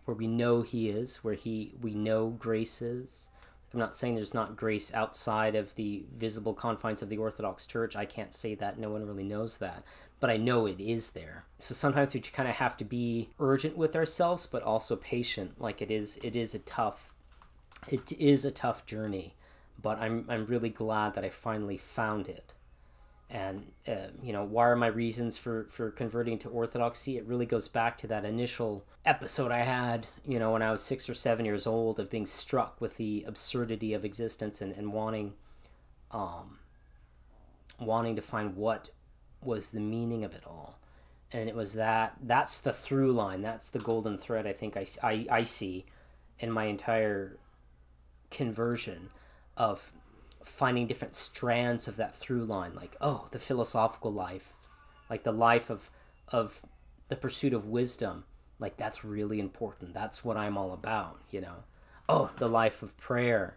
we know he is, where we know grace is. I'm not saying there's not grace outside of the visible confines of the Orthodox Church. I can't say that. No one really knows that. But I know it is there. So sometimes we kind of have to be urgent with ourselves, but also patient. Like it is a tough journey. But I'm really glad that I finally found it. And, you know, why are my reasons for converting to Orthodoxy? It really goes back to that initial episode I had, you know, when I was 6 or 7 years old, of being struck with the absurdity of existence and wanting to find what was the meaning of it all. And it was that's the through line, that's the golden thread I think I see in my entire conversion, of finding different strands of that through line, like, oh, the philosophical life, like the life of the pursuit of wisdom, like that's really important, that's what I'm all about, you know. Oh, the life of prayer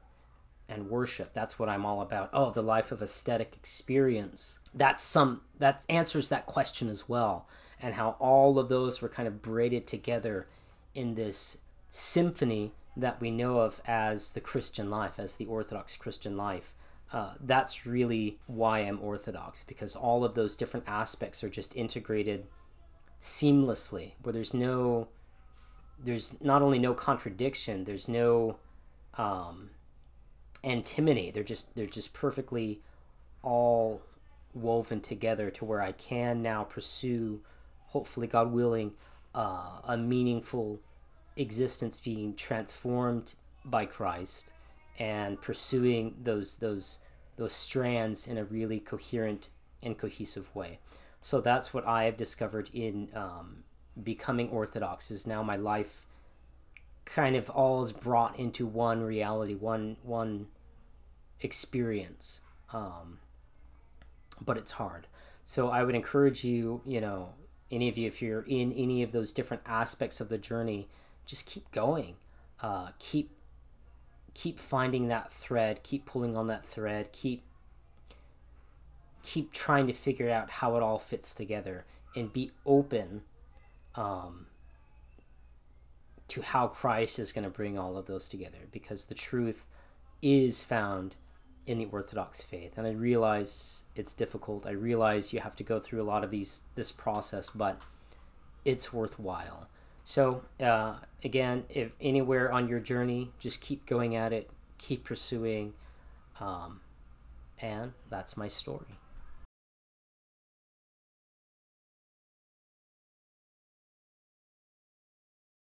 and worship, that's what I'm all about. Oh, the life of aesthetic experience, that answers that question as well. And how all of those were kind of braided together in this symphony that we know of as the Christian life, as the Orthodox Christian life. That's really why I'm Orthodox, because all of those different aspects are just integrated seamlessly, where there's not only no contradiction, there's no antimony. They're just perfectly all woven together to where I can now pursue, hopefully, God willing, a meaningful existence, being transformed by Christ and pursuing those strands in a really coherent and cohesive way. So that's what I have discovered in becoming Orthodox, is now my life kind of all is brought into one reality, one experience. But it's hard. So I would encourage you, you know, any of you, if you're in any of those different aspects of the journey, just keep going. Keep finding that thread, keep pulling on that thread, keep trying to figure out how it all fits together, and be open to how Christ is going to bring all of those together, because the truth is found in the Orthodox faith. And I realize it's difficult. I realize you have to go through a lot of this process, but it's worthwhile. So again, if anywhere on your journey, just keep going at it, keep pursuing, and that's my story.